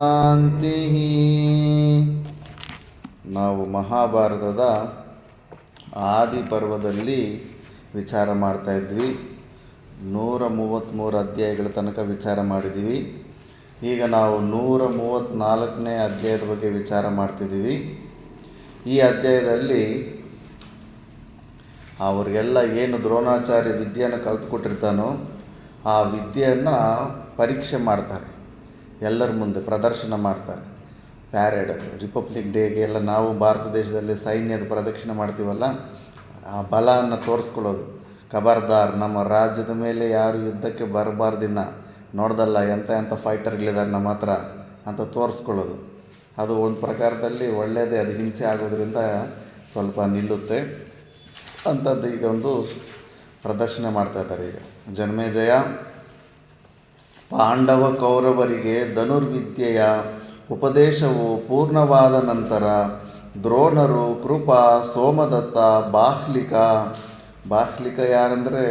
ಶಾಂತಿ. ನಾವು ಮಹಾಭಾರತದ ಆದಿ ಪರ್ವದಲ್ಲಿ ವಿಚಾರ ಮಾಡ್ತಾ ಇದ್ವಿ. 133 ಅಧ್ಯಾಯಗಳ ತನಕ ವಿಚಾರ ಮಾಡಿದ್ದೀವಿ. ಈಗ ನಾವು 134ನೇ ಅಧ್ಯಾಯದ ಬಗ್ಗೆ ವಿಚಾರ ಮಾಡ್ತಿದ್ದೀವಿ. ಈ ಅಧ್ಯಾಯದಲ್ಲಿ ಅವ್ರಿಗೆಲ್ಲ ಏನು ದ್ರೋಣಾಚಾರ್ಯ ವಿದ್ಯೆಯನ್ನು ಕಲಿತುಕೊಟ್ಟಿರ್ತಾನೋ ಆ ವಿದ್ಯೆಯನ್ನು ಪರೀಕ್ಷೆ ಮಾಡ್ತಾರೆ, ಎಲ್ಲರ ಮುಂದೆ ಪ್ರದರ್ಶನ ಮಾಡ್ತಾರೆ. ಪ್ಯಾರೇಡ್, ರಿಪಬ್ಲಿಕ್ ಡೇಗೆ ಎಲ್ಲ ನಾವು ಭಾರತ ದೇಶದಲ್ಲಿ ಸೈನ್ಯದ ಪ್ರದಕ್ಷಿಣೆ ಮಾಡ್ತೀವಲ್ಲ, ಆ ಬಲವನ್ನು ತೋರಿಸ್ಕೊಳ್ಳೋದು. ಖಬರ್ದಾರ್, ನಮ್ಮ ರಾಜ್ಯದ ಮೇಲೆ ಯಾರು ಯುದ್ಧಕ್ಕೆ ಬರಬಾರ್ದಿನ್ನ, ನೋಡ್ದಲ್ಲ ಎಂಥ ಫೈಟರ್ಗಳಿದ್ದಾರೆ ನಮ್ಮ ಹತ್ರ ಅಂತ ತೋರಿಸ್ಕೊಳ್ಳೋದು. ಅದು ಒಂದು ಪ್ರಕಾರದಲ್ಲಿ ಒಳ್ಳೆಯದೇ, ಅದು ಹಿಂಸೆ ಆಗೋದ್ರಿಂದ ಸ್ವಲ್ಪ ನಿಲ್ಲುತ್ತೆ ಅಂಥದ್ದು. ಈಗ ಒಂದು ಪ್ರದರ್ಶನ ಮಾಡ್ತಾಯಿದ್ದಾರೆ. ಈಗ ಜನ್ಮೇಜಯ ಪಾಂಡವ ಕೌರವರಿಗೆ ಧನುರ್ವಿದ್ಯೆಯ ಉಪದೇಶವು ಪೂರ್ಣವಾದ ನಂತರ ದ್ರೋಣರು, ಕೃಪ, ಸೋಮದತ್ತ, ಬಾಹ್ಲಿಕ ಯಾರಂದರೆ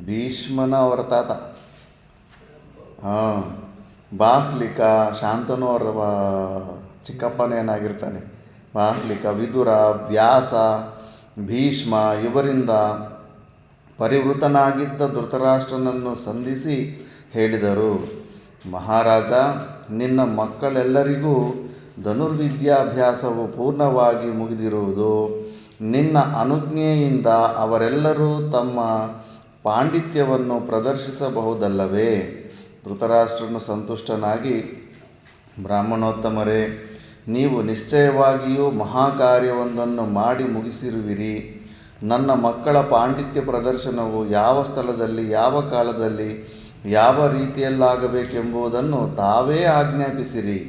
ಭೀಷ್ಮನ ಅವರ ತಾತ. ಬಾಹ್ಲಿಕ, ಶಾಂತನು ಅವರ ಚಿಕ್ಕಪ್ಪನೇನಾಗಿರ್ತಾನೆ. ಬಾಹ್ಲಿಕ, ವಿದುರ, ವ್ಯಾಸ, ಭೀಷ್ಮ ಇವರಿಂದ ಪರಿವೃತನಾಗಿದ್ದ ಧೃತರಾಷ್ಟ್ರನನ್ನು ಸಂಧಿಸಿ ಹೇಳಿದರು, ಮಹಾರಾಜ, ನಿನ್ನ ಮಕ್ಕಳೆಲ್ಲರಿಗೂ ಧನುರ್ವಿದ್ಯಾಭ್ಯಾಸವು ಪೂರ್ಣವಾಗಿ ಮುಗಿದಿರುವುದು. ನಿನ್ನ ಅನುಜ್ಞೆಯಿಂದ ಅವರೆಲ್ಲರೂ ತಮ್ಮ ಪಾಂಡಿತ್ಯವನ್ನು ಪ್ರದರ್ಶಿಸಬಹುದಲ್ಲವೇ? ಧೃತರಾಷ್ಟ್ರನು ಸಂತುಷ್ಟನಾಗಿ, ಬ್ರಾಹ್ಮಣೋತ್ತಮರೇ, ನೀವು ನಿಶ್ಚಯವಾಗಿಯೂ ಮಹಾಕಾರ್ಯವೊಂದನ್ನು ಮಾಡಿ ಮುಗಿಸಿರುವಿರಿ. ನನ್ನ ಮಕ್ಕಳ ಪಾಂಡಿತ್ಯ ಪ್ರದರ್ಶನವು ಯಾವ ಸ್ಥಳದಲ್ಲಿ, ಯಾವ ಕಾಲದಲ್ಲಿ, ಯಾವ ರೀತಿಯಲ್ಲಾಗಬೇಕೆಂಬುದನ್ನು ತಾವೇ ಆಜ್ಞಾಪಿಸಿರಿ.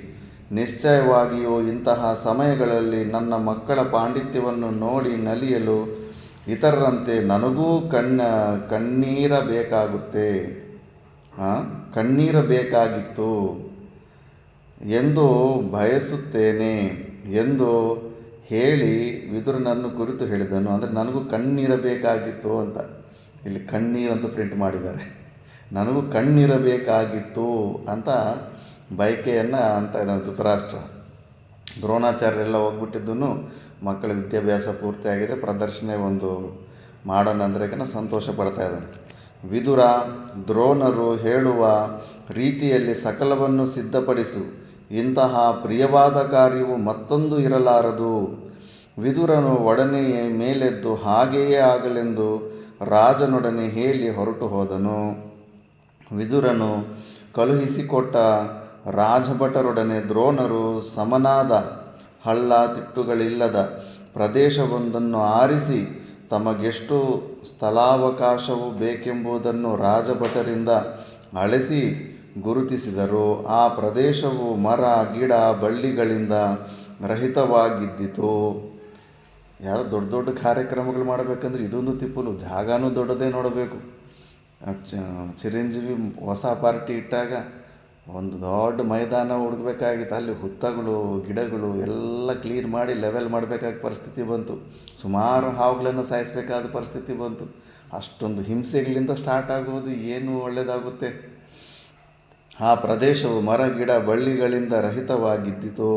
ನಿಶ್ಚಯವಾಗಿಯೂ ಇಂತಹ ಸಮಯಗಳಲ್ಲಿ ನನ್ನ ಮಕ್ಕಳ ಪಾಂಡಿತ್ಯವನ್ನು ನೋಡಿ ನಲಿಯಲು ಇತರರಂತೆ ನನಗೂ ಕಣ್ಣೀರಬೇಕಾಗಿತ್ತು ಎಂದು ಬಯಸುತ್ತೇನೆ ಎಂದು ಹೇಳಿ ವಿದುರನನ್ನು ಕುರಿತು ಹೇಳಿದನು. ಅಂದರೆ ನನಗೂ ಕಣ್ಣಿರಬೇಕಾಗಿತ್ತು ಅಂತ, ಇಲ್ಲಿ ಕಣ್ಣೀರಂತೂ ಪ್ರಿಂಟ್ ಮಾಡಿದ್ದಾರೆ. ನನಗೂ ಕಣ್ಣಿರಬೇಕಾಗಿತ್ತು ಅಂತ ಬಯಕೆಯನ್ನು ಅಂತ ಇದ್ದಾನೆ ಧೃತರಾಷ್ಟ್ರ. ದ್ರೋಣಾಚಾರ್ಯರೆಲ್ಲ ಹೋಗ್ಬಿಟ್ಟಿದ್ದೂ ಮಕ್ಕಳ ವಿದ್ಯಾಭ್ಯಾಸ ಪೂರ್ತಿಯಾಗಿದೆ, ಪ್ರದರ್ಶನ ಒಂದು ಮಾಡೋಣ ಅಂದರೆ ಸಂತೋಷ ಪಡ್ತಾ ಇದ್ದಾನೆ. ವಿದುರ, ದ್ರೋಣರು ಹೇಳುವ ರೀತಿಯಲ್ಲಿ ಸಕಲವನ್ನು ಸಿದ್ಧಪಡಿಸು. ಇಂತಹ ಪ್ರಿಯವಾದ ಕಾರ್ಯವು ಮತ್ತೊಂದು ಇರಲಾರದು. ವಿದುರನು ಒಡನೆಯೇ ಮೇಲೆದ್ದು ಹಾಗೆಯೇ ಆಗಲೆಂದು ರಾಜನೊಡನೆ ಹೇಳಿ ಹೊರಟು ಹೋದನು. ವಿದುರನು ಕಳುಹಿಸಿಕೊಟ್ಟ ರಾಜಭಟರೊಡನೆ ದ್ರೋಣರು ಸಮನಾದ ಹಳ್ಳ ತಿಟ್ಟುಗಳಿಲ್ಲದ ಪ್ರದೇಶವೊಂದನ್ನು ಆರಿಸಿ ತಮಗೆಷ್ಟು ಸ್ಥಳಾವಕಾಶವು ಬೇಕೆಂಬುದನ್ನು ರಾಜಭಟರಿಂದ ಅಳಿಸಿ ಗುರುತಿಸಿದರು. ಆ ಪ್ರದೇಶವು ಮರ, ಗಿಡ, ಬಳ್ಳಿಗಳಿಂದ ರಹಿತವಾಗಿದ್ದಿತು. ಯಾರೋ ದೊಡ್ಡ ದೊಡ್ಡ ಕಾರ್ಯಕ್ರಮಗಳು ಮಾಡಬೇಕಂದ್ರೆ ಇದೊಂದು ತಿಪ್ಪಲು, ಜಾಗನೂ ದೊಡ್ಡದೇ ನೋಡಬೇಕು. ಚಿರಂಜೀವಿ ಹೊಸ ಪಾರ್ಟಿ ಇಟ್ಟಾಗ ಒಂದು ದೊಡ್ಡ ಮೈದಾನ ಹುಡುಗಬೇಕಾಗಿತ್ತು. ಅಲ್ಲಿ ಹುತ್ತಗಳು, ಗಿಡಗಳು ಎಲ್ಲ ಕ್ಲೀನ್ ಮಾಡಿ ಲೆವೆಲ್ ಮಾಡಬೇಕಾದ ಪರಿಸ್ಥಿತಿ ಬಂತು. ಸುಮಾರು ಹಾವುಗಳನ್ನು ಸಾಯಿಸಬೇಕಾದ ಪರಿಸ್ಥಿತಿ ಬಂತು. ಅಷ್ಟೊಂದು ಹಿಂಸೆಗಳಿಂದ ಸ್ಟಾರ್ಟ್ ಆಗುವುದು ಏನು ಒಳ್ಳೆಯದಾಗುತ್ತೆ. ಆ ಪ್ರದೇಶವು ಮರ, ಗಿಡ, ಬಳ್ಳಿಗಳಿಂದ ರಹಿತವಾಗಿದ್ದಿತು.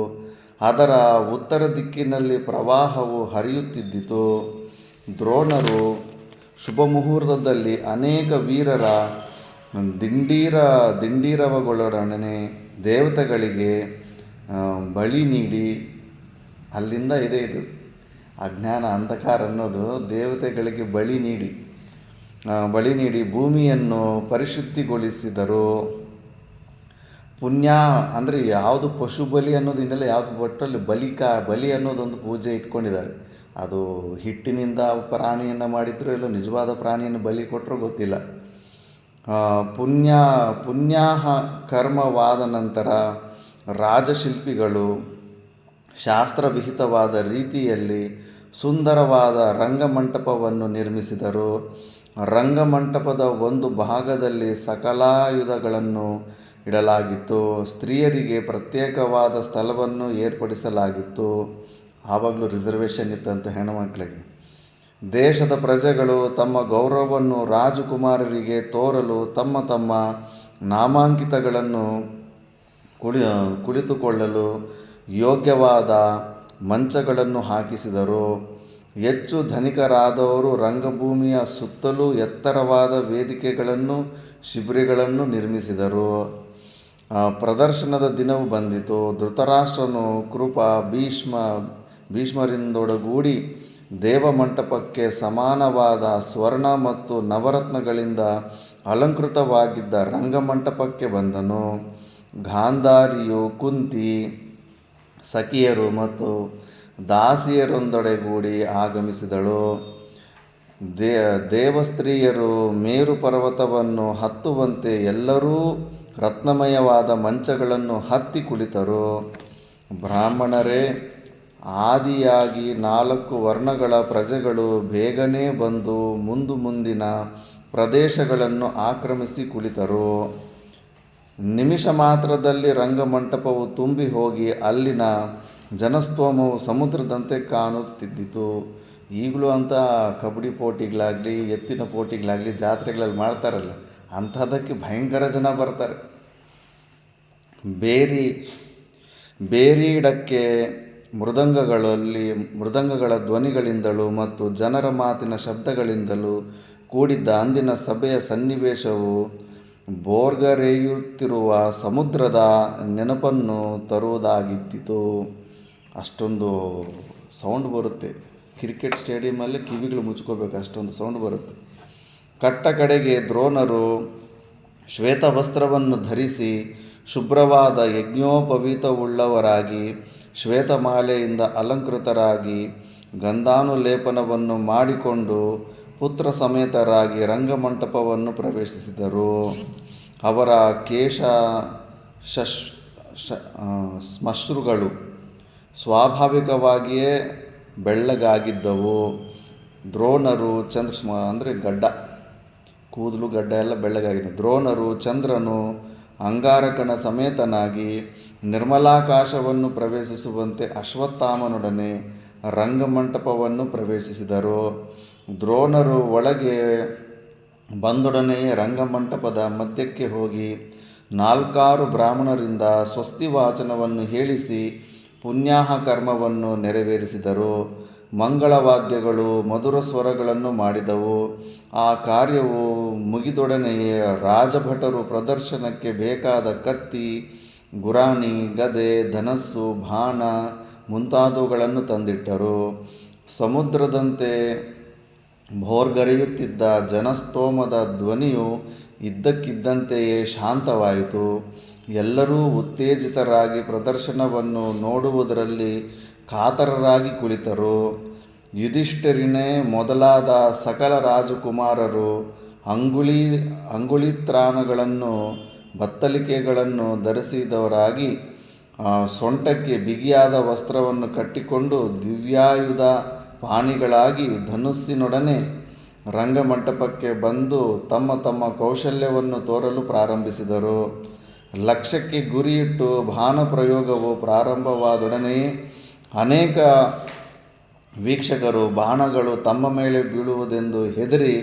ಅದರ ಉತ್ತರ ದಿಕ್ಕಿನಲ್ಲಿ ಪ್ರವಾಹವು ಹರಿಯುತ್ತಿದ್ದಿತು. ದ್ರೋಣರು ಶುಭ ಮುಹೂರ್ತದಲ್ಲಿ ಅನೇಕ ವೀರರ ದಿಂಡೀರವಗಳೊಡನೆ ದೇವತೆಗಳಿಗೆ ಬಳಿ ನೀಡಿ, ಅಲ್ಲಿಂದ ಇದು ಅಜ್ಞಾನ ಅಂಧಕಾರ ಅನ್ನೋದು ದೇವತೆಗಳಿಗೆ ಬಳಿ ನೀಡಿ ಭೂಮಿಯನ್ನು ಪರಿಶುದ್ಧಿಗೊಳಿಸಿದರು. ಪುಣ್ಯ ಅಂದರೆ ಯಾವುದು ಪಶು ಬಲಿ ಅನ್ನೋದು ಇನ್ನೆಲ್ಲ ಯಾವುದು ಒಟ್ಟಲ್ಲಿ ಬಲಿ ಅನ್ನೋದೊಂದು ಪೂಜೆ ಇಟ್ಕೊಂಡಿದ್ದಾರೆ. ಅದು ಹಿಟ್ಟಿನಿಂದ ಪ್ರಾಣಿಯನ್ನು ಮಾಡಿದ್ರು ಎಲ್ಲೋ ನಿಜವಾದ ಪ್ರಾಣಿಯನ್ನು ಬಲಿ ಕೊಟ್ಟರು ಗೊತ್ತಿಲ್ಲ. ಪುಣ್ಯಾಹ ಕರ್ಮವಾದ ನಂತರ ರಾಜಶಿಲ್ಪಿಗಳು ಶಾಸ್ತ್ರವಿಹಿತವಾದ ರೀತಿಯಲ್ಲಿ ಸುಂದರವಾದ ರಂಗಮಂಟಪವನ್ನು ನಿರ್ಮಿಸಿದರು. ರಂಗಮಂಟಪದ ಒಂದು ಭಾಗದಲ್ಲಿ ಸಕಲಾಯುಧಗಳನ್ನು ಇಡಲಾಗಿತ್ತು. ಸ್ತ್ರೀಯರಿಗೆ ಪ್ರತ್ಯೇಕವಾದ ಸ್ಥಳವನ್ನು ಏರ್ಪಡಿಸಲಾಗಿತ್ತು. ಆವಾಗಲೂ ರಿಸರ್ವೇಷನ್ ಇತ್ತಂತೆ ಹೆಣ್ಣುಮಕ್ಕಳಿಗೆ. ದೇಶದ ಪ್ರಜೆಗಳು ತಮ್ಮ ಗೌರವವನ್ನು ರಾಜಕುಮಾರರಿಗೆ ತೋರಲು ತಮ್ಮ ತಮ್ಮ ನಾಮಾಂಕಿತಗಳನ್ನು ಕುಳಿತುಕೊಳ್ಳಲು ಯೋಗ್ಯವಾದ ಮಂಚಗಳನ್ನು ಹಾಕಿಸಿದರು. ಹೆಚ್ಚು ಧನಿಕರಾದವರು ರಂಗಭೂಮಿಯ ಸುತ್ತಲೂ ಎತ್ತರವಾದ ವೇದಿಕೆಗಳನ್ನು ಶಿಬಿರಗಳನ್ನು ನಿರ್ಮಿಸಿದರು. ಪ್ರದರ್ಶನದ ದಿನವು ಬಂದಿತು. ಧೃತರಾಷ್ಟ್ರನು ಕೃಪ ಭೀಷ್ಮರಿಂದೊಡಗೂಡಿ ದೇವಮಂಟಪಕ್ಕೆ ಸಮಾನವಾದ ಸ್ವರ್ಣ ಮತ್ತು ನವರತ್ನಗಳಿಂದ ಅಲಂಕೃತವಾಗಿದ್ದ ರಂಗಮಂಟಪಕ್ಕೆ ಬಂದನು. ಗಾಂಧಾರಿಯು ಕುಂತಿ, ಸಖಿಯರು ಮತ್ತು ದಾಸಿಯರೊಂದೊಡಗೂಡಿ ಆಗಮಿಸಿದಳು. ದೇವಸ್ತ್ರೀಯರು ಮೇರು ಪರ್ವತವನ್ನು ಹತ್ತುವಂತೆ ಎಲ್ಲರೂ ರತ್ನಮಯವಾದ ಮಂಚಗಳನ್ನು ಹತ್ತಿ ಕುಳಿತರು. ಬ್ರಾಹ್ಮಣರೇ, ಆದಿಯಾಗಿ 4 ವರ್ಣಗಳ ಪ್ರಜೆಗಳು ಬೇಗನೆ ಬಂದು ಮುಂದಿನ ಪ್ರದೇಶಗಳನ್ನು ಆಕ್ರಮಿಸಿ ಕುಳಿತರು. ನಿಮಿಷ ಮಾತ್ರದಲ್ಲಿ ರಂಗಮಂಟಪವು ತುಂಬಿ ಹೋಗಿ ಅಲ್ಲಿನ ಜನಸ್ತೋಮವು ಸಮುದ್ರದಂತೆ ಕಾಣುತ್ತಿದ್ದಿತು. ಈಗಲೂ ಅಂತ ಕಬಡ್ಡಿ ಪೋಟಿಗಳಾಗಲಿ, ಎತ್ತಿನ ಪೋಟಿಗಳಾಗಲಿ ಜಾತ್ರೆಗಳಲ್ಲಿ ಮಾಡ್ತಾರಲ್ಲ, ಅಂಥದಕ್ಕೆ ಭಯಂಕರ ಜನ ಬರ್ತಾರೆ. ಬೇರೀಡಕ್ಕೆ ಮೃದಂಗಗಳ ಧ್ವನಿಗಳಿಂದಲೂ ಮತ್ತು ಜನರ ಮಾತಿನ ಶಬ್ದಗಳಿಂದಲೂ ಕೂಡಿದ್ದ ಅಂದಿನ ಸಭೆಯ ಸನ್ನಿವೇಶವು ಭೋರ್ಗರೆಯುತ್ತಿರುವ ಸಮುದ್ರದ ನೆನಪನ್ನು ತರುವುದಾಗಿದ್ದಿತು. ಅಷ್ಟೊಂದು ಸೌಂಡ್ ಬರುತ್ತೆ. ಕ್ರಿಕೆಟ್ ಸ್ಟೇಡಿಯಮಲ್ಲಿ ಕಿವಿಗಳು ಮುಚ್ಕೋಬೇಕು, ಅಷ್ಟೊಂದು ಸೌಂಡ್ ಬರುತ್ತೆ. ಕಟ್ಟ ಕಡೆಗೆ ದ್ರೋಣರು ಶ್ವೇತವಸ್ತ್ರವನ್ನು ಧರಿಸಿ ಶುಭ್ರವಾದ ಯಜ್ಞೋಪವೀತವುಳ್ಳವರಾಗಿ ಶ್ವೇತಮಾಲೆಯಿಂದ ಅಲಂಕೃತರಾಗಿ ಗಂಧಾನುಲೇಪನವನ್ನು ಮಾಡಿಕೊಂಡು ಪುತ್ರ ಸಮೇತರಾಗಿ ರಂಗಮಂಟಪವನ್ನು ಪ್ರವೇಶಿಸಿದರು. ಅವರ ಕೇಶ ಶ್ಮಶ್ರುಗಳು ಸ್ವಾಭಾವಿಕವಾಗಿಯೇ ಬೆಳ್ಳಗಾಗಿದ್ದವು. ದ್ರೋಣರು ಅಂದರೆ ಗಡ್ಡ, ಕೂದಲು ಗಡ್ಡ ಎಲ್ಲ ಬೆಳ್ಳಗಾಗಿದೆ. ದ್ರೋಣರು ಚಂದ್ರನು ಅಂಗಾರಕನ ಸಮೇತನಾಗಿ ನಿರ್ಮಲಾಕಾಶವನ್ನು ಪ್ರವೇಶಿಸುವಂತೆ ಅಶ್ವತ್ಥಾಮನೊಡನೆ ರಂಗಮಂಟಪವನ್ನು ಪ್ರವೇಶಿಸಿದರು. ದ್ರೋಣರು ಒಳಗೆ ಬಂದೊಡನೆಯೇ ರಂಗಮಂಟಪದ ಮಧ್ಯಕ್ಕೆ ಹೋಗಿ 4 ಬ್ರಾಹ್ಮಣರಿಂದ ಸ್ವಸ್ತಿವಾಚನವನ್ನು ಹೇಳಿಸಿ ಪುಣ್ಯಾಹ ಕರ್ಮವನ್ನು ನೆರವೇರಿಸಿದರು. ಮಂಗಳವಾದ್ಯಗಳು ಮಧುರ ಸ್ವರಗಳನ್ನು ಮಾಡಿದವು. ಆ ಕಾರ್ಯವು ಮುಗಿದೊಡನೆಯೇ ರಾಜಭಟರು ಪ್ರದರ್ಶನಕ್ಕೆ ಬೇಕಾದ ಕತ್ತಿ, ಗುರಾಣಿ, ಗದೆ, ಧನಸ್ಸು, ಬಾಣ ಮುಂತಾದವುಗಳನ್ನು ತಂದಿಟ್ಟರು. ಸಮುದ್ರದಂತೆ ಭೋರ್ಗರೆಯುತ್ತಿದ್ದ ಜನಸ್ತೋಮದ ಧ್ವನಿಯು ಇದ್ದಕ್ಕಿದ್ದಂತೆಯೇ ಶಾಂತವಾಯಿತು. ಎಲ್ಲರೂ ಉತ್ತೇಜಿತರಾಗಿ ಪ್ರದರ್ಶನವನ್ನು ನೋಡುವುದರಲ್ಲಿ ಕಾತರರಾಗಿ ಕುಳಿತರು. ಯುಧಿಷ್ಠಿರನೇ ಮೊದಲಾದ ಸಕಲ ರಾಜಕುಮಾರರು ಅಂಗುಳಿತ್ರಾಣಗಳನ್ನು ಬತ್ತಳಿಕೆಗಳನ್ನು ಧರಿಸಿದವರಾಗಿ ಸೊಂಟಕ್ಕೆ ಬಿಗಿಯಾದ ವಸ್ತ್ರವನ್ನು ಕಟ್ಟಿಕೊಂಡು ದಿವ್ಯಾಯುಧ ಪಾಣಿಗಳಾಗಿ ಧನುಸ್ಸಿನೊಡನೆ ರಂಗಮಂಟಪಕ್ಕೆ ಬಂದು ತಮ್ಮ ಕೌಶಲ್ಯವನ್ನು ತೋರಲು ಪ್ರಾರಂಭಿಸಿದರು. ಲಕ್ಷ್ಯಕ್ಕೆ ಗುರಿಯಿಟ್ಟು ಬಾಣ ಪ್ರಯೋಗವು ಪ್ರಾರಂಭವಾದೊಡನೆಯೇ ಅನೇಕ ವೀಕ್ಷಕರು ಬಾಣಗಳು ತಮ್ಮ ಮೇಲೆ ಬೀಳುವುದೆಂದು ಹೆದರಿ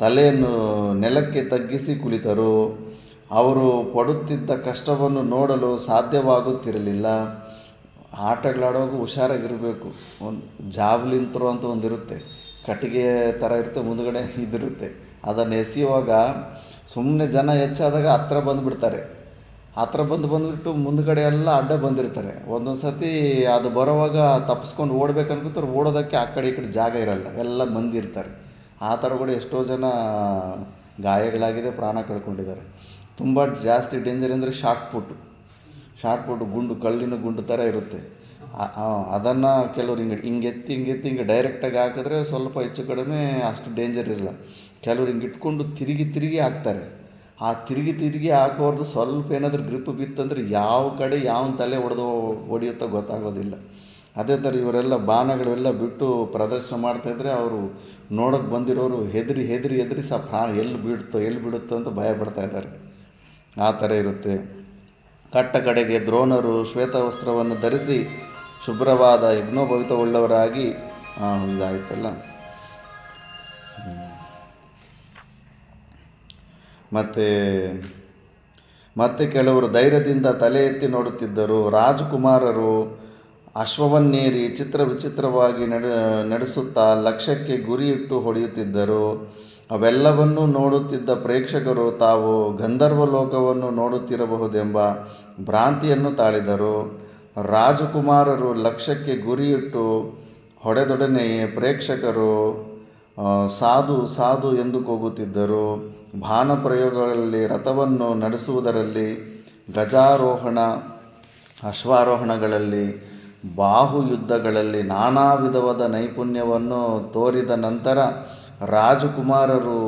ತಲೆಯನ್ನು ನೆಲಕ್ಕೆ ತಗ್ಗಿಸಿ ಕುಳಿತರು. ಅವರು ಪಡುತ್ತಿದ್ದ ಕಷ್ಟವನ್ನು ನೋಡಲು ಸಾಧ್ಯವಾಗುತ್ತಿರಲಿಲ್ಲ. ಆಟಗಳಾಡುವಾಗ ಹುಷಾರಾಗಿರಬೇಕು. ಒಂದು ಜಾವ್ಲಿನ್ ಥ್ರೋ ಅಂತ ಒಂದಿರುತ್ತೆ, ಕಟ್ಟಿಗೆ ಥರ ಇರುತ್ತೆ, ಮುಂದುಗಡೆ ಇದಿರುತ್ತೆ. ಅದನ್ನು ಎಸೆಯುವಾಗ ಸುಮ್ಮನೆ ಜನ ಹೆಚ್ಚಾದಾಗ ಹತ್ರ ಬಂದುಬಿಡ್ತಾರೆ. ಹತ್ರ ಬಂದುಬಿಟ್ಟು ಮುಂದುಗಡೆ ಎಲ್ಲ ಅಡ್ಡ ಬಂದಿರ್ತಾರೆ. ಒಂದೊಂದು ಸತಿ ಅದು ಬರೋವಾಗ ತಪ್ಪಿಸ್ಕೊಂಡು ಓಡ್ಬೇಕು ಅನ್ಕೋತಾರೆ, ಓಡೋದಕ್ಕೆ ಆ ಕಡೆ ಈ ಕಡೆ ಜಾಗ ಇರಲ್ಲ, ಎಲ್ಲ ಮಂದಿ ಇರ್ತಾರೆ. ಆ ಥರ ಕೂಡ ಎಷ್ಟೋ ಜನ ಗಾಯಗಳಾಗಿದೆ, ಪ್ರಾಣ ಕಳ್ಕೊಂಡಿದ್ದಾರೆ. ತುಂಬ ಜಾಸ್ತಿ ಡೇಂಜರ್ ಅಂದರೆ ಶಾರ್ಟ್ ಪುಟ್ಟು ಗುಂಡು, ಕಲ್ಲಿನ ಗುಂಡು ಥರ ಇರುತ್ತೆ. ಅದನ್ನು ಕೆಲವ್ರು ಹಿಂಗೆ ಡೈರೆಕ್ಟಾಗಿ ಹಾಕಿದ್ರೆ ಸ್ವಲ್ಪ ಹೆಚ್ಚು ಕಡಿಮೆ ಅಷ್ಟು ಡೇಂಜರ್ ಇರಲ್ಲ. ಕೆಲವ್ರು ಹಿಂಗೆ ಇಟ್ಕೊಂಡು ತಿರುಗಿ ಹಾಕ್ತಾರೆ. ಆ ತಿರುಗಿ ಹಾಕೋರ್ದು ಸ್ವಲ್ಪ ಏನಾದರೂ ಗ್ರಿಪ್ ಬಿತ್ತಂದ್ರೆ ಯಾವ ಕಡೆ ಯಾವನ ತಲೆ ಹೊಡೆಯುತ್ತೋ ಗೊತ್ತಾಗೋದಿಲ್ಲ. ಅದೇ ಥರ ಇವರೆಲ್ಲ ಬಾಣಗಳೆಲ್ಲ ಬಿಟ್ಟು ಪ್ರದರ್ಶನ ಮಾಡ್ತಾಯಿದ್ರೆ ಅವರು ನೋಡೋಕ್ಕೆ ಬಂದಿರೋರು ಹೆದರಿ ಪ್ರಾಣ ಎಲ್ಲಿ ಬಿಡುತ್ತೋ ಅಂತ ಭಯ ಪಡ್ತಾ ಇದ್ದಾರೆ. ಆ ಥರ ಇರುತ್ತೆ. ಕಟ್ಟ ಕಡೆಗೆ ದ್ರೋಣರು ಶ್ವೇತವಸ್ತ್ರವನ್ನು ಧರಿಸಿ ಶುಭ್ರವಾದ ಯಜ್ಞೋಪವೀತವುಳ್ಳವರಾಗಿ ಇದಾಯ್ತಲ್ಲ. ಮತ್ತು ಮತ್ತು ಕೆಲವರು ಧೈರ್ಯದಿಂದ ತಲೆ ಎತ್ತಿ ನೋಡುತ್ತಿದ್ದರು. ರಾಜಕುಮಾರರು ಅಶ್ವವನ್ನೇರಿ ವಿಚಿತ್ರವಾಗಿ ನಡೆಸುತ್ತಾ ಲಕ್ಷ್ಯಕ್ಕೆ ಗುರಿಯಿಟ್ಟು ಹೊಡೆಯುತ್ತಿದ್ದರು. ಅವೆಲ್ಲವನ್ನೂ ನೋಡುತ್ತಿದ್ದ ಪ್ರೇಕ್ಷಕರು ತಾವು ಗಂಧರ್ವ ಲೋಕವನ್ನು ನೋಡುತ್ತಿರಬಹುದೆಂಬ ಭ್ರಾಂತಿಯನ್ನು ತಾಳಿದರು. ರಾಜಕುಮಾರರು ಲಕ್ಷ್ಯಕ್ಕೆ ಗುರಿಯಿಟ್ಟು ಹೊಡೆದೊಡನೆಯೇ ಪ್ರೇಕ್ಷಕರು ಸಾಧು ಸಾಧು ಎಂದು ಕೂಗುತ್ತಿದ್ದರು. ಬಾಣ ಪ್ರಯೋಗಗಳಲ್ಲಿ, ರಥವನ್ನು ನಡೆಸುವುದರಲ್ಲಿ, ಗಜಾರೋಹಣ ಅಶ್ವಾರೋಹಣಗಳಲ್ಲಿ, ಬಾಹುಯುದ್ಧಗಳಲ್ಲಿ ನಾನಾ ವಿಧವಾದ ನೈಪುಣ್ಯವನ್ನು ತೋರಿದ ನಂತರ ರಾಜಕುಮಾರರು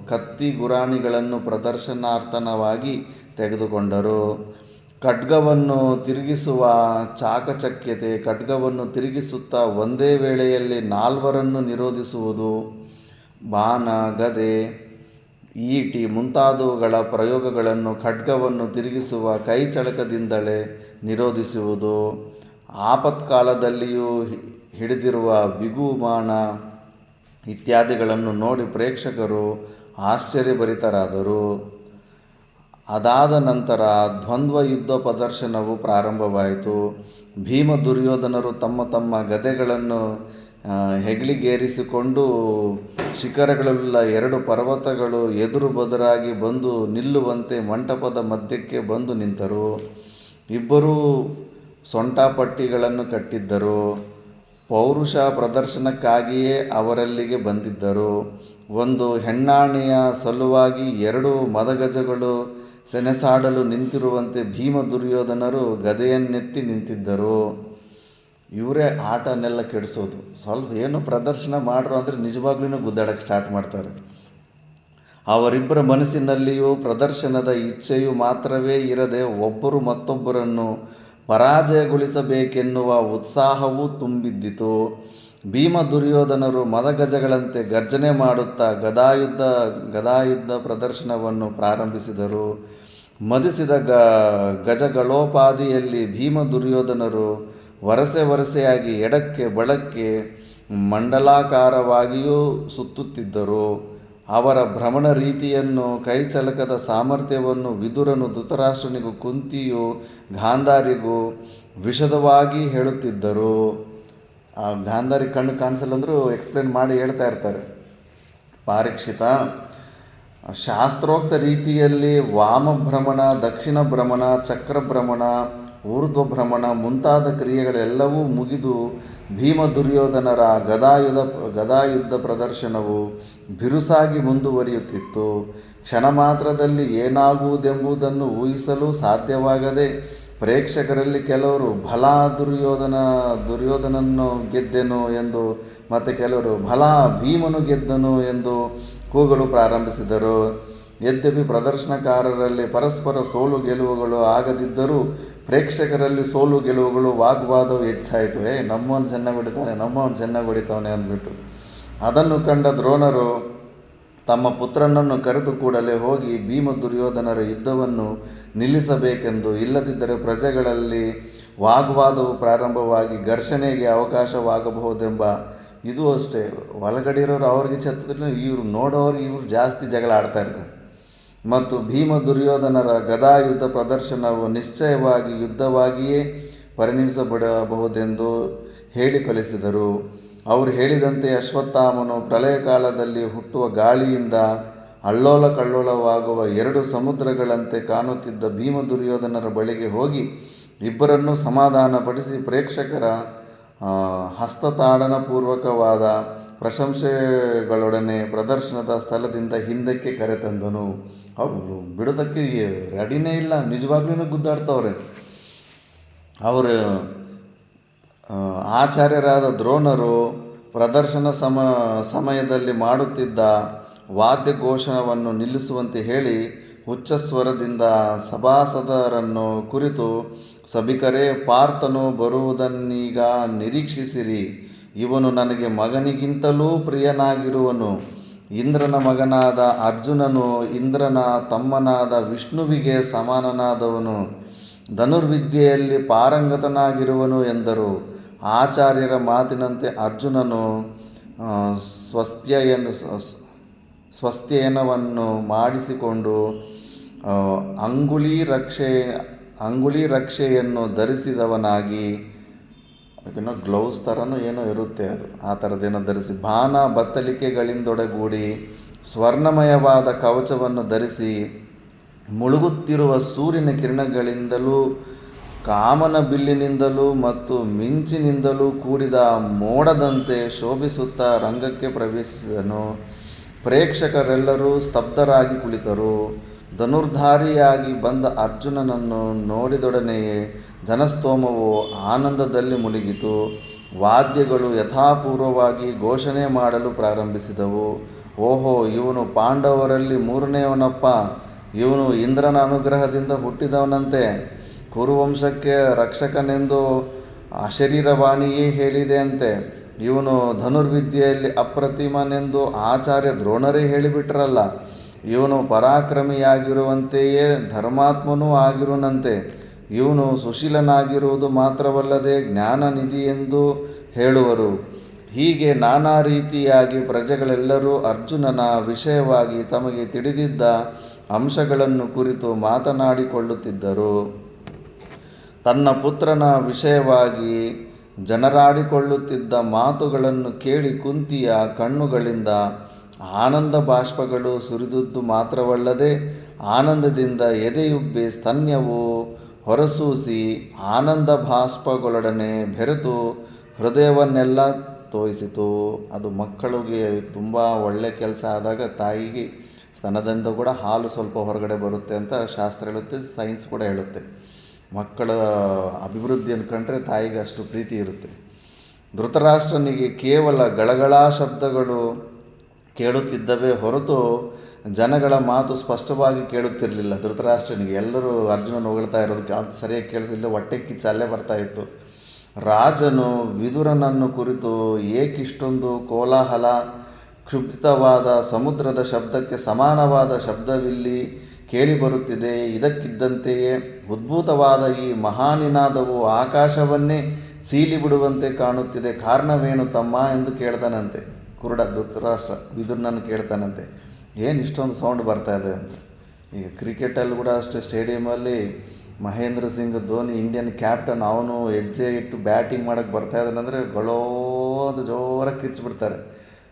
ಕತ್ತಿ ಗುರಾಣಿಗಳನ್ನು ಪ್ರದರ್ಶನಾರ್ಥವಾಗಿ ತೆಗೆದುಕೊಂಡರು. ಖಡ್ಗವನ್ನು ತಿರುಗಿಸುವ ಚಾಕಚಕ್ಯತೆ, ಖಡ್ಗವನ್ನು ತಿರುಗಿಸುತ್ತಾ ಒಂದೇ ವೇಳೆಯಲ್ಲಿ 4 ನಿರೋಧಿಸುವುದು, ಬಾಣ, ಗದೆ, ಈಟಿ ಮುಂತಾದವುಗಳ ಪ್ರಯೋಗಗಳನ್ನು ಖಡ್ಗವನ್ನು ತಿರುಗಿಸುವ ಕೈಚಳಕದಿಂದಲೇ ನಿರೋಧಿಸುವುದು, ಆಪತ್ಕಾಲದಲ್ಲಿಯೂ ಹಿಡಿದಿರುವ ಬಿಗುಬಾಣ ಇತ್ಯಾದಿಗಳನ್ನು ನೋಡಿ ಪ್ರೇಕ್ಷಕರು ಆಶ್ಚರ್ಯಭರಿತರಾದರು. ಅದಾದ ನಂತರ ದ್ವಂದ್ವ ಯುದ್ಧ ಪ್ರದರ್ಶನವು ಪ್ರಾರಂಭವಾಯಿತು. ಭೀಮ ದುರ್ಯೋಧನರು ತಮ್ಮ ತಮ್ಮ ಗದೆಗಳನ್ನು ಹೆಗಲಿಗೇರಿಸಿಕೊಂಡು ಶಿಖರಗಳುಳ್ಳ 2 ಪರ್ವತಗಳು ಎದುರು ಬದುರಾಗಿ ಬಂದು ನಿಲ್ಲುವಂತೆ ಮಂಟಪದ ಮಧ್ಯಕ್ಕೆ ಬಂದು ನಿಂತರು. ಇಬ್ಬರೂ ಸೊಂಟಪಟ್ಟಿಗಳನ್ನು ಕಟ್ಟಿದ್ದರು. ಪೌರುಷ ಪ್ರದರ್ಶನಕ್ಕಾಗಿಯೇ ಅವರಲ್ಲಿಗೆ ಬಂದಿದ್ದರು. ಒಂದು ಹೆಣ್ಣಾಣೆಯ ಸಲುವಾಗಿ 2 ಮದಗಜಗಳು ಸೆಣಸಾಡಲು ನಿಂತಿರುವಂತೆ ಭೀಮ ದುರ್ಯೋಧನರು ಗದೆಯನ್ನೆತ್ತಿ ನಿಂತಿದ್ದರು. ಇವರೇ ಆಟನೆಲ್ಲ ಕೆಡಿಸೋದು. ಸ್ವಲ್ಪ ಏನು ಪ್ರದರ್ಶನ ಮಾಡ್ರು ಅಂದರೆ ನಿಜವಾಗ್ಲೂ ಗುದ್ದಾಡಕ್ಕೆ ಸ್ಟಾರ್ಟ್ ಮಾಡ್ತಾರೆ. ಅವರಿಬ್ಬರ ಮನಸ್ಸಿನಲ್ಲಿಯೂ ಪ್ರದರ್ಶನದ ಇಚ್ಛೆಯು ಮಾತ್ರವೇ ಇರದೆ ಒಬ್ಬರು ಮತ್ತೊಬ್ಬರನ್ನು ಪರಾಜಯಗೊಳಿಸಬೇಕೆನ್ನುವ ಉತ್ಸಾಹವೂ ತುಂಬಿದ್ದಿತು. ಭೀಮ ದುರ್ಯೋಧನರು ಮದಗಜಗಳಂತೆ ಗರ್ಜನೆ ಮಾಡುತ್ತಾ ಗದಾಯುದ್ಧ ಪ್ರದರ್ಶನವನ್ನು ಪ್ರಾರಂಭಿಸಿದರು. ಮದಿಸಿದ ಗಜಗಳೋಪಾದಿಯಲ್ಲಿ ಭೀಮ ದುರ್ಯೋಧನರು ವರಸೆಯಾಗಿ ಎಡಕ್ಕೆ ಬಲಕ್ಕೆ ಮಂಡಲಾಕಾರವಾಗಿಯೂ ಸುತ್ತುತ್ತಿದ್ದರು. ಅವರ ಭ್ರಮಣ ರೀತಿಯನ್ನು, ಕೈಚಳಕದ ಸಾಮರ್ಥ್ಯವನ್ನು ವಿದುರನು ಧೃತರಾಷ್ಟ್ರನಿಗೂ ಕುಂತಿಯು ಗಾಂಧಾರಿಗೂ ವಿಶದವಾಗಿ ಹೇಳುತ್ತಿದ್ದರು. ಆ ಗಾಂಧಾರಿ ಕಣ್ಣು ಕಾಣಿಸಲ್ಲಂದ್ರೂ ಎಕ್ಸ್ಪ್ಲೇನ್ ಮಾಡಿ ಹೇಳ್ತಾ ಇರ್ತಾರೆ. ಪಾರೀಕ್ಷಿತ ಶಾಸ್ತ್ರೋಕ್ತ ರೀತಿಯಲ್ಲಿ ವಾಮಭ್ರಮಣ, ದಕ್ಷಿಣ ಭ್ರಮಣ, ಚಕ್ರಭ್ರಮಣ, ಊರ್ಧ್ವಭ್ರಮಣ ಮುಂತಾದ ಕ್ರಿಯೆಗಳೆಲ್ಲವೂ ಮುಗಿದು ಭೀಮ ದುರ್ಯೋಧನರ ಗದಾಯುದ್ಧ ಪ್ರದರ್ಶನವು ಬಿರುಸಾಗಿ ಮುಂದುವರಿಯುತ್ತಿತ್ತು. ಕ್ಷಣ ಮಾತ್ರದಲ್ಲಿ ಏನಾಗುವುದೆಂಬುದನ್ನು ಊಹಿಸಲು ಸಾಧ್ಯವಾಗದೆ ಪ್ರೇಕ್ಷಕರಲ್ಲಿ ಕೆಲವರು ಭಲಾ ದುರ್ಯೋಧನನ್ನು ಗೆದ್ದೆನು ಎಂದು, ಮತ್ತು ಕೆಲವರು ಭಲಾ ಭೀಮನು ಗೆದ್ದನು ಎಂದು ಕೂಗಲು ಪ್ರಾರಂಭಿಸಿದರು. ಯದ್ಯಪಿ ಪ್ರದರ್ಶನಕಾರರಲ್ಲಿ ಪರಸ್ಪರ ಸೋಲು ಗೆಲುವುಗಳು ಆಗದಿದ್ದರೂ ಪ್ರೇಕ್ಷಕರಲ್ಲಿ ಸೋಲು ಗೆಲುವುಗಳು ವಾಗ್ವಾದವು ಹೆಚ್ಚಾಯಿತು. ನಮ್ಮವನು ಚೆನ್ನಾಗಿ ಹೊಡಿತಾವನೆ ಅಂದ್ಬಿಟ್ಟು. ಅದನ್ನು ಕಂಡ ದ್ರೋಣರು ತಮ್ಮ ಪುತ್ರನನ್ನು ಕರೆದು ಕೂಡಲೇ ಹೋಗಿ ಭೀಮ ದುರ್ಯೋಧನರ ಯುದ್ಧವನ್ನು ನಿಲ್ಲಿಸಬೇಕೆಂದು, ಇಲ್ಲದಿದ್ದರೆ ಪ್ರಜೆಗಳಲ್ಲಿ ವಾಗ್ವಾದವು ಪ್ರಾರಂಭವಾಗಿ ಘರ್ಷಣೆಗೆ ಅವಕಾಶವಾಗಬಹುದೆಂಬ, ಇದು ಅಷ್ಟೇ, ಒಳಗಡೆ ಇರೋರು ಅವ್ರಿಗೆ ಛತ್ತಿದ್ರು, ಇವರು ನೋಡೋರು ಇವರು ಜಾಸ್ತಿ ಜಗಳ ಆಡ್ತಾ ಇರ್ತಾರೆ. ಮತ್ತು ಭೀಮ ದುರ್ಯೋಧನರ ಗದಾಯುದ್ಧ ಪ್ರದರ್ಶನವು ನಿಶ್ಚಯವಾಗಿ ಯುದ್ಧವಾಗಿಯೇ ಪರಿಣಮಿಸಬಹುದೆಂದು ಹೇಳಿ ಕಳಿಸಿದರು. ಅವರು ಹೇಳಿದಂತೆ ಅಶ್ವತ್ಥಾಮನು ಪ್ರಳಯ ಕಾಲದಲ್ಲಿ ಹುಟ್ಟುವ ಗಾಳಿಯಿಂದ ಅಲ್ಲೋಲ ಕಲ್ಲೋಲವಾಗುವ 2 ಸಮುದ್ರಗಳಂತೆ ಕಾಣುತ್ತಿದ್ದ ಭೀಮ ದುರ್ಯೋಧನರ ಬಳಿಗೆ ಹೋಗಿ ಇಬ್ಬರನ್ನೂ ಸಮಾಧಾನಪಡಿಸಿ ಪ್ರೇಕ್ಷಕರ ಹಸ್ತತಾಡನಪೂರ್ವಕವಾದ ಪ್ರಶಂಸೆಗಳೊಡನೆ ಪ್ರದರ್ಶನದ ಸ್ಥಳದಿಂದ ಹಿಂದಕ್ಕೆ ಕರೆತಂದನು. ಅವರು ಬಿಡೋದಕ್ಕೆ ರೆಡಿನೇ ಇಲ್ಲ, ನಿಜವಾಗ್ಲೂ ಗುದ್ದಾಡ್ತವ್ರೆ. ಅವರು ಆಚಾರ್ಯರಾದ ದ್ರೋಣರು ಪ್ರದರ್ಶನ ಸಮಯದಲ್ಲಿ ಮಾಡುತ್ತಿದ್ದ ವಾದ್ಯಘೋಷವನ್ನು ನಿಲ್ಲಿಸುವಂತೆ ಹೇಳಿ ಉಚ್ಚಸ್ವರದಿಂದ ಸಭಾಸದರನ್ನು ಕುರಿತು, ಸಭಿಕರೇ, ಪಾರ್ಥನು ಬರುವುದನ್ನೀಗ ನಿರೀಕ್ಷಿಸಿರಿ. ಇವನು ನನಗೆ ಮಗನಿಗಿಂತಲೂ ಪ್ರಿಯನಾಗಿರುವನು. ಇಂದ್ರನ ಮಗನಾದ ಅರ್ಜುನನು ಇಂದ್ರನ ತಮ್ಮನಾದ ವಿಷ್ಣುವಿಗೆ ಸಮಾನನಾದವನು. ಧನುರ್ವಿದ್ಯೆಯಲ್ಲಿ ಪಾರಂಗತನಾಗಿರುವನು ಎಂದರು. ಆಚಾರ್ಯರ ಮಾತಿನಂತೆ ಅರ್ಜುನನು ಸ್ವಸ್ತ್ಯಯನವನ್ನು ಮಾಡಿಸಿಕೊಂಡು ಅಂಗುಳಿ ರಕ್ಷೆಯನ್ನು ಧರಿಸಿದವನಾಗಿ, ಏನೋ ಗ್ಲೌಸ್ ಥರನೂ ಏನೋ ಇರುತ್ತೆ, ಅದು ಆ ಥರದ್ದೇನೋ ಧರಿಸಿ, ಬಾಣ ಬತ್ತಲಿಕೆಗಳಿಂದೊಡಗೂಡಿ ಸ್ವರ್ಣಮಯವಾದ ಕವಚವನ್ನು ಧರಿಸಿ, ಮುಳುಗುತ್ತಿರುವ ಸೂರ್ಯನ ಕಿರಣಗಳಿಂದಲೂ ಕಾಮನ ಬಿಲ್ಲಿನಿಂದಲೂ ಮತ್ತು ಮಿಂಚಿನಿಂದಲೂ ಕೂಡಿದ ಮೋಡದಂತೆ ಶೋಭಿಸುತ್ತಾ ರಂಗಕ್ಕೆ ಪ್ರವೇಶಿಸಿದನು. ಪ್ರೇಕ್ಷಕರೆಲ್ಲರೂ ಸ್ತಬ್ಧರಾಗಿ ಕುಳಿತರು. ಧನುರ್ಧಾರಿಯಾಗಿ ಬಂದ ಅರ್ಜುನನನ್ನು ನೋಡಿದೊಡನೆಯೇ ಜನಸ್ತೋಮವು ಆನಂದದಲ್ಲಿ ಮುಳುಗಿತು. ವಾದ್ಯಗಳು ಯಥಾಪೂರ್ವವಾಗಿ ಘೋಷಣೆ ಮಾಡಲು ಪ್ರಾರಂಭಿಸಿದವು. ಓಹೋ, ಇವನು ಪಾಂಡವರಲ್ಲಿ ಮೂರನೆಯವನಪ್ಪ, ಇವನು ಇಂದ್ರನ ಅನುಗ್ರಹದಿಂದ ಹುಟ್ಟಿದವನಂತೆ, ಕುರುವಂಶಕ್ಕೆ ರಕ್ಷಕನೆಂದು ಅಶರೀರವಾಣಿಯೇ ಹೇಳಿದೆ ಅಂತೆ, ಇವನು ಧನುರ್ವಿದ್ಯೆಯಲ್ಲಿ ಅಪ್ರತಿಮನೆಂದು ಆಚಾರ್ಯ ದ್ರೋಣರೇ ಹೇಳಿಬಿಟ್ರಲ್ಲ, ಇವನು ಪರಾಕ್ರಮಿಯಾಗಿರುವಂತೆಯೇ ಧರ್ಮಾತ್ಮನೂ ಆಗಿರುವನಂತೆ, ಇವನು ಸುಶೀಲನಾಗಿರುವುದು ಮಾತ್ರವಲ್ಲದೆ ಜ್ಞಾನನಿಧಿ ಎಂದು ಹೇಳುವರು. ಹೀಗೆ ನಾನಾ ರೀತಿಯಾಗಿ ಪ್ರಜೆಗಳೆಲ್ಲರೂ ಅರ್ಜುನನ ವಿಷಯವಾಗಿ ತಮಗೆ ತಿಳಿದಿದ್ದ ಅಂಶಗಳನ್ನು ಕುರಿತು ಮಾತನಾಡಿಕೊಳ್ಳುತ್ತಿದ್ದರು. ತನ್ನ ಪುತ್ರನ ವಿಷಯವಾಗಿ ಜನರಾಡಿಕೊಳ್ಳುತ್ತಿದ್ದ ಮಾತುಗಳನ್ನು ಕೇಳಿ ಕುಂತಿಯ ಕಣ್ಣುಗಳಿಂದ ಆನಂದ ಬಾಷ್ಪಗಳು ಸುರಿದುದು ಮಾತ್ರವಲ್ಲದೆ ಆನಂದದಿಂದ ಎದೆಯುಬ್ಬಿ ಸ್ತನ್ಯವು ಹೊರಸೂಸಿ ಆನಂದ ಬಾಷ್ಪಗಳೊಡನೆ ಬೆರೆತು ಹೃದಯವನ್ನೆಲ್ಲ ತೋಯಿಸಿತು. ಅದು ಮಕ್ಕಳಿಗೆ ತುಂಬ ಒಳ್ಳೆಯ ಕೆಲಸ ಆದಾಗ ತಾಯಿಗೆ ಸ್ತನದಿಂದ ಕೂಡ ಹಾಲು ಸ್ವಲ್ಪ ಹೊರಗಡೆ ಬರುತ್ತೆ ಅಂತ ಶಾಸ್ತ್ರ ಹೇಳುತ್ತೆ, ಸೈನ್ಸ್ ಕೂಡ ಹೇಳುತ್ತೆ. ಮಕ್ಕಳ ಅಭಿವೃದ್ಧಿಯನ್ನು ಕಂಡ್ರೆ ತಾಯಿಗೆ ಅಷ್ಟು ಪ್ರೀತಿ ಇರುತ್ತೆ. ಧೃತರಾಷ್ಟ್ರನಿಗೆ ಕೇವಲ ಗಳಗಳ ಶಬ್ದಗಳು ಕೇಳುತ್ತಿದ್ದವೇ ಹೊರತು ಜನಗಳ ಮಾತು ಸ್ಪಷ್ಟವಾಗಿ ಕೇಳುತ್ತಿರಲಿಲ್ಲ. ಧೃತರಾಷ್ಟ್ರನಿಗೆ ಎಲ್ಲರೂ ಅರ್ಜುನನ ಹೊಗಳ್ತಾ ಇರೋದಕ್ಕೆ ಅದು ಸರಿಯಾಗಿ ಕೇಳಿಸಿಲ್ಲ, ಹೊಟ್ಟೆ ಕಿಚ್ಚು ಅಲ್ಲೇ ಬರ್ತಾಯಿತ್ತು. ರಾಜನು ವಿದುರನನ್ನು ಕುರಿತು ಏಕಿಷ್ಟೊಂದು ಕೋಲಾಹಲ, ಕ್ಷುಬ್ಧಿತವಾದ ಸಮುದ್ರದ ಶಬ್ದಕ್ಕೆ ಸಮಾನವಾದ ಶಬ್ದವಿಲ್ಲಿ ಕೇಳಿಬರುತ್ತಿದೆ, ಇದಕ್ಕಿದ್ದಂತೆಯೇ ಉದ್ಭೂತವಾದ ಈ ಮಹಾನಿನಾದವು ಆಕಾಶವನ್ನೇ ಸೀಲಿಬಿಡುವಂತೆ ಕಾಣುತ್ತಿದೆ, ಕಾರಣವೇನು ತಮ್ಮ ಎಂದು ಕೇಳ್ತಾನಂತೆ. ಕುರುಡ ಧೃತರಾಷ್ಟ್ರ ವಿದುರನನ್ನು ಕೇಳ್ತಾನಂತೆ, ಏನು ಇಷ್ಟೊಂದು ಸೌಂಡ್ ಬರ್ತಾಯಿದೆ ಅಂತ. ಈಗ ಕ್ರಿಕೆಟಲ್ಲಿ ಕೂಡ ಅಷ್ಟೇ, ಸ್ಟೇಡಿಯಮಲ್ಲಿ ಮಹೇಂದ್ರ ಸಿಂಗ್ ಧೋನಿ ಇಂಡಿಯನ್ ಕ್ಯಾಪ್ಟನ್, ಅವನು ಹೆಜ್ಜೆ ಇಟ್ಟು ಬ್ಯಾಟಿಂಗ್ ಮಾಡೋಕ್ಕೆ ಬರ್ತಾಯಿದ್ದಾನಂದರೆ ಗೊಳೋ ಅಂತ ಜೋರಾಗಿ ಕಿರ್ಚಿಬಿಡ್ತಾರೆ.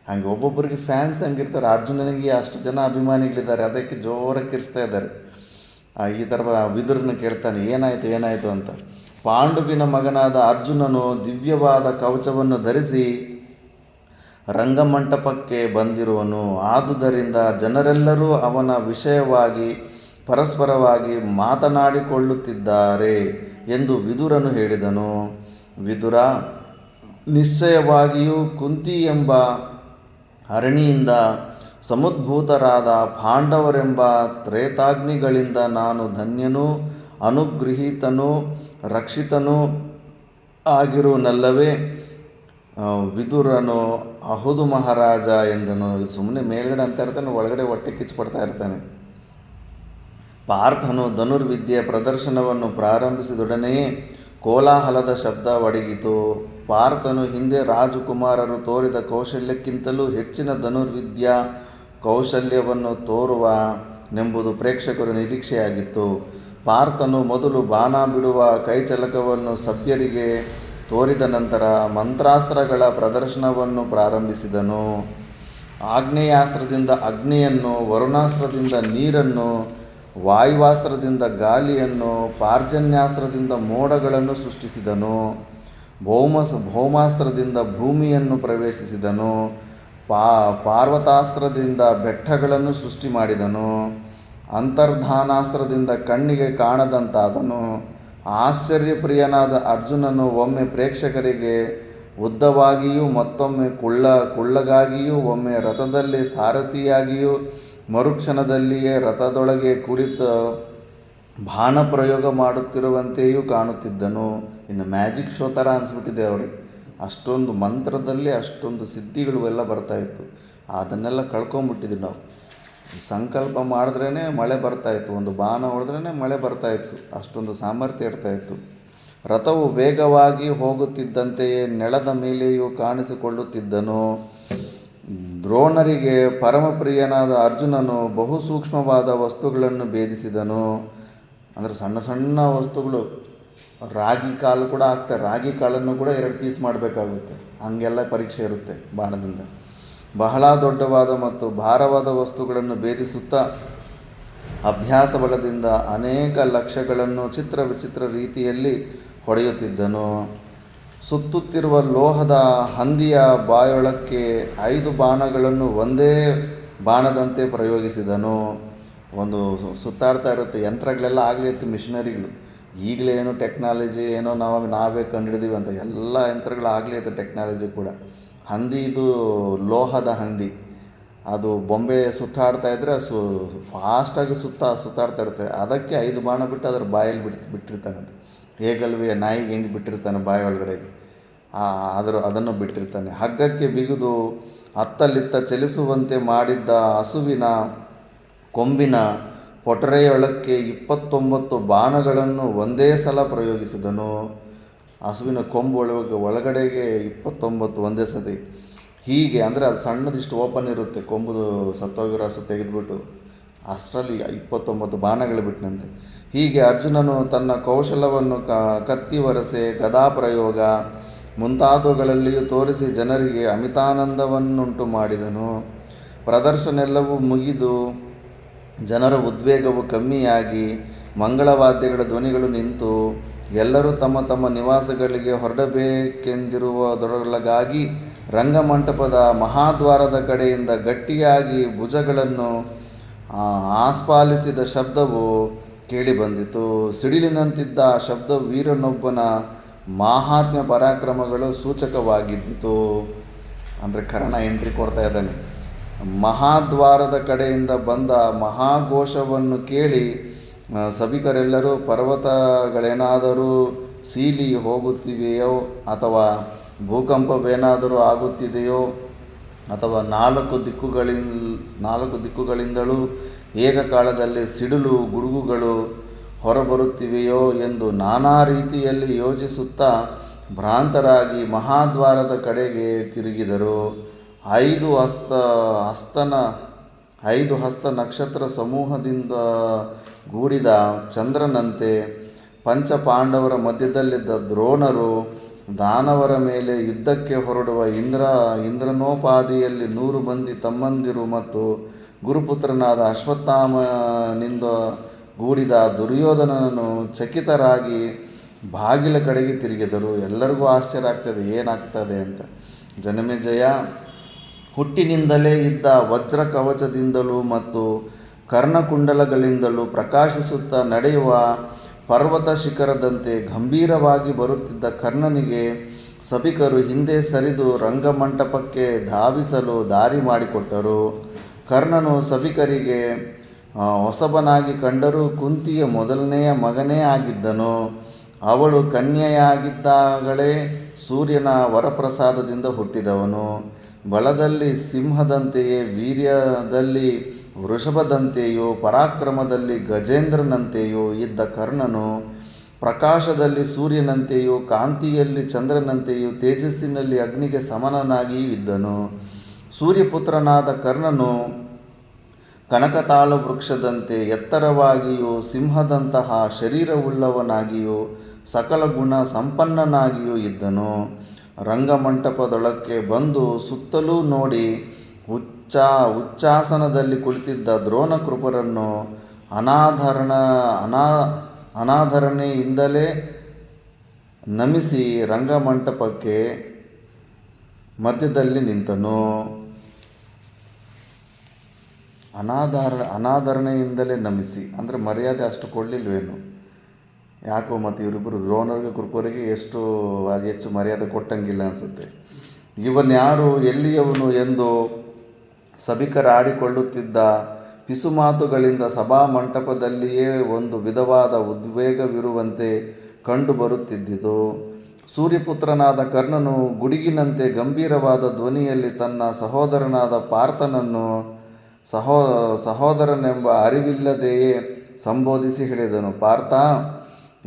ಹಂಗೆ ಒಬ್ಬೊಬ್ಬರಿಗೆ ಫ್ಯಾನ್ಸ್ ಹಂಗಿರ್ತಾರೆ. ಅರ್ಜುನನಿಗೆ ಅಷ್ಟು ಜನ ಅಭಿಮಾನಿಗಳಿದ್ದಾರೆ, ಅದಕ್ಕೆ ಜೋರಾಗಿ ಕಿರ್ಸ್ತಾ ಇದ್ದಾರೆ. ಈ ಥರ ವಿದುರನ ಕೇಳ್ತಾನೆ, ಏನಾಯಿತು ಅಂತ. ಪಾಂಡುವಿನ ಮಗನಾದ ಅರ್ಜುನನು ದಿವ್ಯವಾದ ಕವಚವನ್ನು ಧರಿಸಿ ರಂಗಮಂಟಪಕ್ಕೆ ಬಂದಿರುವನು, ಆದುದರಿಂದ ಜನರೆಲ್ಲರೂ ಅವನ ವಿಷಯವಾಗಿ ಪರಸ್ಪರವಾಗಿ ಮಾತನಾಡಿಕೊಳ್ಳುತ್ತಿದ್ದಾರೆ ಎಂದು ವಿದುರನು ಹೇಳಿದನು. ವಿದುರ, ನಿಶ್ಚಯವಾಗಿಯೂ ಕುಂತಿ ಎಂಬ ಹರಣಿಯಿಂದ ಸಮುದ್ಭೂತರಾದ ಪಾಂಡವರೆಂಬ ತ್ರೇತಾಗ್ನಿಗಳಿಂದ ನಾನು ಧನ್ಯನೂ ಅನುಗೃಹೀತನೂ ರಕ್ಷಿತನೂ ಆಗಿರುವನಲ್ಲವೇ. ವಿದುರನು ಹೌದು ಮಹಾರಾಜ ಎಂದನು. ಇದು ಸುಮ್ಮನೆ ಮೇಲ್ಗಡೆ ಅಂತ ಇರ್ತಾನೆ, ಒಳಗಡೆ ಹೊಟ್ಟೆ ಕಿಚ್ಚುಪಡ್ತಾ ಇರ್ತಾನೆ. ಪಾರ್ಥನು ಧನುರ್ವಿದ್ಯೆಯ ಪ್ರದರ್ಶನವನ್ನು ಪ್ರಾರಂಭಿಸಿದೊಡನೆಯೇ ಕೋಲಾಹಲದ ಶಬ್ದ ಒಡಗಿತು. ಪಾರ್ಥನು ಹಿಂದೆ ರಾಜಕುಮಾರರು ತೋರಿದ ಕೌಶಲ್ಯಕ್ಕಿಂತಲೂ ಹೆಚ್ಚಿನ ಧನುರ್ವಿದ್ಯಾ ಕೌಶಲ್ಯವನ್ನು ತೋರುವನೆಂಬುದು ಪ್ರೇಕ್ಷಕರ ನಿರೀಕ್ಷೆಯಾಗಿತ್ತು. ಪಾರ್ಥನು ಮೊದಲು ಬಾಣ ಬಿಡುವ ಕೈಚಳಕವನ್ನು ಸಭ್ಯರಿಗೆ ತೋರಿದ ನಂತರ ಮಂತ್ರಾಸ್ತ್ರಗಳ ಪ್ರದರ್ಶನವನ್ನು ಪ್ರಾರಂಭಿಸಿದನು. ಆಗ್ನೇಯಾಸ್ತ್ರದಿಂದ ಅಗ್ನಿಯನ್ನು, ವರುಣಾಸ್ತ್ರದಿಂದ ನೀರನ್ನು, ವಾಯುವಾಸ್ತ್ರದಿಂದ ಗಾಳಿಯನ್ನು, ಪಾರ್ಜನ್ಯಾಸ್ತ್ರದಿಂದ ಮೋಡಗಳನ್ನು ಸೃಷ್ಟಿಸಿದನು. ಭೌಮಾಸ್ತ್ರದಿಂದ ಭೂಮಿಯನ್ನು ಪ್ರವೇಶಿಸಿದನು. ಪಾರ್ವತಾಸ್ತ್ರದಿಂದ ಬೆಟ್ಟಗಳನ್ನು ಸೃಷ್ಟಿ ಮಾಡಿದನು. ಅಂತರ್ಧಾನಾಸ್ತ್ರದಿಂದ ಕಣ್ಣಿಗೆ ಕಾಣದಂತಾದನು. ಆಶ್ಚರ್ಯಪ್ರಿಯನಾದ ಅರ್ಜುನನು ಒಮ್ಮೆ ಪ್ರೇಕ್ಷಕರಿಗೆ ಉದ್ದವಾಗಿಯೂ ಮತ್ತೊಮ್ಮೆ ಕುಳ್ಳಗಾಗಿಯೂ, ಒಮ್ಮೆ ರಥದಲ್ಲಿ ಸಾರಥಿಯಾಗಿಯೂ, ಮರುಕ್ಷಣದಲ್ಲಿಯೇ ರಥದೊಳಗೆ ಕುಳಿತು ಬಾಣ ಪ್ರಯೋಗ ಮಾಡುತ್ತಿರುವಂತೆಯೂ ಕಾಣುತ್ತಿದ್ದನು. ಇನ್ನು ಮ್ಯಾಜಿಕ್ ಶೋ ಥರ ಅನಿಸ್ಬಿಟ್ಟಿದೆ ಅವ್ರಿಗೆ. ಅಷ್ಟೊಂದು ಮಂತ್ರದಲ್ಲಿ ಅಷ್ಟೊಂದು ಸಿದ್ಧಿಗಳು ಎಲ್ಲ ಬರ್ತಾಯಿತ್ತು. ಅದನ್ನೆಲ್ಲ ಕಳ್ಕೊಂಬಿಟ್ಟಿದ್ವಿ ನಾವು. ಸಂಕಲ್ಪ ಮಾಡಿದ್ರೇ ಮಳೆ ಬರ್ತಾಯಿತ್ತು, ಒಂದು ಬಾಣ ಹೊಡೆದ್ರೇ ಮಳೆ ಬರ್ತಾಯಿತ್ತು, ಅಷ್ಟೊಂದು ಸಾಮರ್ಥ್ಯ ಇರ್ತಾಯಿತ್ತು. ರಥವು ವೇಗವಾಗಿ ಹೋಗುತ್ತಿದ್ದಂತೆಯೇ ನೆಲದ ಮೇಲೆಯೂ ಕಾಣಿಸಿಕೊಳ್ಳುತ್ತಿದ್ದನು. ದ್ರೋಣರಿಗೆ ಪರಮಪ್ರಿಯನಾದ ಅರ್ಜುನನು ಬಹು ಸೂಕ್ಷ್ಮವಾದ ವಸ್ತುಗಳನ್ನು ಭೇದಿಸಿದನು. ಅಂದರೆ ಸಣ್ಣ ಸಣ್ಣ ವಸ್ತುಗಳು, ರಾಗಿ ಕಾಳು ಕೂಡ ಹಾಕ್ತಾರೆ, ರಾಗಿ ಕಾಳನ್ನು ಕೂಡ 2 ಪೀಸ್ ಮಾಡಬೇಕಾಗುತ್ತೆ, ಹಂಗೆಲ್ಲ ಪರೀಕ್ಷೆ ಇರುತ್ತೆ ಬಾಣದಿಂದ. ಬಹಳ ದೊಡ್ಡವಾದ ಮತ್ತು ಭಾರವಾದ ವಸ್ತುಗಳನ್ನು ಭೇದಿಸುತ್ತಾ ಅಭ್ಯಾಸ ಬಲದಿಂದ ಅನೇಕ ಲಕ್ಷ್ಯಗಳನ್ನು ಚಿತ್ರ ವಿಚಿತ್ರ ರೀತಿಯಲ್ಲಿ ಹೊಡೆಯುತ್ತಿದ್ದನು. ಸುತ್ತುತ್ತಿರುವ ಲೋಹದ ಹಂದಿಯ ಬಾಯೊಳಕ್ಕೆ 5 ಬಾಣಗಳನ್ನು ಒಂದೇ ಬಾಣದಂತೆ ಪ್ರಯೋಗಿಸಿದನು. ಒಂದು ಸುತ್ತಾಡ್ತಾ ಇರುತ್ತೆ ಯಂತ್ರಗಳೆಲ್ಲ, ಆಗಲೇ ಇತ್ತು ಮಿಷನರಿಗಳು, ಈಗಲೇ ಏನೋ ಟೆಕ್ನಾಲಜಿ ಏನೋ ನಾವೇ ಕಂಡುಹಿಡಿದೀವಿ ಅಂತ, ಎಲ್ಲ ಯಂತ್ರಗಳು ಆಗಲೇ ಇತ್ತು ಟೆಕ್ನಾಲಜಿ ಕೂಡ. ಹಂದಿದು ಲೋಹದ ಹಂದಿ, ಅದು ಬೊಂಬೆ ಸುತ್ತಾಡ್ತಾ ಇದ್ದರೆ ಫಾಸ್ಟಾಗಿ ಸುತ್ತಾಡ್ತಾ ಇರುತ್ತೆ, ಅದಕ್ಕೆ 5 ಬಾಣ ಬಿಟ್ಟು ಅದರ ಬಾಯಲ್ಲಿ ಬಿಟ್ಟಿರ್ತಾನಂತೆ. ಹೇಗಲ್ವೇ ನಾಯಿಗೆ ಹೆಂಗೆ ಬಿಟ್ಟಿರ್ತಾನೆ ಬಾಯಿ ಒಳಗಡೆಗೆ, ಅದನ್ನು ಬಿಟ್ಟಿರ್ತಾನೆ. ಹಗ್ಗಕ್ಕೆ ಬಿಗಿದು ಅತ್ತಲಿತ್ತ ಚಲಿಸುವಂತೆ ಮಾಡಿದ್ದ ಹಸುವಿನ ಕೊಂಬಿನ ಪೊಟರೆಯೊಳಕ್ಕೆ 29 ಬಾಣಗಳನ್ನು ಒಂದೇ ಸಲ ಪ್ರಯೋಗಿಸಿದನು. ಹಸುವಿನ ಕೊಂಬು ಒಳಗಡೆಗೆ 29 ಒಂದೇ ಸತಿ. ಹೀಗೆ ಅಂದರೆ ಅದು ಸಣ್ಣದಿಷ್ಟು ಓಪನ್ ಇರುತ್ತೆ, ಕೊಂಬುದು ಸತ್ತೋಗಿರೋ ಹಸು ತೆಗೆದುಬಿಟ್ಟು ಅಷ್ಟರಲ್ಲಿ 29 ಬಾಣಗಳು ಬಿಟ್ಟನಂತೆ. ಹೀಗೆ ಅರ್ಜುನನು ತನ್ನ ಕೌಶಲವನ್ನು ಕತ್ತಿ ವರಸೆ, ಗದಾಪ್ರಯೋಗ ಮುಂತಾದವುಗಳಲ್ಲಿಯೂ ತೋರಿಸಿ ಜನರಿಗೆ ಅಮಿತಾನಂದವನ್ನುಂಟು ಮಾಡಿದನು. ಪ್ರದರ್ಶನೆಲ್ಲವೂ ಮುಗಿದು ಜನರ ಉದ್ವೇಗವು ಕಮ್ಮಿಯಾಗಿ ಮಂಗಳವಾದ್ಯಗಳ ಧ್ವನಿಗಳು ನಿಂತು ಎಲ್ಲರೂ ತಮ್ಮ ತಮ್ಮ ನಿವಾಸಗಳಿಗೆ ಹೊರಡಬೇಕೆಂದಿರುವುದರೊಳಗಾಗಿ ರಂಗಮಂಟಪದ ಮಹಾದ್ವಾರದ ಕಡೆಯಿಂದ ಗಟ್ಟಿಯಾಗಿ ಭುಜಗಳನ್ನು ಆಸ್ಫಾಲಿಸಿದ ಶಬ್ದವು ಕೇಳಿಬಂದಿತು. ಸಿಡಿಲಿನಂತಿದ್ದ ಶಬ್ದ ವೀರನೊಬ್ಬನ ಮಾಹಾತ್ಮ್ಯ ಪರಾಕ್ರಮಗಳು ಸೂಚಕವಾಗಿದ್ದಿತು. ಅಂದರೆ ಕರ್ಣ ಎಂಟ್ರಿ ಕೊಡ್ತಾ ಇದ್ದಾನೆ. ಮಹಾದ್ವಾರದ ಕಡೆಯಿಂದ ಬಂದ ಮಹಾಘೋಷವನ್ನು ಕೇಳಿ ಸಭಿಕರೆಲ್ಲರೂ ಪರ್ವತಗಳೇನಾದರೂ ಸೀಲಿ ಹೋಗುತ್ತಿವೆಯೋ ಅಥವಾ ಭೂಕಂಪವೇನಾದರೂ ಆಗುತ್ತಿದೆಯೋ ಅಥವಾ 4 ದಿಕ್ಕುಗಳಿಂದಲೂ ಏಕಕಾಲದಲ್ಲಿ ಸಿಡಿಲು ಗುಡುಗುಗಳು ಹೊರಬರುತ್ತಿವೆಯೋ ಎಂದು ನಾನಾ ರೀತಿಯಲ್ಲಿ ಯೋಚಿಸುತ್ತಾ ಭ್ರಾಂತರಾಗಿ ಮಹಾದ್ವಾರದ ಕಡೆಗೆ ತಿರುಗಿದರು. 5 ಹಸ್ತ ನಕ್ಷತ್ರ ಸಮೂಹದಿಂದ ಗೂಡಿದ ಚಂದ್ರನಂತೆ ಪಂಚಪಾಂಡವರ ಮಧ್ಯದಲ್ಲಿದ್ದ ದ್ರೋಣರು ದಾನವರ ಮೇಲೆ ಯುದ್ಧಕ್ಕೆ ಹೊರಡುವ ಇಂದ್ರನೋಪಾದಿಯಲ್ಲಿ 100 ಮಂದಿ ತಮ್ಮಂದಿರು ಮತ್ತು ಗುರುಪುತ್ರನಾದ ಅಶ್ವತ್ಥಾಮನಿಂದ ಗೂಡಿದ ದುರ್ಯೋಧನನನ್ನು ಚಕಿತರಾಗಿ ಬಾಗಿಲ ಕಡೆಗೆ ತಿರುಗಿದರು. ಎಲ್ಲರಿಗೂ ಆಶ್ಚರ್ಯ ಆಗ್ತದೆ, ಏನಾಗ್ತದೆ ಅಂತ. ಜನಮೇಜಯ ಹುಟ್ಟಿನಿಂದಲೇ ಇದ್ದ ವಜ್ರ ಕವಚದಿಂದಲೂ ಮತ್ತು ಕರ್ಣಕುಂಡಲಗಳಿಂದಲೂ ಪ್ರಕಾಶಿಸುತ್ತಾ ನಡೆಯುವ ಪರ್ವತ ಶಿಖರದಂತೆ ಗಂಭೀರವಾಗಿ ಬರುತ್ತಿದ್ದ ಕರ್ಣನಿಗೆ ಸಭಿಕರು ಹಿಂದೆ ಸರಿದು ರಂಗಮಂಟಪಕ್ಕೆ ಧಾವಿಸಲು ದಾರಿ ಮಾಡಿಕೊಟ್ಟರು. ಕರ್ಣನು ಸಭಿಕರಿಗೆ ಹೊಸಬನಾಗಿ ಕಂಡರೂ ಕುಂತಿಯ ಮೊದಲನೆಯ ಮಗನೇ ಆಗಿದ್ದನು. ಅವಳು ಕನ್ಯೆಯಾಗಿದ್ದಾಗಲೇ ಸೂರ್ಯನ ವರಪ್ರಸಾದದಿಂದ ಹುಟ್ಟಿದವನು. ಬಲದಲ್ಲಿ ಸಿಂಹದಂತೆಯೇ, ವೀರ್ಯದಲ್ಲಿ ವೃಷಭದಂತೆಯೂ, ಪರಾಕ್ರಮದಲ್ಲಿ ಗಜೇಂದ್ರನಂತೆಯೂ ಇದ್ದ ಕರ್ಣನು ಪ್ರಕಾಶದಲ್ಲಿ ಸೂರ್ಯನಂತೆಯೂ, ಕಾಂತಿಯಲ್ಲಿ ಚಂದ್ರನಂತೆಯೂ, ತೇಜಸ್ಸಿನಲ್ಲಿ ಅಗ್ನಿಗೆ ಸಮನಾಗಿಯೂ ಇದ್ದನು. ಸೂರ್ಯಪುತ್ರನಾದ ಕರ್ಣನು ಕನಕತಾಳ ವೃಕ್ಷದಂತೆ ಎತ್ತರವಾಗಿಯೂ, ಸಿಂಹದಂತಹ ಶರೀರವುಳ್ಳವನಾಗಿಯೂ, ಸಕಲ ಗುಣ ಸಂಪನ್ನನಾಗಿಯೂ ಇದ್ದನು. ರಂಗಮಂಟಪದೊಳಕ್ಕೆ ಬಂದು ಸುತ್ತಲೂ ನೋಡಿ ಉಚ್ಚಾಸನದಲ್ಲಿ ಕುಳಿತಿದ್ದ ದ್ರೋಣಕೃಪರನ್ನು ಅನಾಧರಣೆಯಿಂದಲೇ ನಮಿಸಿ ರಂಗಮಂಟಪಕ್ಕೆ ಮಧ್ಯದಲ್ಲಿ ನಿಂತನು. ಅನಾದರಣೆಯಿಂದಲೇ ನಮಿಸಿ ಅಂದರೆ ಮರ್ಯಾದೆ ಅಷ್ಟು ಕೊಡಲಿಲ್ವೇನು, ಯಾಕೋ ಮತ್ತು ಇವರಿಬ್ಬರು ದ್ರೋಣರಿಗೆ ಕೃಪರಿಗೆ ಹೆಚ್ಚು ಮರ್ಯಾದೆ ಕೊಟ್ಟಂಗಿಲ್ಲ ಅನಿಸುತ್ತೆ. ಇವನ್ಯಾರು, ಎಲ್ಲಿಯವನು ಎಂದು ಸಭಿಕರಾಡಿಕೊಳ್ಳುತ್ತಿದ್ದ ಪಿಸುಮಾತುಗಳಿಂದ ಸಭಾಮಂಟಪದಲ್ಲಿಯೇ ಒಂದು ವಿಧವಾದ ಉದ್ವೇಗವಿರುವಂತೆ ಕಂಡುಬರುತ್ತಿದ್ದಿತು. ಸೂರ್ಯಪುತ್ರನಾದ ಕರ್ಣನು ಗುಡುಗಿನಂತೆ ಗಂಭೀರವಾದ ಧ್ವನಿಯಲ್ಲಿ ತನ್ನ ಸಹೋದರನಾದ ಪಾರ್ಥನನ್ನು ಸಹೋದರನೆಂಬ ಅರಿವಿಲ್ಲದೆಯೇ ಸಂಬೋಧಿಸಿ ಹೇಳಿದನು. ಪಾರ್ಥ,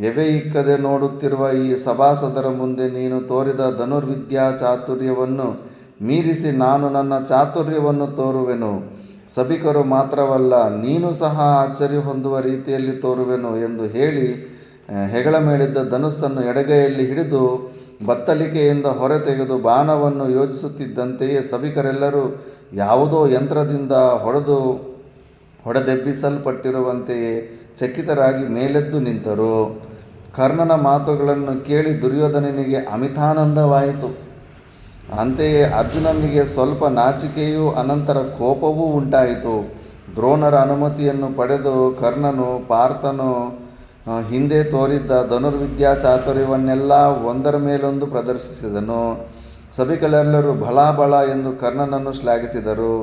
ಎವೆ ಇಕ್ಕದೆ ನೋಡುತ್ತಿರುವ ಈ ಸಭಾಸದರ ಮುಂದೆ ನೀನು ತೋರಿದ ಧನುರ್ವಿದ್ಯಾ ಚಾತುರ್ಯವನ್ನು ಮೀರಿಸಿ ನಾನು ನನ್ನ ಚಾತುರ್ಯವನ್ನು ತೋರುವೆನು. ಸಭಿಕರು ಮಾತ್ರವಲ್ಲ, ನೀನು ಸಹ ಅಚ್ಚರಿ ಹೊಂದುವ ರೀತಿಯಲ್ಲಿ ತೋರುವೆನು ಎಂದು ಹೇಳಿ ಹೆಗಲ ಮೇಲಿದ್ದ ಧನುಸ್ಸನ್ನು ಎಡಗೈಯಲ್ಲಿ ಹಿಡಿದು ಬತ್ತಲಿಕೆಯಿಂದ ಹೊರತೆಗೆದು ಬಾಣವನ್ನು ಯೋಜಿಸುತ್ತಿದ್ದಂತೆಯೇ ಸಭಿಕರೆಲ್ಲರೂ ಯಾವುದೋ ಯಂತ್ರದಿಂದ ಹೊಡೆದೆಬ್ಬಿಸಲ್ಪಟ್ಟಿರುವಂತೆಯೇ ಚಕಿತರಾಗಿ ಮೇಲೆದ್ದು ನಿಂತರು. ಕರ್ಣನ ಮಾತುಗಳನ್ನು ಕೇಳಿ ದುರ್ಯೋಧನನಿಗೆ ಅಮಿತಾನಂದವಾಯಿತು. ಅಂತೆಯೇ ಅರ್ಜುನನಿಗೆ ಸ್ವಲ್ಪ ನಾಚಿಕೆಯೂ ಅನಂತರ ಕೋಪವೂ ಉಂಟಾಯಿತು. ದ್ರೋಣರ ಅನುಮತಿಯನ್ನು ಪಡೆದು ಕರ್ಣನು ಪಾರ್ಥನು ಹಿಂದೆ ತೋರಿದ್ದ ಧನುರ್ವಿದ್ಯಾ ಚಾತುರ್ಯವನ್ನೆಲ್ಲ ಒಂದರ ಮೇಲೊಂದು ಪ್ರದರ್ಶಿಸಿದನು. ಸಭಿಕರೆಲ್ಲರೂ ಬಲ ಎಂದು ಕರ್ಣನನ್ನು ಶ್ಲಾಘಿಸಿದರು.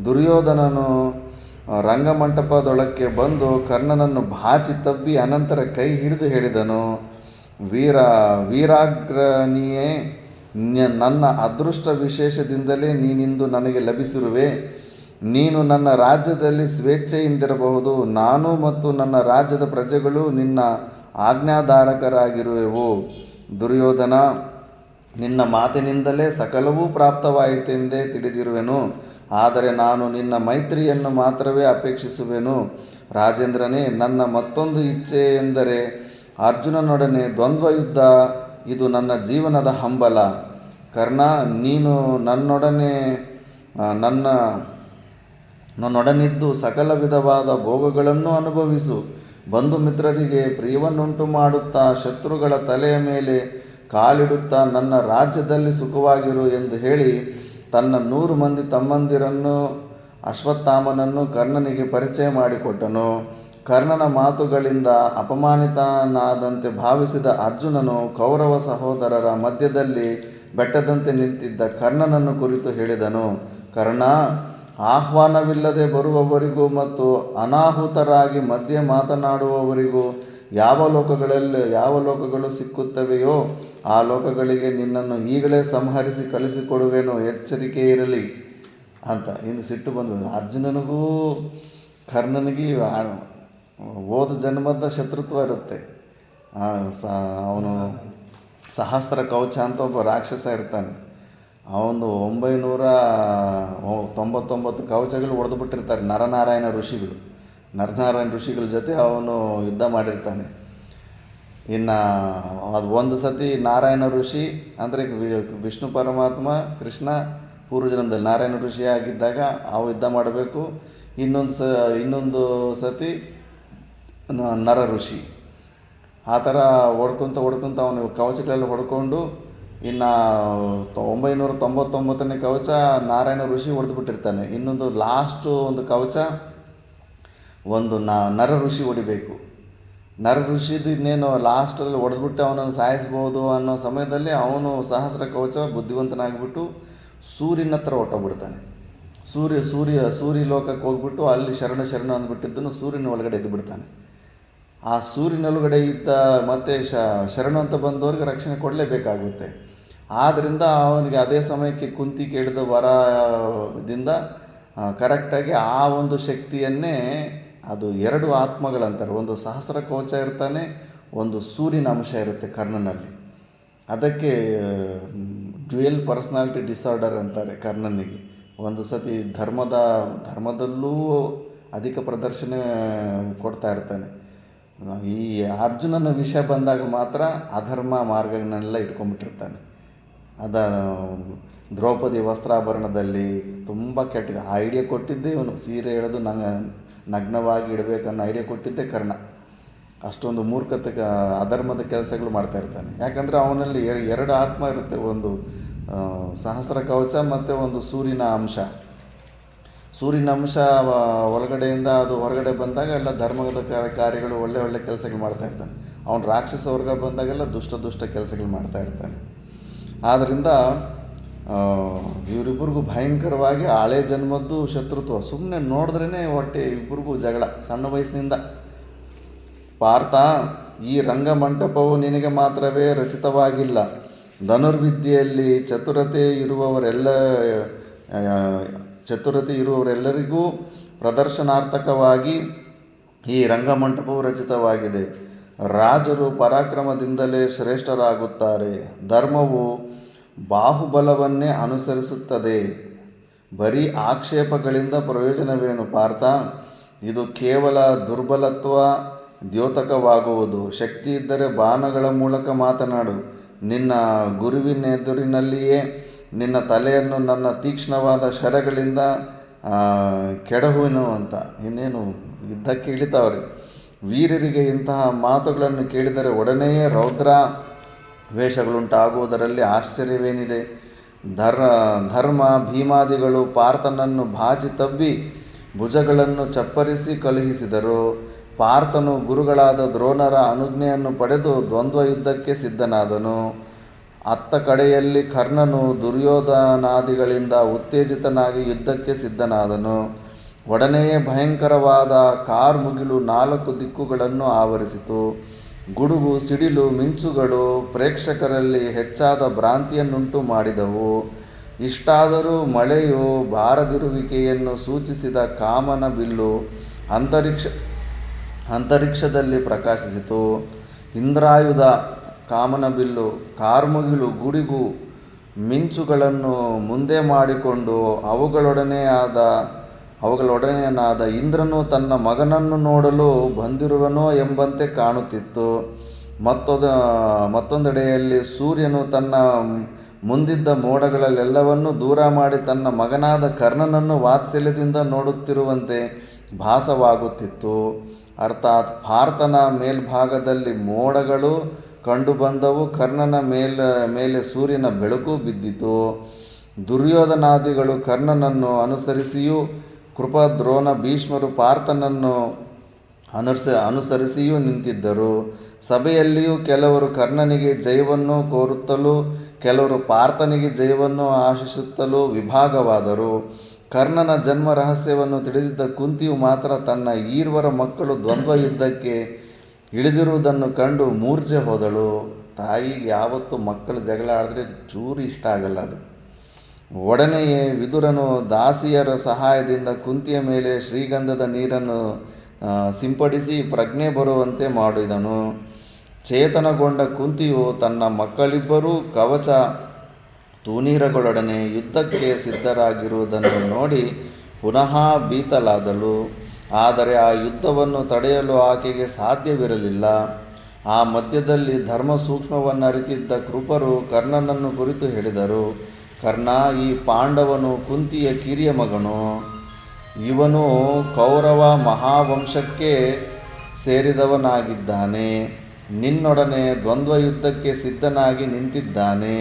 ದುರ್ಯೋಧನನು ರಂಗಮಂಟಪದೊಳಕ್ಕೆ ಬಂದು ಕರ್ಣನನ್ನು ಬಾಚಿ ತಬ್ಬಿ ಅನಂತರ ಕೈ ಹಿಡಿದು ಹೇಳಿದನು, ವೀರಾಗ್ರಣಿಯೇ, ನನ್ನ ಅದೃಷ್ಟ ವಿಶೇಷದಿಂದಲೇ ನೀನಿಂದು ನನಗೆ ಲಭಿಸಿರುವೆ. ನೀನು ನನ್ನ ರಾಜ್ಯದಲ್ಲಿ ಸ್ವೇಚ್ಛೆಯಿಂದಿರಬಹುದು. ನಾನು ಮತ್ತು ನನ್ನ ರಾಜ್ಯದ ಪ್ರಜೆಗಳು ನಿನ್ನ ಆಜ್ಞಾಧಾರಕರಾಗಿರುವೆವು. ದುರ್ಯೋಧನ, ನಿನ್ನ ಮಾತಿನಿಂದಲೇ ಸಕಲವೂ ಪ್ರಾಪ್ತವಾಯಿತೆಂದೇ ತಿಳಿದಿರುವೆನು. ಆದರೆ ನಾನು ನಿನ್ನ ಮೈತ್ರಿಯನ್ನು ಮಾತ್ರವೇ ಅಪೇಕ್ಷಿಸುವೆನು. ರಾಜೇಂದ್ರನೇ, ನನ್ನ ಮತ್ತೊಂದು ಇಚ್ಛೆ ಎಂದರೆ ಅರ್ಜುನನೊಡನೆ ದ್ವಂದ್ವ ಯುದ್ಧ. ಇದು ನನ್ನ ಜೀವನದ ಹಂಬಲ. ಕರ್ಣ, ನೀನು ನನ್ನೊಡನಿದ್ದು ಸಕಲ ವಿಧವಾದ ಭೋಗಗಳನ್ನು ಅನುಭವಿಸು. ಬಂಧು ಮಿತ್ರರಿಗೆ ಪ್ರಿಯವನ್ನುಂಟು ಮಾಡುತ್ತಾ ಶತ್ರುಗಳ ತಲೆಯ ಮೇಲೆ ಕಾಲಿಡುತ್ತಾ ನನ್ನ ರಾಜ್ಯದಲ್ಲಿ ಸುಖವಾಗಿರು ಎಂದು ಹೇಳಿ ತನ್ನ 100 ಮಂದಿ ತಮ್ಮಂದಿರನ್ನು ಅಶ್ವತ್ಥಾಮನನ್ನು ಕರ್ಣನಿಗೆ ಪರಿಚಯ ಮಾಡಿಕೊಟ್ಟನು. ಕರ್ಣನ ಮಾತುಗಳಿಂದ ಅಪಮಾನಿತನಾದಂತೆ ಭಾವಿಸಿದ ಅರ್ಜುನನು ಕೌರವ ಸಹೋದರರ ಮಧ್ಯದಲ್ಲಿ ಬೆಟ್ಟದಂತೆ ನಿಂತಿದ್ದ ಕರ್ಣನನ್ನು ಕುರಿತು ಹೇಳಿದನು, ಕರ್ಣ, ಆಹ್ವಾನವಿಲ್ಲದೆ ಬರುವವರಿಗೂ ಮತ್ತು ಅನಾಹುತರಾಗಿ ಮಧ್ಯೆ ಮಾತನಾಡುವವರಿಗೂ ಯಾವ ಲೋಕಗಳು ಸಿಕ್ಕುತ್ತವೆಯೋ ಆ ಲೋಕಗಳಿಗೆ ನಿನ್ನನ್ನು ಈಗಲೇ ಸಂಹರಿಸಿ ಕಳಿಸಿಕೊಡುವೆನು, ಎಚ್ಚರಿಕೆ ಇರಲಿ ಅಂತ. ಇನ್ನು ಸಿಟ್ಟು ಬಂದು ಅರ್ಜುನನಿಗೂ ಕರ್ಣನಿಗೆ ಹೋದ ಜನ್ಮದ ಶತ್ರುತ್ವ ಇರುತ್ತೆ. ಅವನು ಸಹಸ್ರ ಕವಚ ಅಂತ ಒಬ್ಬ ರಾಕ್ಷಸ ಇರ್ತಾನೆ. ಅವನು 999 ಕವಚಗಳು ಹೊಡೆದು ಬಿಟ್ಟಿರ್ತಾರೆ ನರನಾರಾಯಣ ಋಷಿಗಳ ಜೊತೆ ಅವನು ಯುದ್ಧ ಮಾಡಿರ್ತಾನೆ. ಇನ್ನು ಅದು ಒಂದು ಸತಿ ನಾರಾಯಣ ಋಷಿ ಅಂದರೆ ವಿಷ್ಣು ಪರಮಾತ್ಮ ಕೃಷ್ಣ ಪೂರ್ವಜನ್ಮದಲ್ಲಿ ನಾರಾಯಣ ಋಷಿ ಆಗಿದ್ದಾಗ ಅವು ಯುದ್ಧ ಮಾಡಬೇಕು. ಇನ್ನೊಂದು ಸತಿ ನರ ಋಷಿ. ಆ ಥರ ಹೊಡ್ಕೊತ ಅವನು ಕವಚಗಳೆಲ್ಲ ಹೊಡ್ಕೊಂಡು ಇನ್ನು 999ನೇ ಕವಚ ನಾರಾಯಣ ಋಷಿ ಹೊಡೆದು ಬಿಟ್ಟಿರ್ತಾನೆ. ಇನ್ನೊಂದು ಲಾಸ್ಟು ಒಂದು ಕವಚ ಒಂದು ನರ ಋಷಿ ಹೊಡಿಬೇಕು. ನರ ಋಷಿದು ಇನ್ನೇನು ಲಾಸ್ಟಲ್ಲಿ ಹೊಡೆದ್ಬಿಟ್ಟು ಅವನನ್ನು ಸಾಯಿಸ್ಬೋದು ಅನ್ನೋ ಸಮಯದಲ್ಲಿ ಅವನು ಸಹಸ್ರ ಕವಚ ಬುದ್ಧಿವಂತನಾಗಿಬಿಟ್ಟು ಸೂರ್ಯನ ಹತ್ರ ಹೊಟ್ಟೋಗ್ಬಿಡ್ತಾನೆ. ಸೂರ್ಯ ಲೋಕಕ್ಕೆ ಹೋಗ್ಬಿಟ್ಟು ಅಲ್ಲಿ ಶರಣ ಅಂದ್ಬಿಟ್ಟಿದ್ದನು ಸೂರ್ಯನ ಒಳಗಡೆ ಎದ್ದು ಬಿಡ್ತಾನೆ. ಆ ಸೂರ್ಯನೊಳಗಡೆ ಇದ್ದ ಮತ್ತೆ ಶರಣು ಅಂತ ಬಂದವ್ರಿಗೆ ರಕ್ಷಣೆ ಕೊಡಲೇಬೇಕಾಗುತ್ತೆ. ಆದ್ದರಿಂದ ಅವನಿಗೆ ಅದೇ ಸಮಯಕ್ಕೆ ಕುಂತಿ ಕೇಳಿದ ವರದಿಂದ ಕರೆಕ್ಟಾಗಿ ಆ ಒಂದು ಶಕ್ತಿಯನ್ನೇ ಅದು 2 ಆತ್ಮಗಳಂತಾರೆ. ಒಂದು ಸಹಸ್ರ ಕವಚ ಇರ್ತಾನೆ, ಒಂದು ಸೂರ್ಯನ ಅಂಶ ಇರುತ್ತೆ ಕರ್ಣನಲ್ಲಿ. ಅದಕ್ಕೆ ಡ್ಯುಯಲ್ ಪರ್ಸ್ನಾಲಿಟಿ ಡಿಸಾರ್ಡರ್ ಅಂತಾರೆ ಕರ್ಣನಿಗೆ. ಒಂದು ಸತಿ ಧರ್ಮದಲ್ಲೂ ಅಧಿಕ ಪ್ರದರ್ಶನ ಕೊಡ್ತಾ ಇರ್ತಾನೆ. ಈ ಅರ್ಜುನನ ವಿಷಯ ಬಂದಾಗ ಮಾತ್ರ ಅಧರ್ಮ ಮಾರ್ಗಗಳನ್ನೆಲ್ಲ ಇಟ್ಕೊಂಡ್ಬಿಟ್ಟಿರ್ತಾನೆ. ದ್ರೌಪದಿ ವಸ್ತ್ರಾಭರಣದಲ್ಲಿ ತುಂಬ ಕೆಟ್ಟ ಐಡಿಯಾ ಕೊಟ್ಟಿದ್ದೇ ಇವನು. ಸೀರೆ ಎಳೆದು ನಗ್ನವಾಗಿ ಇಡಬೇಕನ್ನೋ ಐಡಿಯಾ ಕೊಟ್ಟಿದ್ದೇ ಕರ್ಣ. ಅಷ್ಟೊಂದು ಮೂರ್ಖತೆ ಅಧರ್ಮದ ಕೆಲಸಗಳು ಮಾಡ್ತಾ ಇರ್ತಾನೆ. ಯಾಕಂದರೆ ಅವನಲ್ಲಿ 2 ಆತ್ಮ ಇರುತ್ತೆ, ಒಂದು ಸಹಸ್ರ ಕವಚ ಮತ್ತು ಒಂದು ಸೂರ್ಯನ ಅಂಶ. ಸೂರ್ಯನ ಅಂಶ ಒಳಗಡೆಯಿಂದ ಅದು ಹೊರಗಡೆ ಬಂದಾಗ ಎಲ್ಲ ಧರ್ಮದ ಕಾರ್ಯಗಳು ಒಳ್ಳೆ ಕೆಲಸಗಳು ಮಾಡ್ತಾ ಇರ್ತಾನೆ. ಅವನು ರಾಕ್ಷಸ ಹೊರಗಡೆ ಬಂದಾಗೆಲ್ಲ ದುಷ್ಟ ಕೆಲಸಗಳು ಮಾಡ್ತಾ ಇರ್ತಾನೆ. ಆದ್ದರಿಂದ ಇವರಿಬ್ಬರಿಗೂ ಭಯಂಕರವಾಗಿ ಹಳೆ ಜನ್ಮದ್ದು ಶತ್ರುತ್ವ. ಸುಮ್ಮನೆ ನೋಡಿದ್ರೇ ಹೊಟ್ಟೆ ಇಬ್ಬರಿಗೂ ಜಗಳ ಸಣ್ಣ ವಯಸ್ಸಿನಿಂದ. ಪಾರ್ಥ, ಈ ರಂಗಮಂಟಪವು ನಿನಗೆ ಮಾತ್ರವೇ ರಚಿತವಾಗಿಲ್ಲ. ಧನುರ್ವಿದ್ಯೆಯಲ್ಲಿ ಚತುರತೆ ಇರುವವರೆಲ್ಲರಿಗೂ ಪ್ರದರ್ಶನಾರ್ಥಕವಾಗಿ ಈ ರಂಗಮಂಟಪವು ರಚಿತವಾಗಿದೆ. ರಾಜರು ಪರಾಕ್ರಮದಿಂದಲೇ ಶ್ರೇಷ್ಠರಾಗುತ್ತಾರೆ. ಧರ್ಮವು ಬಾಹುಬಲವನ್ನೇ ಅನುಸರಿಸುತ್ತದೆ. ಬರೀ ಆಕ್ಷೇಪಗಳಿಂದ ಪ್ರಯೋಜನವೇನು ಪಾರ್ಥ? ಇದು ಕೇವಲ ದುರ್ಬಲತ್ವ ದ್ಯೋತಕವಾಗುವುದು. ಶಕ್ತಿ ಇದ್ದರೆ ಬಾಣಗಳ ಮೂಲಕ ಮಾತನಾಡು. ನಿನ್ನ ಗುರುವಿನೆದುರಿನಲ್ಲಿಯೇ ನಿನ್ನ ತಲೆಯನ್ನು ನನ್ನ ತೀಕ್ಷ್ಣವಾದ ಶರಗಳಿಂದ ಕೆಡಹುವೆನು ಅಂತ. ಇನ್ನೇನು ಯುದ್ಧಕ್ಕೆ ಇಳಿತಾವ್ರಿ. ವೀರರಿಗೆ ಇಂತಹ ಮಾತುಗಳನ್ನು ಕೇಳಿದರೆ ಒಡನೆಯೇ ರೌದ್ರ ವೇಷಗಳುಂಟಾಗುವುದರಲ್ಲಿ ಆಶ್ಚರ್ಯವೇನಿದೆ? ಧರ್ಮ ಭೀಮಾದಿಗಳು ಪಾರ್ಥನನ್ನು ಬಾಚಿ ತಬ್ಬಿ ಭುಜಗಳನ್ನು ಚಪ್ಪರಿಸಿ ಕಳುಹಿಸಿದರು. ಪಾರ್ಥನು ಗುರುಗಳಾದ ದ್ರೋಣರ ಅನುಜ್ಞೆಯನ್ನು ಪಡೆದು ದ್ವಂದ್ವ ಯುದ್ಧಕ್ಕೆ ಸಿದ್ಧನಾದನು. ಅತ್ತ ಕಡೆಯಲ್ಲಿ ಕರ್ಣನು ದುರ್ಯೋಧನಾದಿಗಳಿಂದ ಉತ್ತೇಜಿತನಾಗಿ ಯುದ್ಧಕ್ಕೆ ಸಿದ್ಧನಾದನು. ಒಡನೆಯೇ ಭಯಂಕರವಾದ ಕಾರ್ಮುಗಿಲು 4 ದಿಕ್ಕುಗಳನ್ನು ಆವರಿಸಿತು. ಗುಡುಗು, ಸಿಡಿಲು, ಮಿಂಚುಗಳು ಪ್ರೇಕ್ಷಕರಲ್ಲಿ ಹೆಚ್ಚಾದ ಭ್ರಾಂತಿಯನ್ನುಂಟು ಮಾಡಿದವು. ಇಷ್ಟಾದರೂ ಮಳೆಯು ಬಾರದಿರುವಿಕೆಯನ್ನು ಸೂಚಿಸಿದ ಕಾಮನ ಬಿಲ್ಲು ಅಂತರಿಕ್ಷದಲ್ಲಿ ಪ್ರಕಾಶಿಸಿತು. ಇಂದ್ರಾಯುಧ, ಕಾಮನ ಬಿಲ್ಲು, ಕಾರ್ಮುಗಿಲು, ಗುಡುಗು, ಮಿಂಚುಗಳನ್ನು ಮುಂದೆ ಮಾಡಿಕೊಂಡು ಅವುಗಳೊಡನೆಯನಾದ ಇಂದ್ರನು ತನ್ನ ಮಗನನ್ನು ನೋಡಲು ಬಂದಿರುವನೋ ಎಂಬಂತೆ ಕಾಣುತ್ತಿತ್ತು. ಮತ್ತೊಂದೆಡೆಯಲ್ಲಿ ಸೂರ್ಯನು ತನ್ನ ಮುಂದಿದ್ದ ಮೋಡಗಳಲ್ಲೆಲ್ಲವನ್ನೂ ದೂರ ಮಾಡಿ ತನ್ನ ಮಗನಾದ ಕರ್ಣನನ್ನು ವಾತ್ಸಲ್ಯದಿಂದ ನೋಡುತ್ತಿರುವಂತೆ ಭಾಸವಾಗುತ್ತಿತ್ತು. ಅರ್ಥಾತ್ ಪಾರ್ಥನ ಮೇಲ್ಭಾಗದಲ್ಲಿ ಮೋಡಗಳು ಕಂಡುಬಂದವು. ಕರ್ಣನ ಮೇಲೆ ಸೂರ್ಯನ ಬೆಳಕು ಬಿದ್ದಿತು. ದುರ್ಯೋಧನಾದಿಗಳು ಕರ್ಣನನ್ನು ಅನುಸರಿಸಿಯೂ ಕೃಪ, ದ್ರೋಣ, ಭೀಷ್ಮರು ಪಾರ್ಥನನ್ನು ಅನುಸರಿಸಿಯೂ ನಿಂತಿದ್ದರು. ಸಭೆಯಲ್ಲಿಯೂ ಕೆಲವರು ಕರ್ಣನಿಗೆ ಜಯವನ್ನು ಕೋರುತ್ತಲೂ ಕೆಲವರು ಪಾರ್ಥನಿಗೆ ಜಯವನ್ನು ಆಶಿಸುತ್ತಲೂ ವಿಭಾಗವಾದರು. ಕರ್ಣನ ಜನ್ಮ ರಹಸ್ಯವನ್ನು ತಿಳಿದಿದ್ದ ಕುಂತಿಯು ಮಾತ್ರ ತನ್ನ ಈರ್ವರ ಮಕ್ಕಳು ದ್ವಂದ್ವ ಯುದ್ಧಕ್ಕೆ ಇಳಿದಿರುವುದನ್ನು ಕಂಡು ಮೂರ್ಛೆ ಹೋದಳು. ತಾಯಿಗೆ ಯಾವತ್ತೂ ಮಕ್ಕಳು ಜಗಳ ಆಡಿದ್ರೆ ಚೂರು ಇಷ್ಟ ಆಗಲ್ಲ ಅದು. ಒಡನೆಯೇ ವಿದುರನು ದಾಸಿಯರ ಸಹಾಯದಿಂದ ಕುಂತಿಯ ಮೇಲೆ ಶ್ರೀಗಂಧದ ನೀರನ್ನು ಸಿಂಪಡಿಸಿ ಪ್ರಜ್ಞೆ ಬರುವಂತೆ ಮಾಡಿದನು. ಚೇತನಗೊಂಡ ಕುಂತಿಯು ತನ್ನ ಮಕ್ಕಳಿಬ್ಬರೂ ಕವಚ ತೂನೀರಗಳೊಡನೆ ಯುದ್ಧಕ್ಕೆ ಸಿದ್ಧರಾಗಿರುವುದನ್ನು ನೋಡಿ ಪುನಃ ಭೀತಳಾದಳು. ಆದರೆ ಆ ಯುದ್ಧವನ್ನು ತಡೆಯಲು ಆಕೆಗೆ ಸಾಧ್ಯವಿರಲಿಲ್ಲ. ಆ ಮಧ್ಯದಲ್ಲಿ ಧರ್ಮ ಸೂಕ್ಷ್ಮವನ್ನರಿತಿದ್ದ ಕೃಪರು ಕರ್ಣನನ್ನು ಕುರಿತು ಹೇಳಿದರು. ಕರ್ಣ, ಈ ಪಾಂಡವನು ಕುಂತಿಯ ಕಿರಿಯ ಮಗನು. ಇವನು ಕೌರವ ಮಹಾವಂಶಕ್ಕೆ ಸೇರಿದವನಾಗಿದ್ದಾನೆ. ನಿನ್ನೊಡನೆ ದ್ವಂದ್ವ ಯುದ್ಧಕ್ಕೆ ಸಿದ್ಧನಾಗಿ ನಿಂತಿದ್ದಾನೆ.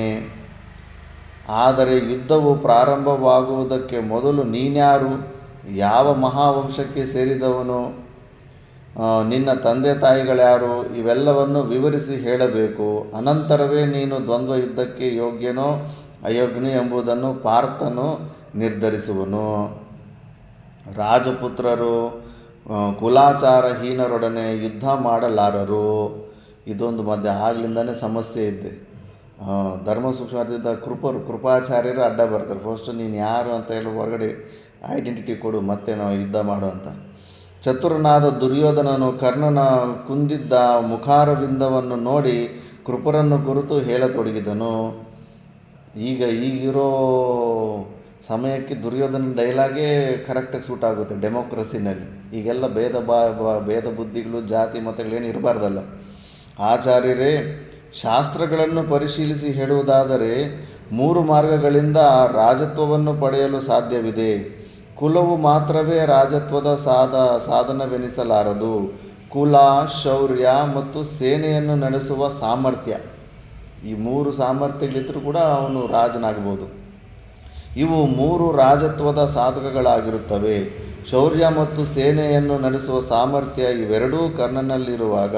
ಆದರೆ ಯುದ್ಧವು ಪ್ರಾರಂಭವಾಗುವುದಕ್ಕೆ ಮೊದಲು ನೀನ್ಯಾರು, ಯಾವ ಮಹಾವಂಶಕ್ಕೆ ಸೇರಿದವನು, ನಿನ್ನ ತಂದೆ ತಾಯಿಗಳ್ಯಾರು, ಇವೆಲ್ಲವನ್ನು ವಿವರಿಸಿ ಹೇಳಬೇಕು. ಅನಂತರವೇ ನೀನು ದ್ವಂದ್ವ ಯುದ್ಧಕ್ಕೆ ಯೋಗ್ಯನೋ ಅಯೋಗ್ಯನೋ ಎಂಬುದನ್ನು ಪಾರ್ಥನು ನಿರ್ಧರಿಸುವನು. ರಾಜಪುತ್ರರು ಕುಲಾಚಾರಹೀನರೊಡನೆ ಯುದ್ಧ ಮಾಡಲಾರರು. ಇದೊಂದು ಮಧ್ಯೆ ಆಗ್ಲಿಂದನೇ ಸಮಸ್ಯೆ ಇದ್ದೆ. ಧರ್ಮ ಸೂಕ್ಷ್ಮದಿಂದ ಕೃಪಾಚಾರ್ಯರು ಅಡ್ಡ ಬರ್ತಾರೆ. ಫಸ್ಟ್ ನೀನು ಯಾರು ಅಂತ ಹೇಳಿ ಹೊರಗಡೆ ಐಡೆಂಟಿಟಿ ಕೊಡು, ಮತ್ತೆ ನಾವು ಯುದ್ಧ ಮಾಡು ಅಂತ. ಚತುರನಾದ ದುರ್ಯೋಧನನು ಕರ್ಣನ ಕುಂದಿದ್ದ ಮುಖಾರವಿಂದವನ್ನು ನೋಡಿ ಕೃಪರನ್ನು ಕುರಿತು ಹೇಳತೊಡಗಿದನು. ಈಗಿರೋ ಸಮಯಕ್ಕೆ ದುರ್ಯೋಧನ ಡೈಲಾಗೇ ಕರೆಕ್ಟಾಗಿ ಸೂಟ್ ಆಗುತ್ತೆ ಡೆಮೋಕ್ರಸಿನಲ್ಲಿ. ಈಗೆಲ್ಲ ಭೇದ ಬುದ್ಧಿಗಳು, ಜಾತಿ ಮತಗಳೇನು ಇರಬಾರ್ದಲ್ಲ. ಆಚಾರ್ಯರೇ, ಶಾಸ್ತ್ರಗಳನ್ನು ಪರಿಶೀಲಿಸಿ ಹೇಳುವುದಾದರೆ 3 ಮಾರ್ಗಗಳಿಂದ ರಾಜತ್ವವನ್ನು ಪಡೆಯಲು ಸಾಧ್ಯವಿದೆ. ಕುಲವು ಮಾತ್ರವೇ ರಾಜತ್ವದ ಸಾಧನವೆನಿಸಲಾರದು. ಕುಲ, ಶೌರ್ಯ ಮತ್ತು ಸೇನೆಯನ್ನು ನಡೆಸುವ ಸಾಮರ್ಥ್ಯ, ಈ 3 ಸಾಮರ್ಥ್ಯಗಳಿದ್ದರೂ ಕೂಡ ಅವನು ರಾಜನಾಗಬಹುದು. ಇವು 3 ರಾಜತ್ವದ ಸಾಧಕಗಳಾಗಿರುತ್ತವೆ. ಶೌರ್ಯ ಮತ್ತು ಸೇನೆಯನ್ನು ನಡೆಸುವ ಸಾಮರ್ಥ್ಯ ಇವೆರಡೂ ಕರ್ಣನಲ್ಲಿರುವಾಗ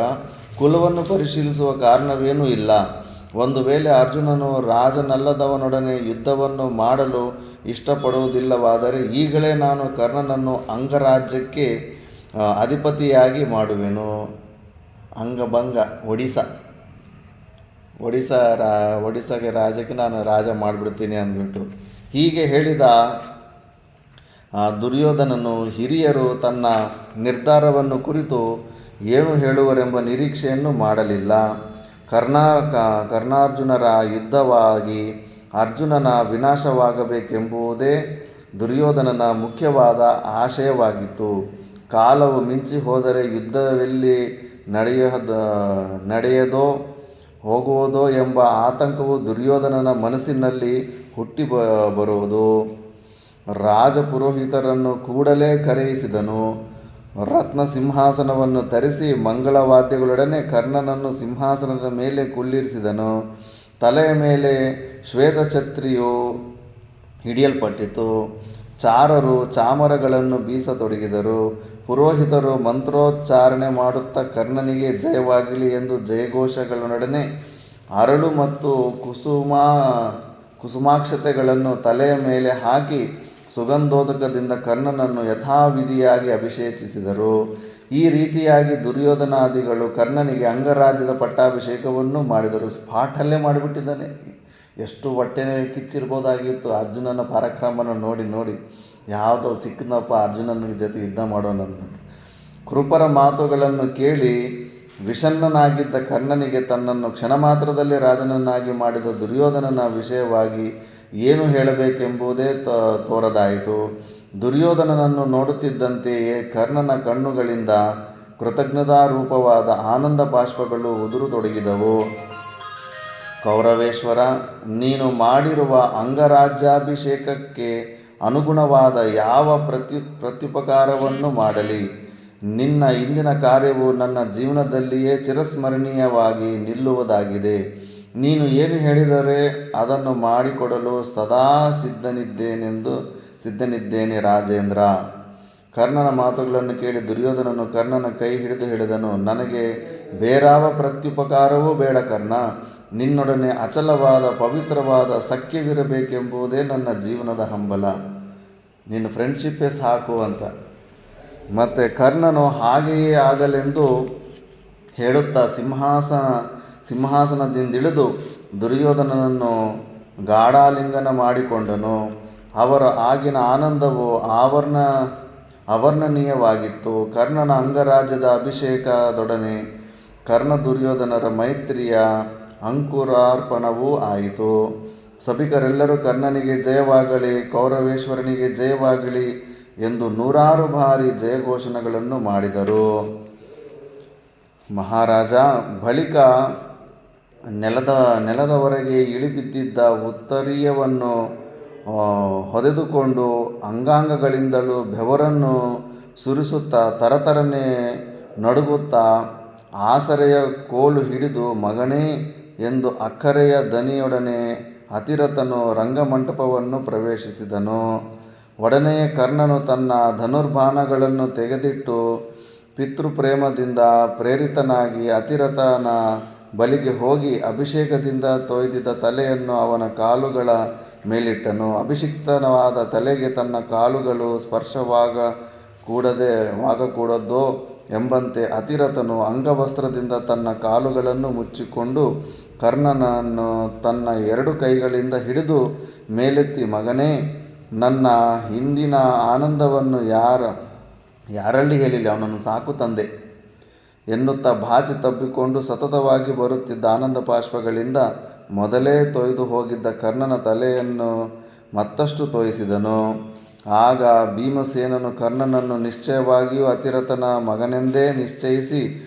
ಕುಲವನ್ನು ಪರಿಶೀಲಿಸುವ ಕಾರಣವೇನೂ ಇಲ್ಲ. ಒಂದು ವೇಳೆ ಅರ್ಜುನನು ರಾಜನಲ್ಲದವನೊಡನೆ ಯುದ್ಧವನ್ನು ಮಾಡಲು ಇಷ್ಟಪಡುವುದಿಲ್ಲವಾದರೆ ಈಗಲೇ ನಾನು ಕರ್ಣನನ್ನು ಅಂಗರಾಜ್ಯಕ್ಕೆ ಅಧಿಪತಿಯಾಗಿ ಮಾಡುವೆನು. ಅಂಗಭಂಗ, ಒಡಿಸ್ಸಾಗೆ ರಾಜ್ಯಕ್ಕೆ ನಾನು ರಾಜ ಮಾಡಿಬಿಡ್ತೀನಿ ಅಂದ್ಬಿಟ್ಟು. ಹೀಗೆ ಹೇಳಿದ ದುರ್ಯೋಧನನು ಹಿರಿಯರು ತನ್ನ ನಿರ್ಧಾರವನ್ನು ಕುರಿತು ಏನು ಹೇಳುವರೆಂಬ ನಿರೀಕ್ಷೆಯನ್ನು ಮಾಡಲಿಲ್ಲ. ಕರ್ಣಾರ್ಜುನರ ಯುದ್ಧವಾಗಿ ಅರ್ಜುನನ ವಿನಾಶವಾಗಬೇಕೆಂಬುದೇ ದುರ್ಯೋಧನನ ಮುಖ್ಯವಾದ ಆಶಯವಾಗಿತ್ತು. ಕಾಲವು ಮಿಂಚಿ ಹೋದರೆ ಯುದ್ಧವೆಲ್ಲಿ ನಡೆಯದೋ ಹೋಗುವುದೋ ಎಂಬ ಆತಂಕವು ದುರ್ಯೋಧನನ ಮನಸ್ಸಿನಲ್ಲಿ ಹುಟ್ಟಿ ಬರುವುದು. ರಾಜಪುರೋಹಿತರನ್ನು ಕೂಡಲೇ ಕರೆಯಿಸಿದನು. ರತ್ನ ಸಿಂಹಾಸನವನ್ನು ತರಿಸಿ ಮಂಗಳವಾದ್ಯಗಳೊಡನೆ ಕರ್ಣನನ್ನು ಸಿಂಹಾಸನದ ಮೇಲೆ ಕುಳ್ಳಿರಿಸಿದನು. ತಲೆಯ ಮೇಲೆ ಶ್ವೇತಛತ್ರಿಯು ಹಿಡಿಯಲ್ಪಟ್ಟಿತು. ಚಾರರು ಚಾಮರಗಳನ್ನು ಬೀಸತೊಡಗಿದರು. ಪುರೋಹಿತರು ಮಂತ್ರೋಚ್ಚಾರಣೆ ಮಾಡುತ್ತಾ ಕರ್ಣನಿಗೆ ಜಯವಾಗಲಿ ಎಂದು ಜಯಘೋಷಗಳೊಡನೆ ಅರಳು ಮತ್ತು ಕುಸುಮಾಕ್ಷತೆಗಳನ್ನು ತಲೆಯ ಮೇಲೆ ಹಾಕಿ ಸುಗಂಧೋದಕದಿಂದ ಕರ್ಣನನ್ನು ಯಥಾವಿಧಿಯಾಗಿ ಅಭಿಷೇಚಿಸಿದರು. ಈ ರೀತಿಯಾಗಿ ದುರ್ಯೋಧನಾದಿಗಳು ಕರ್ಣನಿಗೆ ಅಂಗರಾಜ್ಯದ ಪಟ್ಟಾಭಿಷೇಕವನ್ನು ಮಾಡಿದರು. ಸ್ಪಾಟಲ್ಲೇ ಮಾಡಿಬಿಟ್ಟಿದ್ದಾನೆ. ಎಷ್ಟು ಹೊಟ್ಟೆ ಕಿಚ್ಚಿರ್ಬೋದಾಗಿತ್ತು ಅರ್ಜುನನ ಪರಾಕ್ರಮನ ನೋಡಿ ಯಾವುದೋ ಸಿಕ್ಕನಪ್ಪ ಅರ್ಜುನನ ಜೊತೆ ಯುದ್ಧ ಮಾಡೋನನ್ನು. ಕೃಪರ ಮಾತುಗಳನ್ನು ಕೇಳಿ ವಿಷಣ್ಣನಾಗಿದ್ದ ಕರ್ಣನಿಗೆ ತನ್ನನ್ನು ಕ್ಷಣ ಮಾತ್ರದಲ್ಲಿ ರಾಜನನ್ನಾಗಿ ಮಾಡಿದ ದುರ್ಯೋಧನನ ವಿಷಯವಾಗಿ ಏನು ಹೇಳಬೇಕೆಂಬುದೇ ತೋರದಾಯಿತು. ದುರ್ಯೋಧನನನ್ನು ನೋಡುತ್ತಿದ್ದಂತೆಯೇ ಕರ್ಣನ ಕಣ್ಣುಗಳಿಂದ ಕೃತಜ್ಞತಾರೂಪವಾದ ಆನಂದ ಬಾಷ್ಪಗಳು ಉದುರತೊಡಗಿದವು. ಕೌರವೇಶ್ವರ, ನೀನು ಮಾಡಿರುವ ಅಂಗರಾಜ್ಯಾಭಿಷೇಕಕ್ಕೆ ಅನುಗುಣವಾದ ಯಾವ ಪ್ರತ್ಯುಪಕಾರವನ್ನು ಮಾಡಲಿ, ನಿನ್ನ ಇಂದಿನ ಕಾರ್ಯವು ನನ್ನ ಜೀವನದಲ್ಲಿಯೇ ಚಿರಸ್ಮರಣೀಯವಾಗಿ ನಿಲ್ಲುವುದಾಗಿದೆ. ನೀನು ಏನು ಹೇಳಿದರೆ ಅದನ್ನು ಮಾಡಿಕೊಡಲು ಸದಾ ಸಿದ್ಧನಿದ್ದೇನೆ ರಾಜೇಂದ್ರ. ಕರ್ಣನ ಮಾತುಗಳನ್ನು ಕೇಳಿ ದುರ್ಯೋಧನನು ಕರ್ಣನ ಕೈ ಹಿಡಿದು ಹೇಳಿದನು, ನನಗೆ ಬೇರಾವ ಪ್ರತ್ಯುಪಕಾರವೂ ಬೇಡ ಕರ್ಣ. ನಿನ್ನೊಡನೆ ಅಚಲವಾದ ಪವಿತ್ರವಾದ ಸಖ್ಯವಿರಬೇಕೆಂಬುದೇ ನನ್ನ ಜೀವನದ ಹಂಬಲ. ನಿನ್ನ ಫ್ರೆಂಡ್ಶಿಪ್ಪೇ ಸಾಕು ಅಂತ. ಮತ್ತು ಕರ್ಣನು ಹಾಗೆಯೇ ಆಗಲೆಂದು ಹೇಳುತ್ತಾ ಸಿಂಹಾಸನದಿಂದಿಳಿದು ದುರ್ಯೋಧನನನ್ನು ಗಾಢಾಲಿಂಗನ ಮಾಡಿಕೊಂಡನು. ಅವರ ಆಗಿನ ಆನಂದವು ಅವರ್ಣನೀಯವಾಗಿತ್ತು. ಕರ್ಣನ ಅಂಗರಾಜ್ಯದ ಅಭಿಷೇಕದೊಡನೆ ಕರ್ಣ ದುರ್ಯೋಧನರ ಮೈತ್ರಿಯ ಅಂಕುರಾರ್ಪಣವೂ ಆಯಿತು. ಸಭಿಕರೆಲ್ಲರೂ ಕರ್ಣನಿಗೆ ಜಯವಾಗಲಿ, ಕೌರವೇಶ್ವರನಿಗೆ ಜಯವಾಗಲಿ ಎಂದು 100 ಬಾರಿ ಜಯಘೋಷಣೆಗಳನ್ನು ಮಾಡಿದರು. ಮಹಾರಾಜ ಬಳಿಕ ನೆಲದವರೆಗೆ ಇಳಿಬಿದ್ದಿದ್ದ ಉತ್ತರೀಯವನ್ನು ಹೊದೆದುಕೊಂಡು ಅಂಗಾಂಗಗಳಿಂದಲೂ ಬೆವರನ್ನು ಸುರಿಸುತ್ತಾ ತರತರನೆ ನಡುಗುತ್ತಾ ಆಸರೆಯ ಕೋಲು ಹಿಡಿದು ಮಗನೇ ಎಂದು ಅಕ್ಕರೆಯ ದನಿಯೊಡನೆ ಅತಿರಥನು ರಂಗಮಂಟಪವನ್ನು ಪ್ರವೇಶಿಸಿದನು. ಒಡನೆಯೇ ಕರ್ಣನು ತನ್ನ ಧನುರ್ಬಾಣಗಳನ್ನು ತೆಗೆದಿಟ್ಟು ಪಿತೃಪ್ರೇಮದಿಂದ ಪ್ರೇರಿತನಾಗಿ ಅತಿರಥನ ಬಳಿಗೆ ಹೋಗಿ ಅಭಿಷೇಕದಿಂದ ತೊಯ್ದಿದ್ದ ತಲೆಯನ್ನು ಅವನ ಕಾಲುಗಳ ಮೇಲಿಟ್ಟನು. ಅಭಿಷಿಕ್ತವಾದ ತಲೆಗೆ ತನ್ನ ಕಾಲುಗಳು ಸ್ಪರ್ಶವಾಗಕೂಡದೋ ಎಂಬಂತೆ ಅತಿರಥನು ಅಂಗವಸ್ತ್ರದಿಂದ ತನ್ನ ಕಾಲುಗಳನ್ನು ಮುಚ್ಚಿಕೊಂಡು ಕರ್ಣನನ್ನು ತನ್ನ 2 ಕೈಗಳಿಂದ ಹಿಡಿದು ಮೇಲೆತ್ತಿ, ಮಗನೇ, ನನ್ನ ಹಿಂದಿನ ಆನಂದವನ್ನು ಯಾರಲ್ಲಿ ಹೇಳಿಲ್ಲ, ಅವನನ್ನು ಸಾಕು ತಂದೆ ಎನ್ನುತ್ತಾ ಬಾಚಿ ತಬ್ಬಿಕೊಂಡು ಸತತವಾಗಿ ಬರುತ್ತಿದ್ದ ಆನಂದ ಬಾಷ್ಪಗಳಿಂದ ಮೊದಲೇ ತೊಯ್ದು ಹೋಗಿದ್ದ ಕರ್ಣನ ತಲೆಯನ್ನು ಮತ್ತಷ್ಟು ತೋಯಿಸಿದನು. ಆಗ ಭೀಮಸೇನನು ಕರ್ಣನನ್ನು ನಿಶ್ಚಯವಾಗಿಯೂ ಅತಿರಥನ ಮಗನೆಂದೇ ನಿಶ್ಚಯಿಸಿ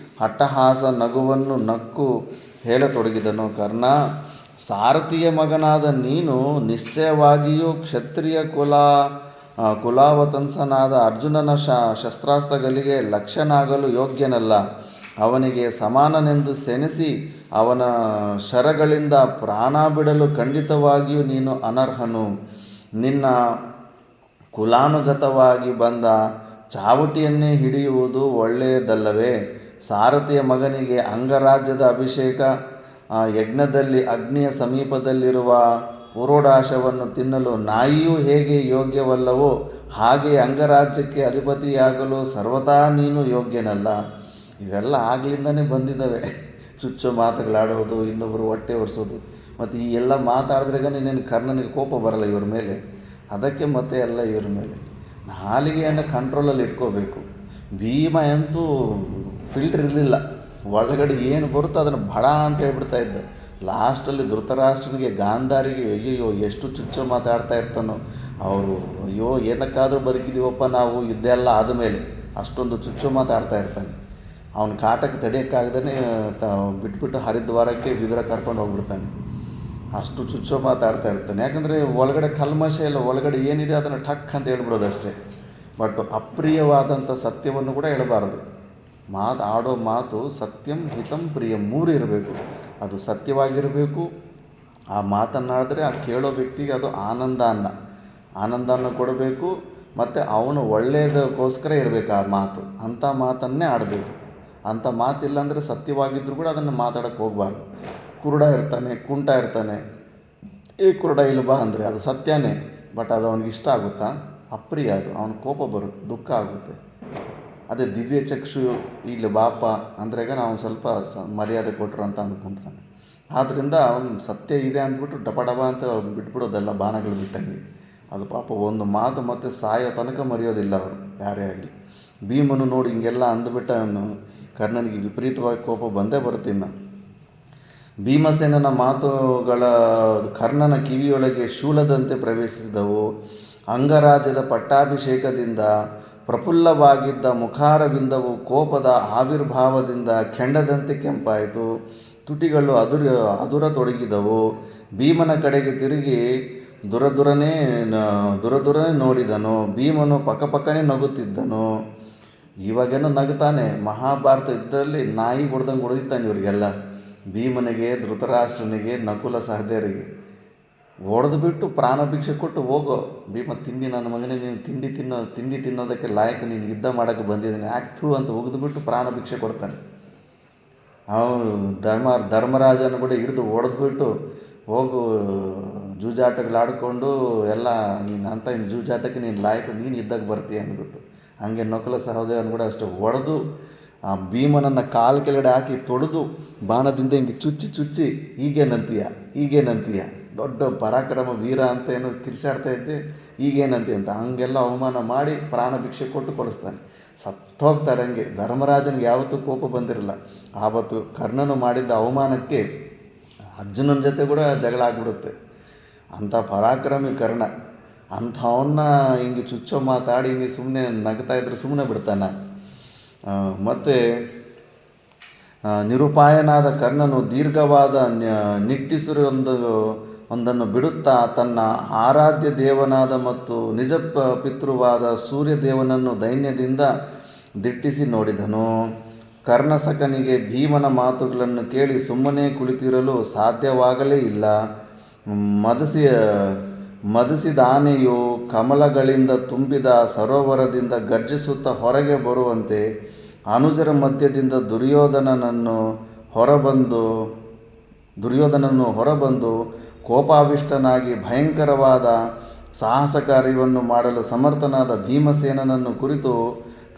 ಅಟ್ಟಹಾಸ ನಗುವನ್ನು ನಕ್ಕು ಹೇಳತೊಡಗಿದನು. ಕರ್ಣ, ಸಾರಥಿಯ ಮಗನಾದ ನೀನು ನಿಶ್ಚಯವಾಗಿಯೂ ಕ್ಷತ್ರಿಯ ಕುಲಾವತಂಸನಾದ ಅರ್ಜುನನ ಶಸ್ತ್ರಾಸ್ತ್ರಗಳಿಗೆ ಲಕ್ಷ್ಯನಾಗಲು ಯೋಗ್ಯನಲ್ಲ. ಅವನಿಗೆ ಸಮಾನನೆಂದು ಸೆಣಸಿ ಅವನ ಶರಗಳಿಂದ ಪ್ರಾಣ ಬಿಡಲು ಖಂಡಿತವಾಗಿಯೂ ನೀನು ಅನರ್ಹನು. ನಿನ್ನ ಕುಲಾನುಗತವಾಗಿ ಬಂದ ಚಾವಟಿಯನ್ನೇ ಹಿಡಿಯುವುದು ಒಳ್ಳೆಯದಲ್ಲವೇ? ಸಾರಥಿಯ ಮಗನಿಗೆ ಅಂಗರಾಜ್ಯದ ಅಭಿಷೇಕ ಯಜ್ಞದಲ್ಲಿ ಅಗ್ನಿಯ ಸಮೀಪದಲ್ಲಿರುವ ಪುರೋಡಾಶವನ್ನು ತಿನ್ನಲು ನಾಯಿಯೂ ಹೇಗೆ ಯೋಗ್ಯವಲ್ಲವೋ ಹಾಗೆಯೇ ಅಂಗರಾಜ್ಯಕ್ಕೆ ಅಧಿಪತಿಯಾಗಲು ಸರ್ವತಾ ನೀನು ಯೋಗ್ಯನಲ್ಲ. ಇವೆಲ್ಲ ಆಗ್ಲಿಂದನೇ ಬಂದಿದ್ದಾವೆ. ಚುಚ್ಚು ಮಾತುಗಳಾಡೋದು, ಇನ್ನೊಬ್ಬರು ಹೊಟ್ಟೆ ಒರೆಸೋದು, ಮತ್ತು ಈ ಎಲ್ಲ ಮಾತಾಡಿದ್ರಾಗ ನೀನೇನು ಕರ್ಣನಿಗೆ ಕೋಪ ಬರಲ್ಲ ಇವ್ರ ಮೇಲೆ. ಅದಕ್ಕೆ ಮತ್ತೆ ಎಲ್ಲ ಇವ್ರ ಮೇಲೆ ನಾಲಿಗೆಯನ್ನು ಕಂಟ್ರೋಲಲ್ಲಿ ಇಟ್ಕೋಬೇಕು. ಭೀಮ ಅಂತೂ ಫಿಲ್ಟರ್ ಇರಲಿಲ್ಲ. ಒಳಗಡೆ ಏನು ಬರುತ್ತೋ ಅದನ್ನು ಬಡ ಅಂತ ಹೇಳ್ಬಿಡ್ತಾ ಇದ್ದ. ಲಾಸ್ಟಲ್ಲಿ ಧೃತರಾಷ್ಟ್ರನಿಗೆ ಗಾಂಧಾರಿಗೆ ಅಯ್ಯಯ್ಯೋ ಎಷ್ಟು ಚುಚ್ಚು ಮಾತಾಡ್ತಾ ಇರ್ತಾನೋ. ಅವರು ಅಯ್ಯೋ ಏನಕ್ಕಾದರೂ ಬದುಕಿದ್ದೀವಪ್ಪ ನಾವು ಇದೆಲ್ಲ ಆದಮೇಲೆ ಅಷ್ಟೊಂದು ಚುಚ್ಚು ಮಾತಾಡ್ತಾ ಇರ್ತಾನೆ. ಅವನ ಕಾಟಕ್ಕೆ ತಡೆಯೋಕ್ಕಾಗ್ದೇ ಬಿಟ್ಬಿಟ್ಟು ಹರಿದ್ವಾರಕ್ಕೆ ವಿದುರ ಕರ್ಕೊಂಡು ಹೋಗ್ಬಿಡ್ತಾನೆ. ಅಷ್ಟು ಚುಚ್ಚು ಮಾತಾಡ್ತಾ ಇರ್ತಾನೆ. ಯಾಕಂದರೆ ಒಳಗಡೆ ಕಲ್ಮಶ ಇಲ್ಲ, ಒಳಗಡೆ ಏನಿದೆ ಅದನ್ನು ಠಕ್ ಅಂತ ಹೇಳ್ಬಿಡೋದು ಅಷ್ಟೇ. ಬಟ್ ಅಪ್ರಿಯವಾದಂಥ ಸತ್ಯವನ್ನು ಕೂಡ ಹೇಳಬಾರದು. ಆಡೋ ಮಾತು ಸತ್ಯಂ ಹಿತಂ ಪ್ರಿಯಂ 3 ಇರಬೇಕು. ಅದು ಸತ್ಯವಾಗಿರಬೇಕು. ಆ ಮಾತನ್ನಾಡಿದ್ರೆ ಆ ಕೇಳೋ ವ್ಯಕ್ತಿಗೆ ಅದು ಆನಂದವನ್ನು ಕೊಡಬೇಕು. ಮತ್ತು ಅವನು ಒಳ್ಳೆಯದಕ್ಕೋಸ್ಕರ ಇರಬೇಕು ಆ ಮಾತು. ಅಂಥ ಮಾತನ್ನೇ ಆಡಬೇಕು. ಅಂಥ ಮಾತಿಲ್ಲ ಅಂದರೆ ಸತ್ಯವಾಗಿದ್ದರೂ ಕೂಡ ಅದನ್ನು ಮಾತಾಡೋಕ್ಕೆ ಹೋಗಬಾರ್ದು. ಕುರುಡ ಇರ್ತಾನೆ, ಕುಂಟ ಇರ್ತಾನೆ, ಕುರುಡ ಇಲ್ವಾ ಅಂದರೆ ಅದು ಸತ್ಯನೇ. ಬಟ್ ಅದು ಅವನಿಗೆ ಇಷ್ಟ ಆಗುತ್ತಾ? ಅಪ್ರಿಯ. ಅದು ಅವನ ಕೋಪ ಬರುತ್ತೆ, ದುಃಖ ಆಗುತ್ತೆ. ಅದೇ ದಿವ್ಯ ಚಕ್ಷು ಇಲ್ಲಿ ಬಾಪ ಅಂದ್ರಾಗ ನಾವು ಸ್ವಲ್ಪ ಮರ್ಯಾದೆ ಕೊಟ್ಟರು ಅಂತ ಅಂದ್ಕೊತಾನೆ. ಆದ್ದರಿಂದ ಅವನು ಸತ್ಯ ಇದೆ ಅಂದ್ಬಿಟ್ಟು ಡಬ ಅಂತ ಬಿಟ್ಬಿಡೋದಲ್ಲ, ಬಾಣಗಳು ಬಿಟ್ಟಂಗೆ. ಅದು ಪಾಪ ಒಂದು ಮಾತು ಮತ್ತು ಸಾಯೋ ತನಕ ಮರೆಯೋದಿಲ್ಲ ಅವರು ಯಾರೇ ಆಗಲಿ. ಭೀಮನು ನೋಡಿ ಹಿಂಗೆಲ್ಲ ಅಂದುಬಿಟ್ಟ. ಅವನು ಕರ್ಣನಿಗೆ ವಿಪರೀತವಾಗಿ ಕೋಪ ಬಂದೇ ಬರುತ್ತಿನ್ನ. ಭೀಮಸೇನನ ಮಾತುಗಳ ಕರ್ಣನ ಕಿವಿಯೊಳಗೆ ಶೂಲದಂತೆ ಪ್ರವೇಶಿಸಿದವು. ಅಂಗರಾಜ್ಯದ ಪಟ್ಟಾಭಿಷೇಕದಿಂದ ಪ್ರಫುಲ್ಲವಾಗಿದ್ದ ಮುಖಾರವಿಂದವು ಕೋಪದ ಆವಿರ್ಭಾವದಿಂದ ಕೆಂಡದಂತೆ ಕೆಂಪಾಯಿತು. ತುಟಿಗಳು ಅದುರತೊಡಗಿದವು. ಭೀಮನ ಕಡೆಗೆ ತಿರುಗಿ ದುರದುರನೇ ನೋಡಿದನು. ಭೀಮನು ಪಕ್ಕಪಕ್ಕನೇ ನಗುತ್ತಿದ್ದನು. ಇವಾಗೇನೋ ನಗುತ್ತಾನೆ. ಮಹಾಭಾರತ ಯುದ್ಧದಲ್ಲಿ ನಾಯಿ ಹೊಡೆದಂಗೆ ಹೊಡೆದಿದ್ದಾನೆ ಇವರಿಗೆಲ್ಲ. ಭೀಮನಿಗೆ, ಧೃತರಾಷ್ಟ್ರನಿಗೆ, ನಕುಲ ಸಹದೇವರಿಗೆ ಹೊಡೆದುಬಿಟ್ಟು ಪ್ರಾಣಭಿಕ್ಷೆ ಕೊಟ್ಟು ಹೋಗೋ ಭೀಮ, ತಿಂಡಿ ನನ್ನ ಮಗನೇ, ನೀನು ತಿಂಡಿ ತಿನ್ನೋದಕ್ಕೆ ಲಾಯಕ, ನೀನು ಯುದ್ಧ ಮಾಡೋಕ್ಕೆ ಬಂದಿದ್ದೀನಿ ಆಗ್ತು ಅಂತ ಒಗೆದುಬಿಟ್ಟು ಪ್ರಾಣಭಿಕ್ಷೆ ಕೊಡ್ತಾನೆ. ಅವನು ಧರ್ಮರಾಜನ ಕೂಡ ಹಿಡಿದು ಹೊಡೆದ್ಬಿಟ್ಟು ಹೋಗು ಜೂಜಾಟಗಳಾಡಿಕೊಂಡು ಎಲ್ಲ ನೀನು ಅಂತ ಜೂಜಾಟಕ್ಕೆ ನೀನು ಲಾಯಕ, ನೀನು ಯುದ್ಧಕ್ಕೆ ಬರ್ತೀಯ ಅಂದ್ಬಿಟ್ಟು. ಹಾಗೆ ನಕುಲ ಸಹೋದರನು ಕೂಡ ಅಷ್ಟೇ ಹೊಡೆದು ಆ ಭೀಮನನ್ನು ಕಾಲು ಕೆಳಗಡೆ ಹಾಕಿ ತೊಡೆದು ಬಾಣದಿಂದ ಹಿಂಗೆ ಚುಚ್ಚಿ ಈಗೇನಂತೀಯ ದೊಡ್ಡ ಪರಾಕ್ರಮ ವೀರ ಅಂತ ಏನೋ ಕಿರ್ಚಾಡ್ತಾ ಇದ್ದೆ, ಈಗೇನಂತೆ ಅಂತ ಹಂಗೆಲ್ಲ ಅವಮಾನ ಮಾಡಿ ಪ್ರಾಣ ಭಿಕ್ಷೆ ಕೊಟ್ಟು ಕೊಡಿಸ್ತಾನೆ. ಸತ್ತೋಗ್ತಾರೆ. ಹಂಗೆ ಧರ್ಮರಾಜನಿಗೆ ಯಾವತ್ತೂ ಕೋಪ ಬಂದಿರಲ್ಲ. ಆವತ್ತು ಕರ್ಣನು ಮಾಡಿದ್ದ ಅವಮಾನಕ್ಕೆ ಅರ್ಜುನನ ಜೊತೆ ಕೂಡ ಜಗಳ ಆಗ್ಬಿಡುತ್ತೆ. ಅಂಥ ಪರಾಕ್ರಮಿ ಕರ್ಣ. ಅಂಥವನ್ನ ಹಿಂಗೆ ಚುಚ್ಚೋ ಮಾತಾಡಿ ಹಿಂಗೆ ಸುಮ್ಮನೆ ನಗ್ತಾಯಿದ್ರೆ ಸುಮ್ಮನೆ ಬಿಡ್ತಾನೆ. ಮತ್ತು ನಿರುಪಾಯನಾದ ಕರ್ಣನು ದೀರ್ಘವಾದ ಒಂದನ್ನು ಬಿಡುತ್ತಾ ತನ್ನ ಆರಾಧ್ಯ ದೇವನಾದ ಮತ್ತು ನಿಜ ಪಿತೃವಾದ ಸೂರ್ಯದೇವನನ್ನು ದೈನ್ಯದಿಂದ ದಿಟ್ಟಿಸಿ ನೋಡಿದನು. ಕರ್ಣಸಕನಿಗೆ ಭೀಮನ ಮಾತುಗಳನ್ನು ಕೇಳಿ ಸುಮ್ಮನೆ ಕುಳಿತಿರಲು ಸಾಧ್ಯವಾಗಲೇ ಇಲ್ಲ. ಮದಸಿದಾನೆಯು ಕಮಲಗಳಿಂದ ತುಂಬಿದ ಸರೋವರದಿಂದ ಗರ್ಜಿಸುತ್ತಾ ಹೊರಗೆ ಬರುವಂತೆ ಅನುಜರ ಮಧ್ಯದಿಂದ ದುರ್ಯೋಧನನು ಹೊರಬಂದು ಕೋಪಾವಿಷ್ಟನಾಗಿ ಭಯಂಕರವಾದ ಸಾಹಸ ಕಾರ್ಯವನ್ನು ಮಾಡಲು ಸಮರ್ಥನಾದ ಭೀಮಸೇನನನ್ನು ಕುರಿತು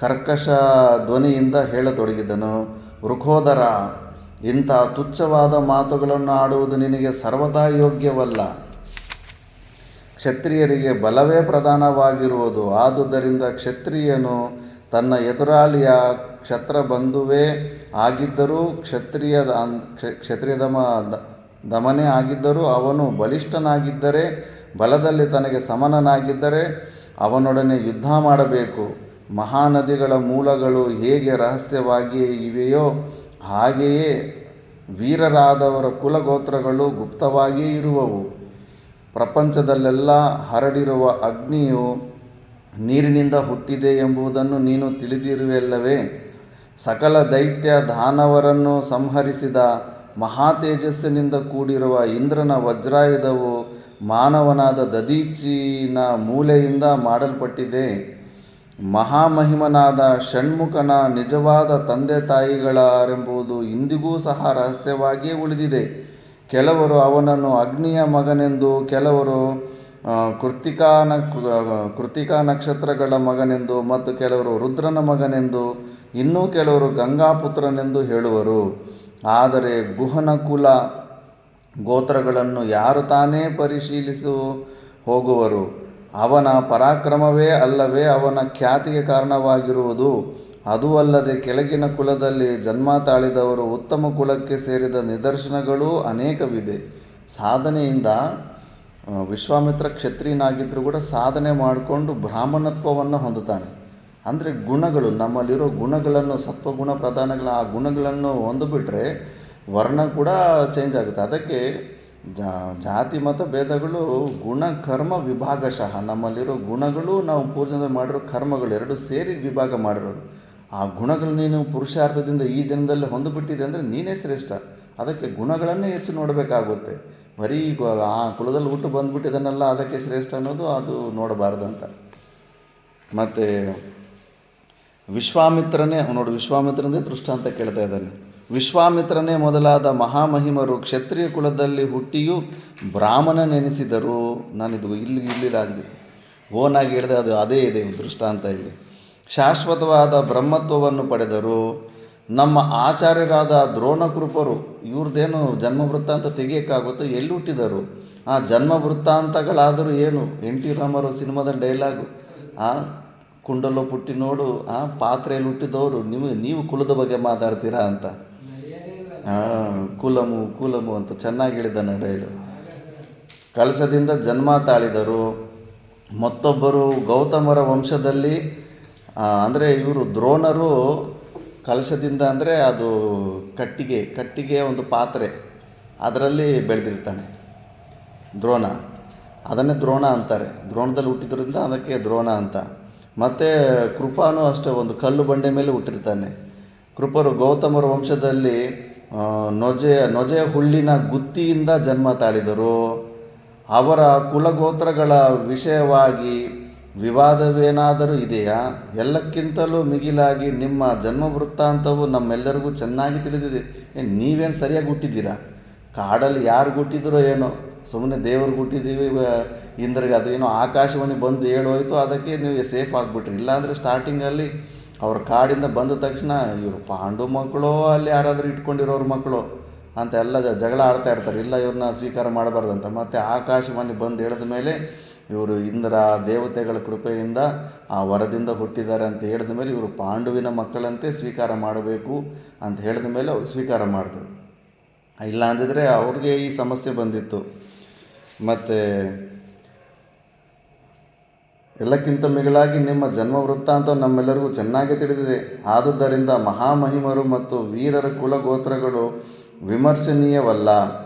ಕರ್ಕಶ ಧ್ವನಿಯಿಂದ ಹೇಳತೊಡಗಿದನು. ವೃಕೋದರ, ಇಂಥ ತುಚ್ಛವಾದ ಮಾತುಗಳನ್ನು ಆಡುವುದು ನಿನಗೆ ಸರ್ವದಾ ಯೋಗ್ಯವಲ್ಲ. ಕ್ಷತ್ರಿಯರಿಗೆ ಬಲವೇ ಪ್ರಧಾನವಾಗಿರುವುದು. ಆದುದರಿಂದ ಕ್ಷತ್ರಿಯನು ತನ್ನ ಎದುರಾಳಿಯ ಕ್ಷತ್ರಬಂಧುವೇ ಆಗಿದ್ದರೂ ಕ್ಷತ್ರಿಯ ದಮನೇ ಆಗಿದ್ದರೂ ಅವನು ಬಲಿಷ್ಠನಾಗಿದ್ದರೆ, ಬಲದಲ್ಲಿ ತನಗೆ ಸಮನನಾಗಿದ್ದರೆ ಅವನೊಡನೆ ಯುದ್ಧ ಮಾಡಬೇಕು. ಮಹಾನದಿಗಳ ಮೂಲಗಳು ಹೇಗೆ ರಹಸ್ಯವಾಗಿಯೇ ಇವೆಯೋ ಹಾಗೆಯೇ ವೀರರಾದವರ ಕುಲಗೋತ್ರಗಳು ಗುಪ್ತವಾಗಿಯೇ ಇರುವವು. ಪ್ರಪಂಚದಲ್ಲೆಲ್ಲ ಹರಡಿರುವ ಅಗ್ನಿಯು ನೀರಿನಿಂದ ಹುಟ್ಟಿದೆ ಎಂಬುದನ್ನು ನೀನು ತಿಳಿದಿರುವೆಲ್ಲವೇ? ಸಕಲ ದೈತ್ಯ ದಾನವರನ್ನು ಸಂಹರಿಸಿದ ಮಹಾತೇಜಸ್ಸಿನಿಂದ ಕೂಡಿರುವ ಇಂದ್ರನ ವಜ್ರಾಯುಧವು ಮಾನವನಾದ ದದೀಚಿನ ಮೂಲೆಯಿಂದ ಮಾಡಲ್ಪಟ್ಟಿದೆ. ಮಹಾಮಹಿಮನಾದ ಷಣ್ಮುಖನ ನಿಜವಾದ ತಂದೆ ತಾಯಿಗಳಾರೆಂಬುದು ಇಂದಿಗೂ ಸಹ ರಹಸ್ಯವಾಗಿಯೇ ಉಳಿದಿದೆ. ಕೆಲವರು ಅವನನ್ನು ಅಗ್ನಿಯ ಮಗನೆಂದು, ಕೆಲವರು ಕೃತಿಕಾ ನಕ್ಷತ್ರಗಳ ಮಗನೆಂದು, ಮತ್ತು ಕೆಲವರು ರುದ್ರನ ಮಗನೆಂದು, ಇನ್ನೂ ಕೆಲವರು ಗಂಗಾಪುತ್ರನೆಂದು ಹೇಳುವರು. ಆದರೆ ಗುಹನ ಕುಲ ಗೋತ್ರಗಳನ್ನು ಯಾರು ತಾನೇ ಪರಿಶೀಲಿಸಿ ಹೋಗುವರು? ಅವನ ಪರಾಕ್ರಮವೇ ಅಲ್ಲವೇ ಅವನ ಖ್ಯಾತಿಗೆ ಕಾರಣವಾಗಿರುವುದು. ಅದೂ ಅಲ್ಲದೆ ಕೆಳಗಿನ ಕುಲದಲ್ಲಿ ಜನ್ಮ ತಾಳಿದವರು ಉತ್ತಮ ಕುಲಕ್ಕೆ ಸೇರಿದ ನಿದರ್ಶನಗಳೂ ಅನೇಕವಿದೆ. ಸಾಧನೆಯಿಂದ ವಿಶ್ವಾಮಿತ್ರ ಕ್ಷತ್ರಿಯನಾಗಿದ್ದರೂ ಕೂಡ ಸಾಧನೆ ಮಾಡಿಕೊಂಡು ಬ್ರಾಹ್ಮಣತ್ವವನ್ನು ಹೊಂದುತ್ತಾನೆ. ಅಂದರೆ ಗುಣಗಳು, ನಮ್ಮಲ್ಲಿರೋ ಗುಣಗಳನ್ನು, ಸತ್ವಗುಣ ಪ್ರಧಾನಗಳ ಆ ಗುಣಗಳನ್ನು ಹೊಂದಿಬಿಟ್ರೆ ವರ್ಣ ಕೂಡ ಚೇಂಜ್ ಆಗುತ್ತೆ. ಅದಕ್ಕೆ ಜಾತಿ ಮತ ಭೇದಗಳು ಗುಣ ಕರ್ಮ ವಿಭಾಗಶಃ. ನಮ್ಮಲ್ಲಿರೋ ಗುಣಗಳು ನಾವು ಪೂರ್ವಜನ್ಮದಲ್ಲಿ ಮಾಡಿರೋ ಕರ್ಮಗಳು ಎರಡು ಸೇರಿ ವಿಭಾಗ ಮಾಡಿರೋದು. ಆ ಗುಣಗಳು ನೀನು ಪುರುಷಾರ್ಥದಿಂದ ಈ ಜನ್ಮದಲ್ಲಿ ಹೊಂದಿಬಿಟ್ಟಿದೆ ಅಂದರೆ ನೀನೇ ಶ್ರೇಷ್ಠ. ಅದಕ್ಕೆ ಗುಣಗಳನ್ನೇ ಹೆಚ್ಚು ನೋಡಬೇಕಾಗುತ್ತೆ. ಬರೀ ಆ ಕುಲದಲ್ಲಿ ಹುಟ್ಟು ಬಂದುಬಿಟ್ಟಿದ್ದಾನಲ್ಲ ಅದಕ್ಕೆ ಶ್ರೇಷ್ಠ ಅನ್ನೋದು ಅದು ನೋಡಬಾರ್ದಂತ. ಮತ್ತು ವಿಶ್ವಾಮಿತ್ರನೇ ನೋಡು, ವಿಶ್ವಾಮಿತ್ರನೇ ದೃಷ್ಟಾಂತ ಕೇಳ್ತಾ ಇದ್ದಾನೆ. ವಿಶ್ವಾಮಿತ್ರನೇ ಮೊದಲಾದ ಮಹಾಮಹಿಮರು ಕ್ಷತ್ರಿಯ ಕುಲದಲ್ಲಿ ಹುಟ್ಟಿಯೂ ಬ್ರಾಹ್ಮಣನೆನಿಸಿದರು. ನಾನಿದು ಇಲ್ಲಿಲಾಗಿದೆ ಓನಾಗಿ ಹೇಳಿದೆ, ಅದು ಅದೇ ಇದೆ ದೃಷ್ಟಾಂತ ಇಲ್ಲಿ. ಶಾಶ್ವತವಾದ ಬ್ರಹ್ಮತ್ವವನ್ನು ಪಡೆದರು. ನಮ್ಮ ಆಚಾರ್ಯರಾದ ದ್ರೋಣಕೃಪರು, ಇವ್ರದ್ದೇನು ಜನ್ಮ ವೃತ್ತಾಂತ ತೆಗಿಯೋಕ್ಕಾಗುತ್ತೋ, ಎಲ್ಲಿ ಹುಟ್ಟಿದರು? ಆ ಜನ್ಮ ವೃತ್ತಾಂತಗಳಾದರೂ ಏನು? ಎನ್ ಟಿ ರಾಮರು ಸಿನಿಮಾದ ಡೈಲಾಗು, ಕುಂಡಲು ಪುಟ್ಟಿ ನೋಡು, ಪಾತ್ರೆಯಲ್ಲಿ ಹುಟ್ಟಿದವರು ನೀವು ಕುಲದ ಬಗ್ಗೆ ಮಾತಾಡ್ತೀರಾ ಅಂತ. ಕುಲಮು ಅಂತ ಚೆನ್ನಾಗಿ ಹೇಳಿದ್ದಾನೆ ಡೈಲಾಗ್. ಕಲಶದಿಂದ ಜನ್ಮ ತಾಳಿದರು. ಮತ್ತೊಬ್ಬರು ಗೌತಮರ ವಂಶದಲ್ಲಿ, ಅಂದರೆ ಇವರು ದ್ರೋಣರು ಕಲಶದಿಂದ, ಅಂದರೆ ಅದು ಕಟ್ಟಿಗೆ ಒಂದು ಪಾತ್ರೆ, ಅದರಲ್ಲಿ ಬೆಳೆದಿರ್ತಾನೆ ದ್ರೋಣ. ಅದನ್ನೇ ದ್ರೋಣ ಅಂತಾರೆ. ದ್ರೋಣದಲ್ಲಿ ಹುಟ್ಟಿದ್ರಿಂದ ಅದಕ್ಕೆ ದ್ರೋಣ ಅಂತ. ಮತ್ತು ಕೃಪಾನು ಅಷ್ಟೇ, ಒಂದು ಕಲ್ಲು ಬಂಡೆ ಮೇಲೆ ಹುಟ್ಟಿರ್ತಾನೆ. ಕೃಪರು ಗೌತಮರ ವಂಶದಲ್ಲಿ ನೊಜೆಯ ಹುಲ್ಲಿನ ಗುತ್ತಿಯಿಂದ ಜನ್ಮ ತಾಳಿದರು. ಅವರ ಕುಲಗೋತ್ರಗಳ ವಿಷಯವಾಗಿ ವಿವಾದವೇನಾದರೂ ಇದೆಯಾ? ಎಲ್ಲಕ್ಕಿಂತಲೂ ಮಿಗಿಲಾಗಿ ನಿಮ್ಮ ಜನ್ಮ ವೃತ್ತಾಂತವು ನಮ್ಮೆಲ್ಲರಿಗೂ ಚೆನ್ನಾಗಿ ತಿಳಿದಿದೆ. ನೀವೇನು ಸರಿಯಾಗಿ ಹುಟ್ಟಿದ್ದೀರಾ? ಕಾಡಲ್ಲಿ ಯಾರು ಹುಟ್ಟಿದ್ರೋ ಏನೋ, ಸುಮ್ಮನೆ ದೇವ್ರಿಗೆ ಹುಟ್ಟಿದ್ದೀವಿ ಇಂದ್ರಿಗೆ, ಅದು ಏನೋ ಆಕಾಶವಾಣಿ ಬಂದು ಹೇಳೋಯ್ತು, ಅದಕ್ಕೆ ನೀವು ಸೇಫ್ ಆಗಿಬಿಟ್ರಿ. ಇಲ್ಲಾಂದರೆ ಸ್ಟಾರ್ಟಿಂಗಲ್ಲಿ ಅವ್ರ ಕಾಡಿಂದ ಬಂದ ತಕ್ಷಣ ಇವರು ಪಾಂಡು ಮಕ್ಕಳು, ಅಲ್ಲಿ ಯಾರಾದರೂ ಇಟ್ಕೊಂಡಿರೋರು ಮಕ್ಕಳು ಅಂತ ಎಲ್ಲ ಜಗಳ ಆಡ್ತಾ ಇರ್ತಾರೆ. ಇಲ್ಲ, ಇವ್ರನ್ನ ಸ್ವೀಕಾರ ಮಾಡಬಾರ್ದಂತ. ಮತ್ತು ಆಕಾಶವಾಣಿ ಬಂದು ಹೇಳಿದ ಮೇಲೆ ಇವರು ಇಂದ್ರ ದೇವತೆಗಳ ಕೃಪೆಯಿಂದ ಆ ವರದಿಂದ ಹುಟ್ಟಿದ್ದಾರೆ ಅಂತ ಹೇಳಿದ ಮೇಲೆ ಇವರು ಪಾಂಡುವಿನ ಮಕ್ಕಳಂತೆ ಸ್ವೀಕಾರ ಮಾಡಬೇಕು ಅಂತ ಹೇಳಿದ ಮೇಲೆ ಅವ್ರು ಸ್ವೀಕಾರ ಮಾಡಿದ್ರು. ಇಲ್ಲ ಅಂದಿದ್ರೆ ಅವ್ರಿಗೆ ಈ ಸಮಸ್ಯೆ ಬಂದಿತ್ತು. ಮತ್ತು ಎಲ್ಲಕ್ಕಿಂತ ಮಿಗಿಲಾಗಿ ನಿಮ್ಮ ಜನ್ಮ ವೃತ್ತಾಂತ ನಮ್ಮೆಲ್ಲರಿಗೂ ಚೆನ್ನಾಗಿ ತಿಳಿದಿದೆ. ಆದುದರಿಂದ ಮಹಾಮಹಿಮರು ಮತ್ತು ವೀರರ ಕುಲಗೋತ್ರಗಳು ವಿಮರ್ಶನೀಯವಲ್ಲ.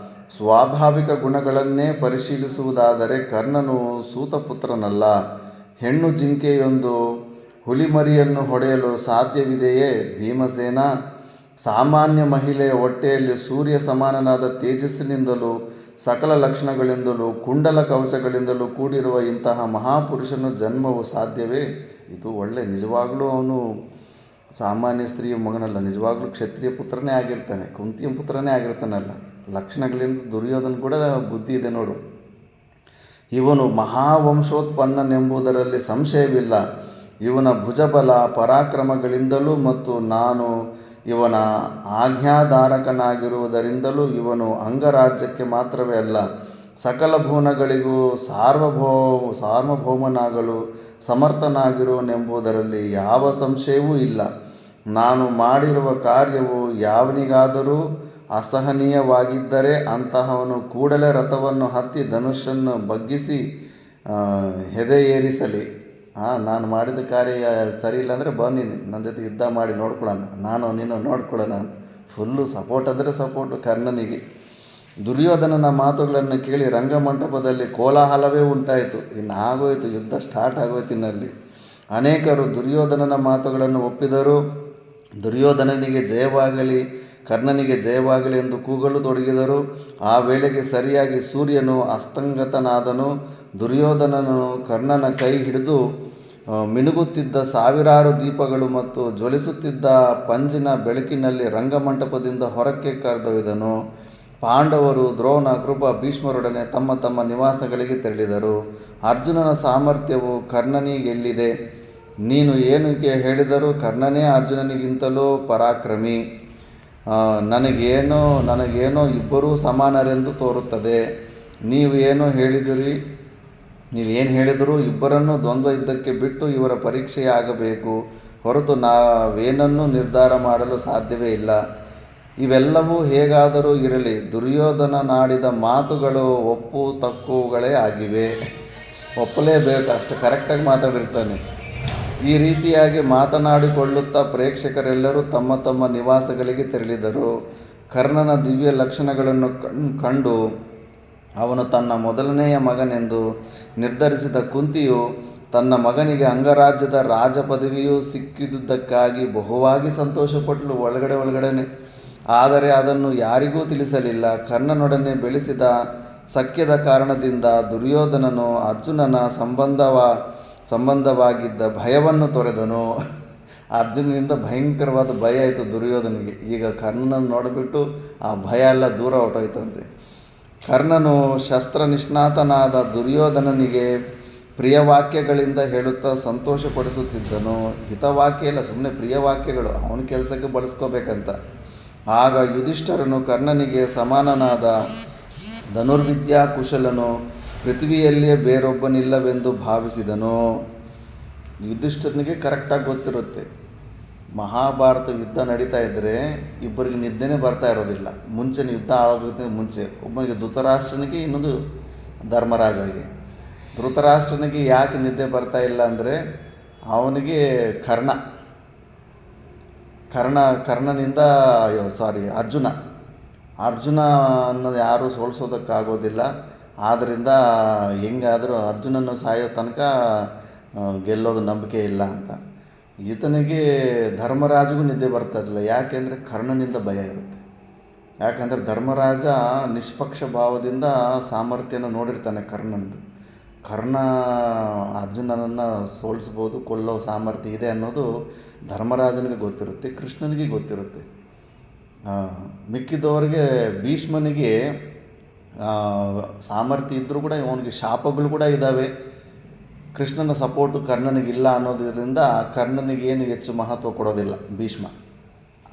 ಸ್ವಾಭಾವಿಕ ಗುಣಗಳನ್ನೇ ಪರಿಶೀಲಿಸುವುದಾದರೆ ಕರ್ಣನು ಸೂತಪುತ್ರನಲ್ಲ. ಹೆಣ್ಣು ಜಿಂಕೆಯೊಂದು ಹುಲಿಮರಿಯನ್ನು ಹೊಡೆಯಲು ಸಾಧ್ಯವಿದೆಯೇ? ಭೀಮಸೇನ ಸಾಮಾನ್ಯ ಮಹಿಳೆಯ ಹೊಟ್ಟೆಯಲ್ಲಿ ಸೂರ್ಯ ಸಮಾನನಾದ ತೇಜಸ್ಸಿನಿಂದಲೂ ಸಕಲ ಲಕ್ಷಣಗಳಿಂದಲೂ ಕುಂಡಲ ಕವಚಗಳಿಂದಲೂ ಕೂಡಿರುವ ಇಂತಹ ಮಹಾಪುರುಷನ ಜನ್ಮವು ಸಾಧ್ಯವೇ? ಇದು ಒಳ್ಳೆ, ನಿಜವಾಗಲೂ ಅವನು ಸಾಮಾನ್ಯ ಸ್ತ್ರೀಯ ಮಗನಲ್ಲ, ನಿಜವಾಗ್ಲೂ ಕ್ಷತ್ರಿಯ ಪುತ್ರನೇ ಆಗಿರ್ತಾನೆ, ಕುಂತಿಯ ಪುತ್ರನೇ ಆಗಿರ್ತಾನಲ್ಲ. ಲಕ್ಷಣಗಳಿಂದ ದುರ್ಯೋಧನ ಕೂಡ ಬುದ್ಧಿ ಇದೆ ನೋಡು. ಇವನು ಮಹಾವಂಶೋತ್ಪನ್ನನೆಂಬುದರಲ್ಲಿ ಸಂಶಯವಿಲ್ಲ. ಇವನ ಭುಜಬಲ ಪರಾಕ್ರಮಗಳಿಂದಲೂ ಮತ್ತು ನಾನು ಇವನ ಆಜ್ಞಾಧಾರಕನಾಗಿರುವುದರಿಂದಲೂ ಇವನು ಅಂಗರಾಜ್ಯಕ್ಕೆ ಮಾತ್ರವೇ ಅಲ್ಲ, ಸಕಲ ಭುವನಗಳಿಗೂ ಸಾರ್ವಭೌಮನಾಗಲು ಸಮರ್ಥನಾಗಿರುವನೆಂಬುದರಲ್ಲಿ ಯಾವ ಸಂಶಯವೂ ಇಲ್ಲ. ನಾನು ಮಾಡಿರುವ ಕಾರ್ಯವು ಯಾವನಿಗಾದರೂ ಅಸಹನೀಯವಾಗಿದ್ದರೆ ಅಂತಹವನು ಕೂಡಲೇ ರಥವನ್ನು ಹತ್ತಿ ಧನುಷನ್ನು ಬಗ್ಗಿಸಿ ಹೆದೆ ಏರಿಸಲಿ. ನಾನು ಮಾಡಿದ ಕಾರ್ಯ ಸರಿ ಇಲ್ಲ ಅಂದರೆ ಬನ್ನಿ ನನ್ನ ಜೊತೆ ಯುದ್ಧ ಮಾಡಿ ನೋಡ್ಕೊಳ್ಳೋಣ, ನಾನು ನೀನು ನೋಡ್ಕೊಳ್ಳೋಣ ಅಂತ ಫುಲ್ಲು ಸಪೋರ್ಟ್ ಅಂದರೆ ಸಪೋರ್ಟು ಕರ್ಣನಿಗೆ. ದುರ್ಯೋಧನನ ಮಾತುಗಳನ್ನು ಕೇಳಿ ರಂಗಮಂಟಪದಲ್ಲಿ ಕೋಲಾಹಲವೇ ಉಂಟಾಯಿತು. ಆಗೋಯ್ತು, ಯುದ್ಧ ಸ್ಟಾರ್ಟ್ ಆಗೋಯ್ತು. ಇನ್ನಲ್ಲಿ ಅನೇಕರು ದುರ್ಯೋಧನನ ಮಾತುಗಳನ್ನು ಒಪ್ಪಿದರು. ದುರ್ಯೋಧನನಿಗೆ ಜಯವಾಗಲಿ, ಕರ್ಣನಿಗೆ ಜಯವಾಗಲಿ ಎಂದು ಕೂಗಲು ತೊಡಗಿದರು. ಆ ವೇಳೆಗೆ ಸರಿಯಾಗಿ ಸೂರ್ಯನು ಅಸ್ತಂಗತನಾದನು. ದುರ್ಯೋಧನನು ಕರ್ಣನ ಕೈ ಹಿಡಿದು ಮಿನುಗುತ್ತಿದ್ದ ಸಾವಿರಾರು ದೀಪಗಳು ಮತ್ತು ಜ್ವಲಿಸುತ್ತಿದ್ದ ಪಂಜಿನ ಬೆಳಕಿನಲ್ಲಿ ರಂಗಮಂಟಪದಿಂದ ಹೊರಕ್ಕೆ ಕರೆದೊಯ್ದನು. ಪಾಂಡವರು ದ್ರೋಣ, ಕೃಪ, ಭೀಷ್ಮರೊಡನೆ ತಮ್ಮ ತಮ್ಮ ನಿವಾಸಗಳಿಗೆ ತೆರಳಿದರು. ಅರ್ಜುನನ ಸಾಮರ್ಥ್ಯವು ಕರ್ಣನಿಗೆಲ್ಲಿದೆ? ನೀನು ಏನಕ್ಕೆ ಹೇಳಿದರೂ ಕರ್ಣನೇ ಅರ್ಜುನನಿಗಿಂತಲೂ ಪರಾಕ್ರಮಿ. ನನಗೇನೋ ಇಬ್ಬರೂ ಸಮಾನರೆಂದು ತೋರುತ್ತದೆ. ನೀವೇನು ಹೇಳಿದರೂ ಇಬ್ಬರನ್ನು ದ್ವಂದ್ವ ಯುದ್ಧಕ್ಕೆ ಬಿಟ್ಟು ಇವರ ಪರೀಕ್ಷೆಯಾಗಬೇಕು. ಹೊರತು ನಾವೇನನ್ನೂ ನಿರ್ಧಾರ ಮಾಡಲು ಸಾಧ್ಯವೇ ಇಲ್ಲ. ಇವೆಲ್ಲವೂ ಹೇಗಾದರೂ ಇರಲಿ, ದುರ್ಯೋಧನನಾಡಿದ ಮಾತುಗಳು ಒಪ್ಪು ತಕ್ಕುಗಳೇ ಆಗಿವೆ. ಒಪ್ಪಲೇಬೇಕು, ಅಷ್ಟು ಕರೆಕ್ಟಾಗಿ ಮಾತಾಡಿರ್ತಾನೆ. ಈ ರೀತಿಯಾಗಿ ಮಾತನಾಡಿಕೊಳ್ಳುತ್ತಾ ಪ್ರೇಕ್ಷಕರೆಲ್ಲರೂ ತಮ್ಮ ತಮ್ಮ ನಿವಾಸಗಳಿಗೆ ತೆರಳಿದರು. ಕರ್ಣನ ದಿವ್ಯ ಲಕ್ಷಣಗಳನ್ನು ಕಂಡು ಅವನು ತನ್ನ ಮೊದಲನೆಯ ಮಗನೆಂದು ನಿರ್ಧರಿಸಿದ ಕುಂತಿಯು ತನ್ನ ಮಗನಿಗೆ ಅಂಗರಾಜ್ಯದ ರಾಜ ಪದವಿಯು ಸಿಕ್ಕಿದುದಕ್ಕಾಗಿ ಬಹುವಾಗಿ ಸಂತೋಷಪಟ್ಟಳು. ಒಳಗಡೆನೆ. ಆದರೆ ಅದನ್ನು ಯಾರಿಗೂ ತಿಳಿಸಲಿಲ್ಲ. ಕರ್ಣನೊಡನೆ ಬೆಳೆಸಿದ ಸಖ್ಯದ ಕಾರಣದಿಂದ ದುರ್ಯೋಧನನು ಅರ್ಜುನನ ಸಂಬಂಧವಾಗಿದ್ದ ಭಯವನ್ನು ತೊರೆದನು. ಅರ್ಜುನನಿಂದ ಭಯಂಕರವಾದ ಭಯ ಆಯಿತು ದುರ್ಯೋಧನಿಗೆ. ಈಗ ಕರ್ಣನನ್ನು ನೋಡಿಬಿಟ್ಟು ಆ ಭಯ ಎಲ್ಲ ದೂರ ಹೊರಟೋಯ್ತಂತೆ. ಕರ್ಣನು ಶಸ್ತ್ರ ನಿಷ್ಣಾತನಾದ ದುರ್ಯೋಧನನಿಗೆ ಪ್ರಿಯವಾಕ್ಯಗಳಿಂದ ಹೇಳುತ್ತಾ ಸಂತೋಷಪಡಿಸುತ್ತಿದ್ದನು. ಹಿತವಾಕ್ಯ ಇಲ್ಲ, ಸುಮ್ಮನೆ ಪ್ರಿಯವಾಕ್ಯಗಳು ಅವನ ಕೆಲಸಕ್ಕೆ ಬಳಸ್ಕೋಬೇಕಂತ. ಆಗ ಯುಧಿಷ್ಠರನು ಕರ್ಣನಿಗೆ ಸಮಾನನಾದ ಧನುರ್ವಿದ್ಯಾ ಕುಶಲನು ಪೃಥ್ವಿಯಲ್ಲಿಯೇ ಬೇರೊಬ್ಬನಿಲ್ಲವೆಂದು ಭಾವಿಸಿದನು. ಯುಧಿಷ್ಠರನಿಗೆ ಕರೆಕ್ಟಾಗಿ ಗೊತ್ತಿರುತ್ತೆ, ಮಹಾಭಾರತ ಯುದ್ಧ ನಡೀತಾ ಇದ್ದರೆ ಇಬ್ಬರಿಗೆ ನಿದ್ದೆನೇ ಬರ್ತಾ ಇರೋದಿಲ್ಲ. ಮುಂಚೆನೇ ಯುದ್ಧ ಆಗೋಗುತ್ತೆ ಮುಂಚೆ ಒಬ್ಬನಿಗೆ ಧೃತರಾಷ್ಟ್ರನಿಗೆ, ಇನ್ನೊಂದು ಧರ್ಮರಾಜನಿಗೆ. ಧೃತರಾಷ್ಟ್ರನಿಗೆ ಯಾಕೆ ನಿದ್ದೆ ಬರ್ತಾ ಇಲ್ಲ ಅಂದರೆ ಅವನಿಗೆ ಕರ್ಣನಿಂದ ಅರ್ಜುನ ಅನ್ನೋದು ಯಾರೂ ಸೋಲಿಸೋದಕ್ಕಾಗೋದಿಲ್ಲ. ಆದ್ದರಿಂದ ಹೆಂಗಾದರೂ ಅರ್ಜುನನ್ನು ಸಾಯೋ ತನಕ ಗೆಲ್ಲೋದು ನಂಬಿಕೆ ಇಲ್ಲ ಅಂತ. ಈತನಿಗೆ ಧರ್ಮರಾಜಗೂ ನಿದ್ದೆ ಬರ್ತಾಯಿಲ್ಲ. ಯಾಕೆಂದರೆ ಕರ್ಣನಿಂದ ಭಯ ಇರುತ್ತೆ. ಯಾಕಂದರೆ ಧರ್ಮರಾಜ ನಿಷ್ಪಕ್ಷ ಭಾವದಿಂದ ಸಾಮರ್ಥ್ಯನ ನೋಡಿರ್ತಾನೆ ಕರ್ಣನದು. ಕರ್ಣ ಅರ್ಜುನನನ್ನು ಸೋಲಿಸ್ಬೋದು, ಕೊಲ್ಲೋ ಸಾಮರ್ಥ್ಯ ಇದೆ ಅನ್ನೋದು ಧರ್ಮರಾಜನಿಗೆ ಗೊತ್ತಿರುತ್ತೆ, ಕೃಷ್ಣನಿಗೆ ಗೊತ್ತಿರುತ್ತೆ. ಮಿಕ್ಕಿದವರಿಗೆ ಭೀಷ್ಮನಿಗೆ ಸಾಮರ್ಥ್ಯ ಇದ್ದರೂ ಕೂಡ ಅವನಿಗೆ ಶಾಪಗಳು ಕೂಡ ಇದ್ದಾವೆ. ಕೃಷ್ಣನ ಸಪೋರ್ಟು ಕರ್ಣನಿಗಿಲ್ಲ ಅನ್ನೋದರಿಂದ ಕರ್ಣನಿಗೇನು ಹೆಚ್ಚು ಮಹತ್ವ ಕೊಡೋದಿಲ್ಲ ಭೀಷ್ಮ.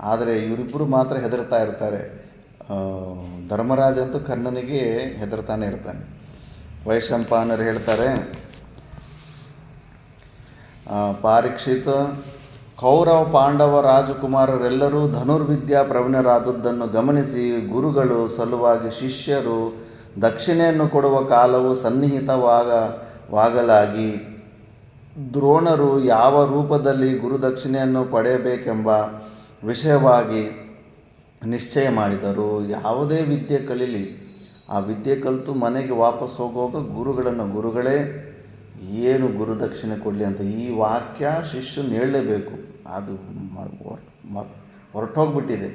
ಆದರೆ ಇವರಿಬ್ಬರು ಮಾತ್ರ ಹೆದರ್ತಾ ಇರ್ತಾರೆ. ಧರ್ಮರಾಜ ಅಂತೂ ಕರ್ಣನಿಗೆ ಹೆದರ್ತಾನೆ ಇರ್ತಾನೆ. ವೈಶಂಪಾಯನರು ಹೇಳ್ತಾರೆ, ಪಾರೀಕ್ಷಿತ, ಕೌರವ ಪಾಂಡವ ರಾಜಕುಮಾರರೆಲ್ಲರೂ ಧನುರ್ವಿದ್ಯಾ ಪ್ರವೀಣರಾದದ್ದನ್ನು ಗಮನಿಸಿ ಗುರುಗಳು ಸಲುವಾಗಿ ಶಿಷ್ಯರು ದಕ್ಷಿಣೆಯನ್ನು ಕೊಡುವ ಕಾಲವು ಸನ್ನಿಹಿತವಾಗಲಾಗಿ ದ್ರೋಣರು ಯಾವ ರೂಪದಲ್ಲಿ ಗುರುದಕ್ಷಿಣೆಯನ್ನು ಪಡೆಯಬೇಕೆಂಬ ವಿಷಯವಾಗಿ ನಿಶ್ಚಯ ಮಾಡಿದರು. ಯಾವುದೇ ವಿದ್ಯೆ ಕಲೀಲಿ, ಆ ವಿದ್ಯೆ ಕಲಿತು ಮನೆಗೆ ವಾಪಸ್ ಹೋಗುವಾಗ ಗುರುಗಳೇ ಏನು ಗುರುದಕ್ಷಿಣೆ ಕೊಡಲಿ ಅಂತ ಈ ವಾಕ್ಯ ಶಿಷ್ಯನ ಹೇಳಲೇಬೇಕು. ಅದು ಹೊರಟೋಗ್ಬಿಟ್ಟಿದೆ.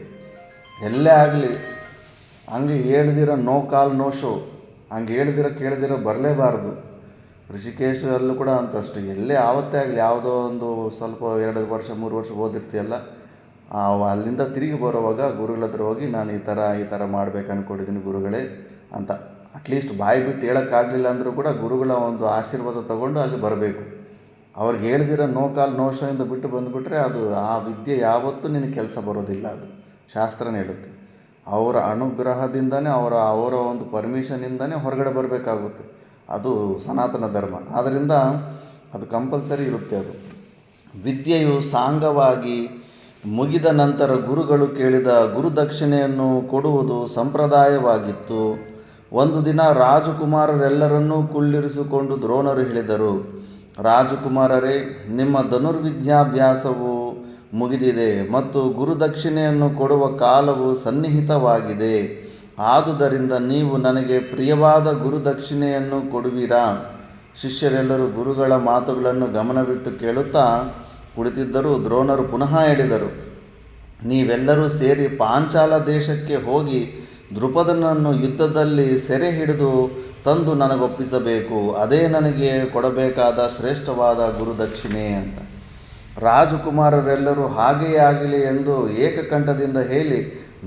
ಎಲ್ಲೇ ಆಗಲಿ ಹಂಗೆ ಹೇಳ್ದಿರೋ ನೋ ಕಾಲ್ ನೋ ಶೋ, ಹಂಗೆ ಕೇಳ್ದಿರೋ ಬರಲೇಬಾರ್ದು. ಋಷಿಕೇಶಲ್ಲೂ ಕೂಡ ಅಂತಷ್ಟು ಎಲ್ಲೇ ಆವತ್ತೇ ಆಗಲಿ, ಯಾವುದೋ ಒಂದು ಸ್ವಲ್ಪ 2 ವರ್ಷ 3 ವರ್ಷ ಓದಿರ್ತೀಯಲ್ಲ, ಅಲ್ಲಿಂದ ತಿರುಗಿ ಬರೋವಾಗ ಗುರುಗಳ ಹತ್ರ ಹೋಗಿ ನಾನು ಈ ಥರ ಮಾಡ್ಬೇಕು ಅಂದ್ಕೊಂಡಿದ್ದೀನಿ ಗುರುಗಳೇ ಅಂತ ಅಟ್ಲೀಸ್ಟ್ ಬಾಯಿ ಬಿಟ್ಟು ಹೇಳೋಕ್ಕಾಗಲಿಲ್ಲ ಅಂದರೂ ಕೂಡ ಗುರುಗಳ ಒಂದು ಆಶೀರ್ವಾದ ತಗೊಂಡು ಅಲ್ಲಿ ಬರಬೇಕು. ಅವ್ರಿಗೆ ಹೇಳ್ದಿರೋ ನೋ ಕಾಲ್ ನೋ ಶೋ ಇಂದ ಬಿಟ್ಟು ಬಂದುಬಿಟ್ರೆ ಅದು ಆ ವಿದ್ಯೆ ಯಾವತ್ತೂ ನಿನಗೆ ಕೆಲಸ ಬರೋದಿಲ್ಲ. ಅದು ಶಾಸ್ತ್ರನೇ ಹೇಳುತ್ತೆ. ಅವರ ಅನುಗ್ರಹದಿಂದನೇ ಅವರ ಒಂದು ಪರ್ಮಿಷನಿಂದನೇ ಹೊರಗಡೆ ಬರಬೇಕಾಗುತ್ತೆ. ಅದು ಸನಾತನ ಧರ್ಮ. ಆದ್ದರಿಂದ ಅದು ಕಂಪಲ್ಸರಿ ಇರುತ್ತೆ. ಅದು ವಿದ್ಯೆಯು ಸಾಂಗವಾಗಿ ಮುಗಿದ ನಂತರ ಗುರುಗಳು ಕೇಳಿದ ಗುರುದಕ್ಷಿಣೆಯನ್ನು ಕೊಡುವುದು ಸಂಪ್ರದಾಯವಾಗಿತ್ತು. ಒಂದು ದಿನ ರಾಜಕುಮಾರರೆಲ್ಲರನ್ನೂ ಕುಳ್ಳಿರಿಸಿಕೊಂಡು ದ್ರೋಣರು ಹೇಳಿದರು, ರಾಜಕುಮಾರರೇ, ನಿಮ್ಮ ಧನುರ್ವಿದ್ಯಾಭ್ಯಾಸವು ಮುಗಿದಿದೆ ಮತ್ತು ಗುರುದಕ್ಷಿಣೆಯನ್ನು ಕೊಡುವ ಕಾಲವು ಸನ್ನಿಹಿತವಾಗಿದೆ. ಆದುದರಿಂದ ನೀವು ನನಗೆ ಪ್ರಿಯವಾದ ಗುರುದಕ್ಷಿಣೆಯನ್ನು ಕೊಡುವಿರಾ? ಶಿಷ್ಯರೆಲ್ಲರೂ ಗುರುಗಳ ಮಾತುಗಳನ್ನು ಗಮನವಿಟ್ಟು ಕೇಳುತ್ತಾ ಕುಳಿತಿದ್ದರು. ದ್ರೋಣರು ಪುನಃ ಹೇಳಿದರು, ನೀವೆಲ್ಲರೂ ಸೇರಿ ಪಾಂಚಾಲ ದೇಶಕ್ಕೆ ಹೋಗಿ ದ್ರುಪದನನ್ನು ಯುದ್ಧದಲ್ಲಿ ಸೆರೆ ಹಿಡಿದು ತಂದು ನನಗೊಪ್ಪಿಸಬೇಕು. ಅದೇ ನನಗೆ ಕೊಡಬೇಕಾದ ಶ್ರೇಷ್ಠವಾದ ಗುರುದಕ್ಷಿಣೆ ಅಂತ. ರಾಜಕುಮಾರರೆಲ್ಲರೂ ಹಾಗೆಯೇ ಆಗಲಿ ಎಂದು ಏಕಕಂಠದಿಂದ ಹೇಳಿ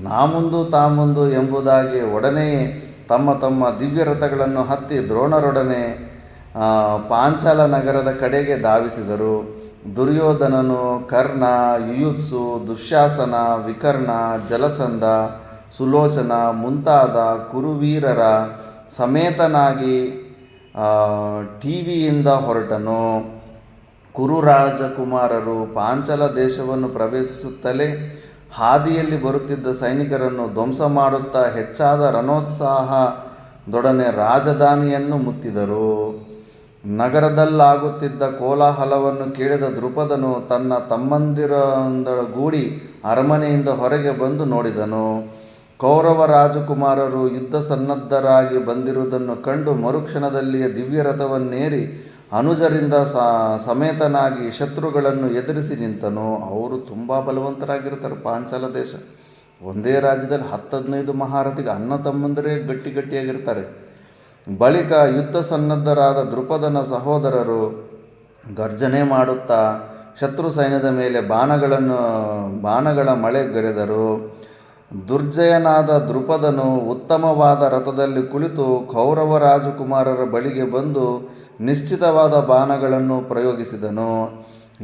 ನಾಮುಂದು ತಾಮುಂದು ಎಂಬುದಾಗಿ ಒಡನೆಯೇ ತಮ್ಮ ತಮ್ಮ ದಿವ್ಯ ರಥಗಳನ್ನು ಹತ್ತಿ ದ್ರೋಣರೊಡನೆ ಪಾಂಚಾಲ ನಗರದ ಕಡೆಗೆ ಧಾವಿಸಿದರು. ದುರ್ಯೋಧನನು, ಕರ್ಣ, ಯುಯುತ್ಸು, ದುಶ್ಯಾಸನ, ವಿಕರ್ಣ, ಜಲಸಂಧ, ಸುಲೋಚನ ಮುಂತಾದ ಕುರುವೀರರ ಸಮೇತನಾಗಿ ಟಿವಿಯಿಂದ ಹೊರಟನು. ಕುರು ರಾಜಕುಮಾರರು ಪಾಂಚಾಲ ದೇಶವನ್ನು ಪ್ರವೇಶಿಸುತ್ತಲೇ ಹಾದಿಯಲ್ಲಿ ಬರುತ್ತಿದ್ದ ಸೈನಿಕರನ್ನು ಧ್ವಂಸ ಮಾಡುತ್ತಾ ಹೆಚ್ಚಾದ ರಣೋತ್ಸಾಹದೊಡನೆ ರಾಜಧಾನಿಯನ್ನು ಮುತ್ತಿದರು. ನಗರದಲ್ಲಾಗುತ್ತಿದ್ದ ಕೋಲಾಹಲವನ್ನು ಕೇಳಿದ ದ್ರುಪದನು ತನ್ನ ತಮ್ಮಂದಿರೊಂದಿಗೂಡಿ ಅರಮನೆಯಿಂದ ಹೊರಗೆ ಬಂದು ನೋಡಿದನು. ಕೌರವ ರಾಜಕುಮಾರರು ಯುದ್ಧ ಸನ್ನದ್ಧರಾಗಿ ಬಂದಿರುವುದನ್ನು ಕಂಡು ಮರುಕ್ಷಣದಲ್ಲಿಯೇ ದಿವ್ಯರಥವನ್ನೇರಿ ಅನುಜರಿಂದ ಸಮೇತನಾಗಿ ಶತ್ರುಗಳನ್ನು ಎದುರಿಸಿ ನಿಂತನು. ಅವರು ತುಂಬ ಬಲವಂತರಾಗಿರ್ತಾರೆ. ಪಾಂಚಾಲ ದೇಶ ಒಂದೇ ರಾಜ್ಯದಲ್ಲಿ 10-15 ಮಹಾರಥಿಗೆ ಅಣ್ಣ ತಮ್ಮಂದಿರೇ ಗಟ್ಟಿಯಾಗಿರ್ತಾರೆ. ಬಳಿಕ ಯುದ್ಧ ಸನ್ನದ್ಧರಾದ ದ್ರುಪದನ ಸಹೋದರರು ಗರ್ಜನೆ ಮಾಡುತ್ತಾ ಶತ್ರು ಸೈನ್ಯದ ಮೇಲೆ ಬಾಣಗಳ ಮಳೆ ಗರೆದರು. ದುರ್ಜಯನಾದ ದ್ರುಪದನು ಉತ್ತಮವಾದ ರಥದಲ್ಲಿ ಕುಳಿತು ಕೌರವ ರಾಜಕುಮಾರರ ಬಳಿಗೆ ಬಂದು ನಿಶ್ಚಿತವಾದ ಬಾಣಗಳನ್ನು ಪ್ರಯೋಗಿಸಿದನು.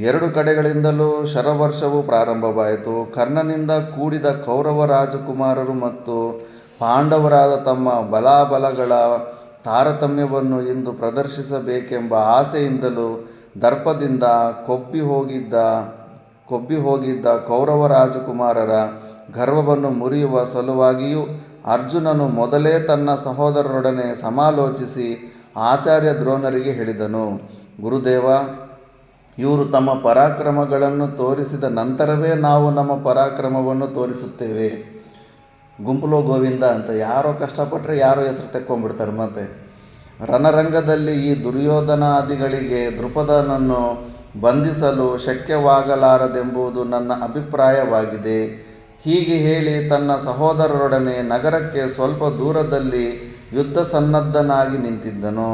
2 ಕಡೆಗಳಿಂದಲೂ ಶರವರ್ಷವು ಪ್ರಾರಂಭವಾಯಿತು. ಕರ್ಣನಿಂದ ಕೂಡಿದ ಕೌರವ ರಾಜಕುಮಾರರು ಮತ್ತು ಪಾಂಡವರಾದ ತಮ್ಮ ಬಲಾಬಲಗಳ ತಾರತಮ್ಯವನ್ನು ಇಂದು ಪ್ರದರ್ಶಿಸಬೇಕೆಂಬ ಆಸೆಯಿಂದಲೂ ದರ್ಪದಿಂದ ಕೊಬ್ಬಿ ಹೋಗಿದ್ದ ಕೌರವ ರಾಜಕುಮಾರರ ಗರ್ವವನ್ನು ಮುರಿಯುವ ಸಲುವಾಗಿಯೂ ಅರ್ಜುನನು ಮೊದಲೇ ತನ್ನ ಸಹೋದರರೊಡನೆ ಸಮಾಲೋಚಿಸಿ ಆಚಾರ್ಯ ದ್ರೋಣರಿಗೆ ಹೇಳಿದನು, ಗುರುದೇವ, ಇವರು ತಮ್ಮ ಪರಾಕ್ರಮಗಳನ್ನು ತೋರಿಸಿದ ನಂತರವೇ ನಾವು ನಮ್ಮ ಪರಾಕ್ರಮವನ್ನು ತೋರಿಸುತ್ತೇವೆ. ಗುಂಪುಲೋ ಗೋವಿಂದ ಅಂತ ಯಾರೋ ಕಷ್ಟಪಟ್ಟರೆ ಯಾರೋ ಹೆಸರು ತೆಕ್ಕೊಂಡ್ಬಿಡ್ತಾರೆ. ಮತ್ತು ರಣರಂಗದಲ್ಲಿ ಈ ದುರ್ಯೋಧನಾದಿಗಳಿಗೆ ದ್ರುಪದನನ್ನು ಬಂಧಿಸಲು ಶಕ್ಯವಾಗಲಾರದೆಂಬುದು ನನ್ನ ಅಭಿಪ್ರಾಯವಾಗಿದೆ. ಹೀಗೆ ಹೇಳಿ ತನ್ನ ಸಹೋದರರೊಡನೆ ನಗರಕ್ಕೆ ಸ್ವಲ್ಪ ದೂರದಲ್ಲಿ ಯುದ್ಧ ಸನ್ನದ್ಧನಾಗಿ ನಿಂತಿದ್ದನು.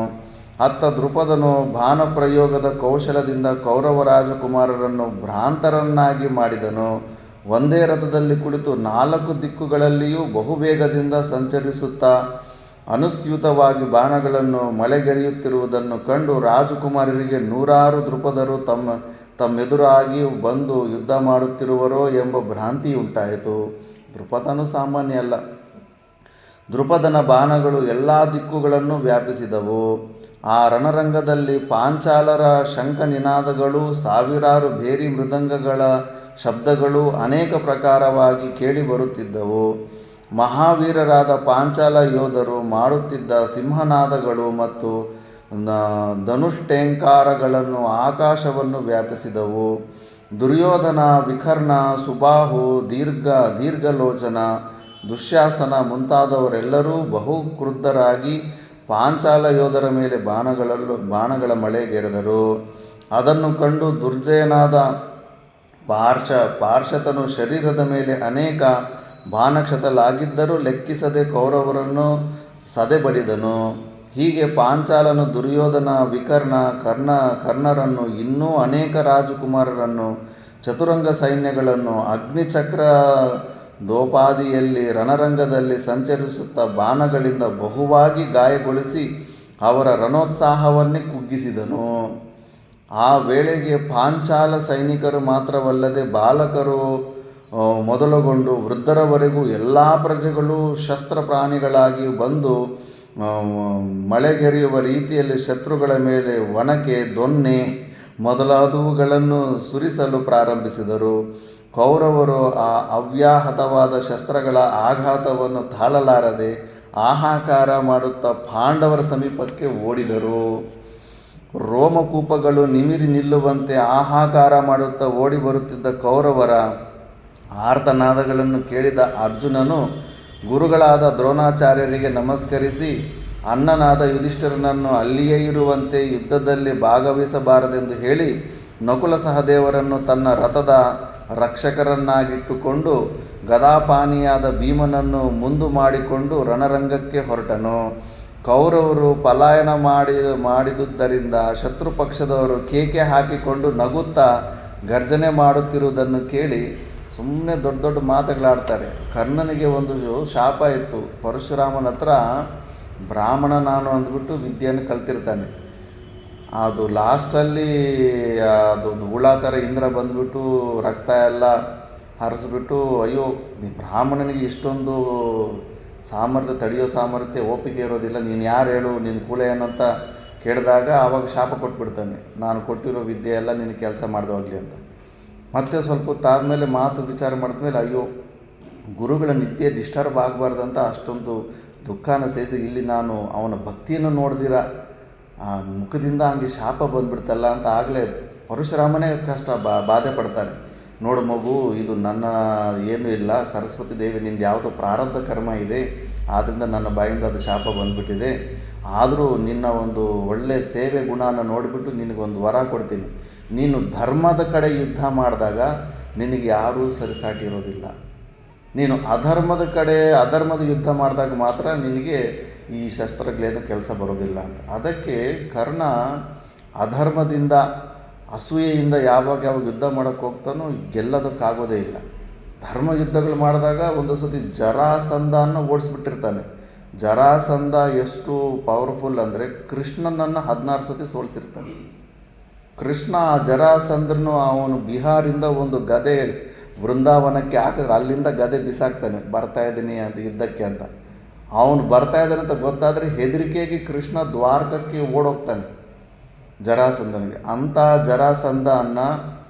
ಅತ್ತ ದ್ರುಪದನು ಬಾಣಪ್ರಯೋಗದ ಕೌಶಲದಿಂದ ಕೌರವ ರಾಜಕುಮಾರರನ್ನು ಭ್ರಾಂತರನ್ನಾಗಿ ಮಾಡಿದನು. ಒಂದೇ ರಥದಲ್ಲಿ ಕುಳಿತು 4 ದಿಕ್ಕುಗಳಲ್ಲಿಯೂ ಬಹುವೇಗದಿಂದ ಸಂಚರಿಸುತ್ತಾ ಅನುಸ್ಯೂತವಾಗಿ ಬಾಣಗಳನ್ನು ಮಳೆಗರೆಯುತ್ತಿರುವುದನ್ನು ಕಂಡು ರಾಜಕುಮಾರರಿಗೆ 100 ದ್ರುಪದರು ತಮ್ಮೆದುರಾಗಿ ಬಂದು ಯುದ್ಧ ಮಾಡುತ್ತಿರುವರೋ ಎಂಬ ಭ್ರಾಂತಿಯುಂಟಾಯಿತು. ದ್ರುಪದನು ಸಾಮಾನ್ಯ ಅಲ್ಲ. ದ್ರುಪದನ ಬಾಣಗಳು ಎಲ್ಲ ದಿಕ್ಕುಗಳನ್ನು ವ್ಯಾಪಿಸಿದವು. ಆ ರಣರಂಗದಲ್ಲಿ ಪಾಂಚಾಲರ ಶಂಖನಿನಾದಗಳು, ಸಾವಿರಾರು ಭೇರಿ ಮೃದಂಗಗಳ ಶಬ್ದಗಳು ಅನೇಕ ಪ್ರಕಾರವಾಗಿ ಕೇಳಿಬರುತ್ತಿದ್ದವು. ಮಹಾವೀರರಾದ ಪಾಂಚಾಲ ಯೋಧರು ಮಾಡುತ್ತಿದ್ದ ಸಿಂಹನಾದಗಳು ಮತ್ತು ಧನುಷ್ಟೇಂಕಾರಗಳನ್ನು ಆಕಾಶವನ್ನು ವ್ಯಾಪಿಸಿದವು. ದುರ್ಯೋಧನ, ವಿಕರ್ಣ, ಸುಬಾಹು, ದೀರ್ಘಲೋಚನ, ದುಶ್ಯಾಸನ ಮುಂತಾದವರೆಲ್ಲರೂ ಬಹು ಕ್ರುದ್ಧರಾಗಿ ಪಾಂಚಾಲ ಯೋಧರ ಮೇಲೆ ಬಾಣಗಳ ಮಳೆಗೆರೆದರು. ಅದನ್ನು ಕಂಡು ದುರ್ಜಯನಾದ ಪಾರ್ಷತನು ಶರೀರದ ಮೇಲೆ ಅನೇಕ ಬಾಣಕ್ಷತಲಾಗಿದ್ದರೂ ಲೆಕ್ಕಿಸದೆ ಕೌರವರನ್ನು ಸದೆಬಡಿದನು. ಹೀಗೆ ಪಾಂಚಾಲನು ದುರ್ಯೋಧನ, ವಿಕರ್ಣ, ಕರ್ಣರನ್ನು ಇನ್ನೂ ಅನೇಕ ರಾಜಕುಮಾರರನ್ನು ಚತುರಂಗ ಸೈನ್ಯಗಳನ್ನು ಅಗ್ನಿಚಕ್ರದೋಪಾದಿಯಲ್ಲಿ ರಣರಂಗದಲ್ಲಿ ಸಂಚರಿಸುತ್ತಾ ಬಾಣಗಳಿಂದ ಬಹುವಾಗಿ ಗಾಯಗೊಳಿಸಿ ಅವರ ರಣೋತ್ಸಾಹವನ್ನೇ ಕುಗ್ಗಿಸಿದನು. ಆ ವೇಳೆಗೆ ಪಾಂಚಾಲ ಸೈನಿಕರು ಮಾತ್ರವಲ್ಲದೆ ಬಾಲಕರು ಮೊದಲುಗೊಂಡು ವೃದ್ಧರವರೆಗೂ ಎಲ್ಲ ಪ್ರಜೆಗಳು ಶಸ್ತ್ರಪ್ರಾಣಿಗಳಾಗಿ ಬಂದು ಮಳೆಗೆರೆಯುವ ರೀತಿಯಲ್ಲಿ ಶತ್ರುಗಳ ಮೇಲೆ ಒನಕೆ, ದೊನ್ನೆ ಮೊದಲಾದವುಗಳನ್ನು ಸುರಿಸಲು ಪ್ರಾರಂಭಿಸಿದರು. ಕೌರವರು ಆ ಅವ್ಯಾಹತವಾದ ಶಸ್ತ್ರಗಳ ಆಘಾತವನ್ನು ತಾಳಲಾರದೆ ಹಾಹಾಕಾರ ಮಾಡುತ್ತಾ ಪಾಂಡವರ ಸಮೀಪಕ್ಕೆ ಓಡಿದರು. ರೋಮಕೂಪಗಳು ನಿಮಿರಿ ನಿಲ್ಲುವಂತೆ ಹಾಹಾಕಾರ ಮಾಡುತ್ತಾ ಓಡಿ ಬರುತ್ತಿದ್ದ ಕೌರವರ ಆರ್ತನಾದಗಳನ್ನು ಕೇಳಿದ ಅರ್ಜುನನು ಗುರುಗಳಾದ ದ್ರೋಣಾಚಾರ್ಯರಿಗೆ ನಮಸ್ಕರಿಸಿ ಅಣ್ಣನಾದ ಯುಧಿಷ್ಠಿರನನ್ನು ಅಲ್ಲಿಯೇ ಇರುವಂತೆ ಯುದ್ಧದಲ್ಲಿ ಭಾಗವಹಿಸಬಾರದೆಂದು ಹೇಳಿ ನಕುಲ ಸಹದೇವರನ್ನು ತನ್ನ ರಥದ ರಕ್ಷಕರನ್ನಾಗಿಟ್ಟುಕೊಂಡು ಗದಾಪಾನಿಯಾದ ಭೀಮನನ್ನು ಮುಂದು ಮಾಡಿಕೊಂಡು ರಣರಂಗಕ್ಕೆ ಹೊರಟನು. ಕೌರವರು ಪಲಾಯನ ಮಾಡಿದುದರಿಂದ ಶತ್ರುಪಕ್ಷದವರು ಕೇಕೆ ಹಾಕಿಕೊಂಡು ನಗುತ್ತಾ ಗರ್ಜನೆ ಮಾಡುತ್ತಿರುವುದನ್ನು ಕೇಳಿ ಸುಮ್ಮನೆ ದೊಡ್ಡ ದೊಡ್ಡ ಮಾತುಗಳಾಡ್ತಾರೆ. ಕರ್ಣನಿಗೆ ಒಂದು ಶಾಪ ಇತ್ತು. ಪರಶುರಾಮನ ಹತ್ರ ಬ್ರಾಹ್ಮಣ ನಾನು ಅಂದ್ಬಿಟ್ಟು ವಿದ್ಯೆಯನ್ನು ಕಲ್ತಿರ್ತಾನೆ. ಅದು ಲಾಸ್ಟಲ್ಲಿ ಅದೊಂದು ಹುಳ ಥರ ಇಂದ್ರ ಬಂದುಬಿಟ್ಟು ರಕ್ತ ಎಲ್ಲ ಹರಿಸ್ಬಿಟ್ಟು, ಅಯ್ಯೋ ನೀ ಬ್ರಾಹ್ಮಣನಿಗೆ ಇಷ್ಟೊಂದು ಸಾಮರ್ಥ್ಯ, ತಡೆಯೋ ಸಾಮರ್ಥ್ಯ, ಓಪಿಕೆ ಇರೋದಿಲ್ಲ, ನೀನು ಯಾರು ಹೇಳು, ನಿನ್ನ ಕುಲ ಏನಂತ ಕೆಡ್ದಾಗ ಆವಾಗ ಶಾಪ ಕೊಟ್ಬಿಡ್ತಾನೆ, ನಾನು ಕೊಟ್ಟಿರೋ ವಿದ್ಯೆ ಎಲ್ಲ ನಿನಗೆ ಕೆಲಸ ಮಾಡ್ದೋಗ್ಲಿ ಅಂತ. ಮತ್ತೆ ಸ್ವಲ್ಪ ಹೊತ್ತು ಆದಮೇಲೆ ಮಾತು ವಿಚಾರ ಮಾಡಿದ್ಮೇಲೆ ಅಯ್ಯೋ ಗುರುಗಳ ನಿತ್ಯ ಡಿಸ್ಟರ್ಬ್ ಆಗಬಾರ್ದಂತ ಅಷ್ಟೊಂದು ದುಃಖನ ಸೇರಿಸಿ ಇಲ್ಲಿ ನಾನು ಅವನ ಭಕ್ತಿಯನ್ನು ನೋಡ್ದಿರ ಆ ಮುಖದಿಂದ ಹಂಗೆ ಶಾಪ ಬಂದುಬಿಡ್ತಲ್ಲ ಅಂತ ಆಗಲೇ ಪರಶುರಾಮನೇ ಕಷ್ಟ ಬಾಧೆ ಪಡ್ತಾನೆ. ನೋಡು ಮಗು, ಇದು ನನ್ನ ಏನೂ ಇಲ್ಲ, ಸರಸ್ವತಿ ದೇವಿ ನಿಂದು ಯಾವುದೋ ಪ್ರಾರಬ್ಧ ಕರ್ಮ ಇದೆ, ಆದ್ದರಿಂದ ನನ್ನ ಬಾಯಿಂದ ಅದು ಶಾಪ ಬಂದುಬಿಟ್ಟಿದೆ. ಆದರೂ ನಿನ್ನ ಒಂದು ಒಳ್ಳೆಯ ಸೇವೆ ಗುಣನ ನೋಡಿಬಿಟ್ಟು ನಿನಗೊಂದು ವರ ಕೊಡ್ತೀನಿ. ನೀನು ಧರ್ಮದ ಕಡೆ ಯುದ್ಧ ಮಾಡಿದಾಗ ನಿನಗೆ ಯಾರೂ ಸರಿಸಾಟಿ ಇರೋದಿಲ್ಲ. ನೀನು ಅಧರ್ಮದ ಯುದ್ಧ ಮಾಡಿದಾಗ ಮಾತ್ರ ನಿನಗೆ ಈ ಶಸ್ತ್ರಗಳೇನು ಕೆಲಸ ಬರೋದಿಲ್ಲ ಅಂತ. ಅದಕ್ಕೆ ಕರ್ಣ ಅಧರ್ಮದಿಂದ ಅಸೂಯೆಯಿಂದ ಯಾವಾಗ ಯುದ್ಧ ಮಾಡೋಕ್ಕೆ ಹೋಗ್ತಾನೋ ಗೆಲ್ಲೋದಕ್ಕಾಗೋದೇ ಇಲ್ಲ. ಧರ್ಮ ಯುದ್ಧಗಳು ಮಾಡಿದಾಗ ಒಂದು ಸತಿ ಜರಾಸಂಧನ ಓಡಿಸ್ಬಿಟ್ಟಿರ್ತಾನೆ. ಜರಾಸಂಧ ಎಷ್ಟು ಪವರ್ಫುಲ್ ಅಂದರೆ ಕೃಷ್ಣನನ್ನು 16 ಸತಿ ಸೋಲಿಸಿರ್ತಾನೆ. ಕೃಷ್ಣ ಜರಾಸಂಧನು ಅವನು ಬಿಹಾರಿಂದ ಒಂದು ಗದೆ ಬೃಂದಾವನಕ್ಕೆ ಹಾಕಿದ್ರೆ ಅಲ್ಲಿಂದ ಗದೆ ಬಿಸಾಕ್ತಾನೆ, ಬರ್ತಾಯಿದ್ದೀನಿ ಅಂತ ಯುದ್ಧಕ್ಕೆ ಅಂತ. ಅವನು ಬರ್ತಾಯಿದ್ದಾನೆ ಅಂತ ಗೊತ್ತಾದರೆ ಹೆದರಿಕೆಗೆ ಕೃಷ್ಣ ದ್ವಾರಕಕ್ಕೆ ಓಡೋಗ್ತಾನೆ ಜರಾಸಂಧನಿಗೆ. ಅಂಥ ಜರಾಸಂಧನ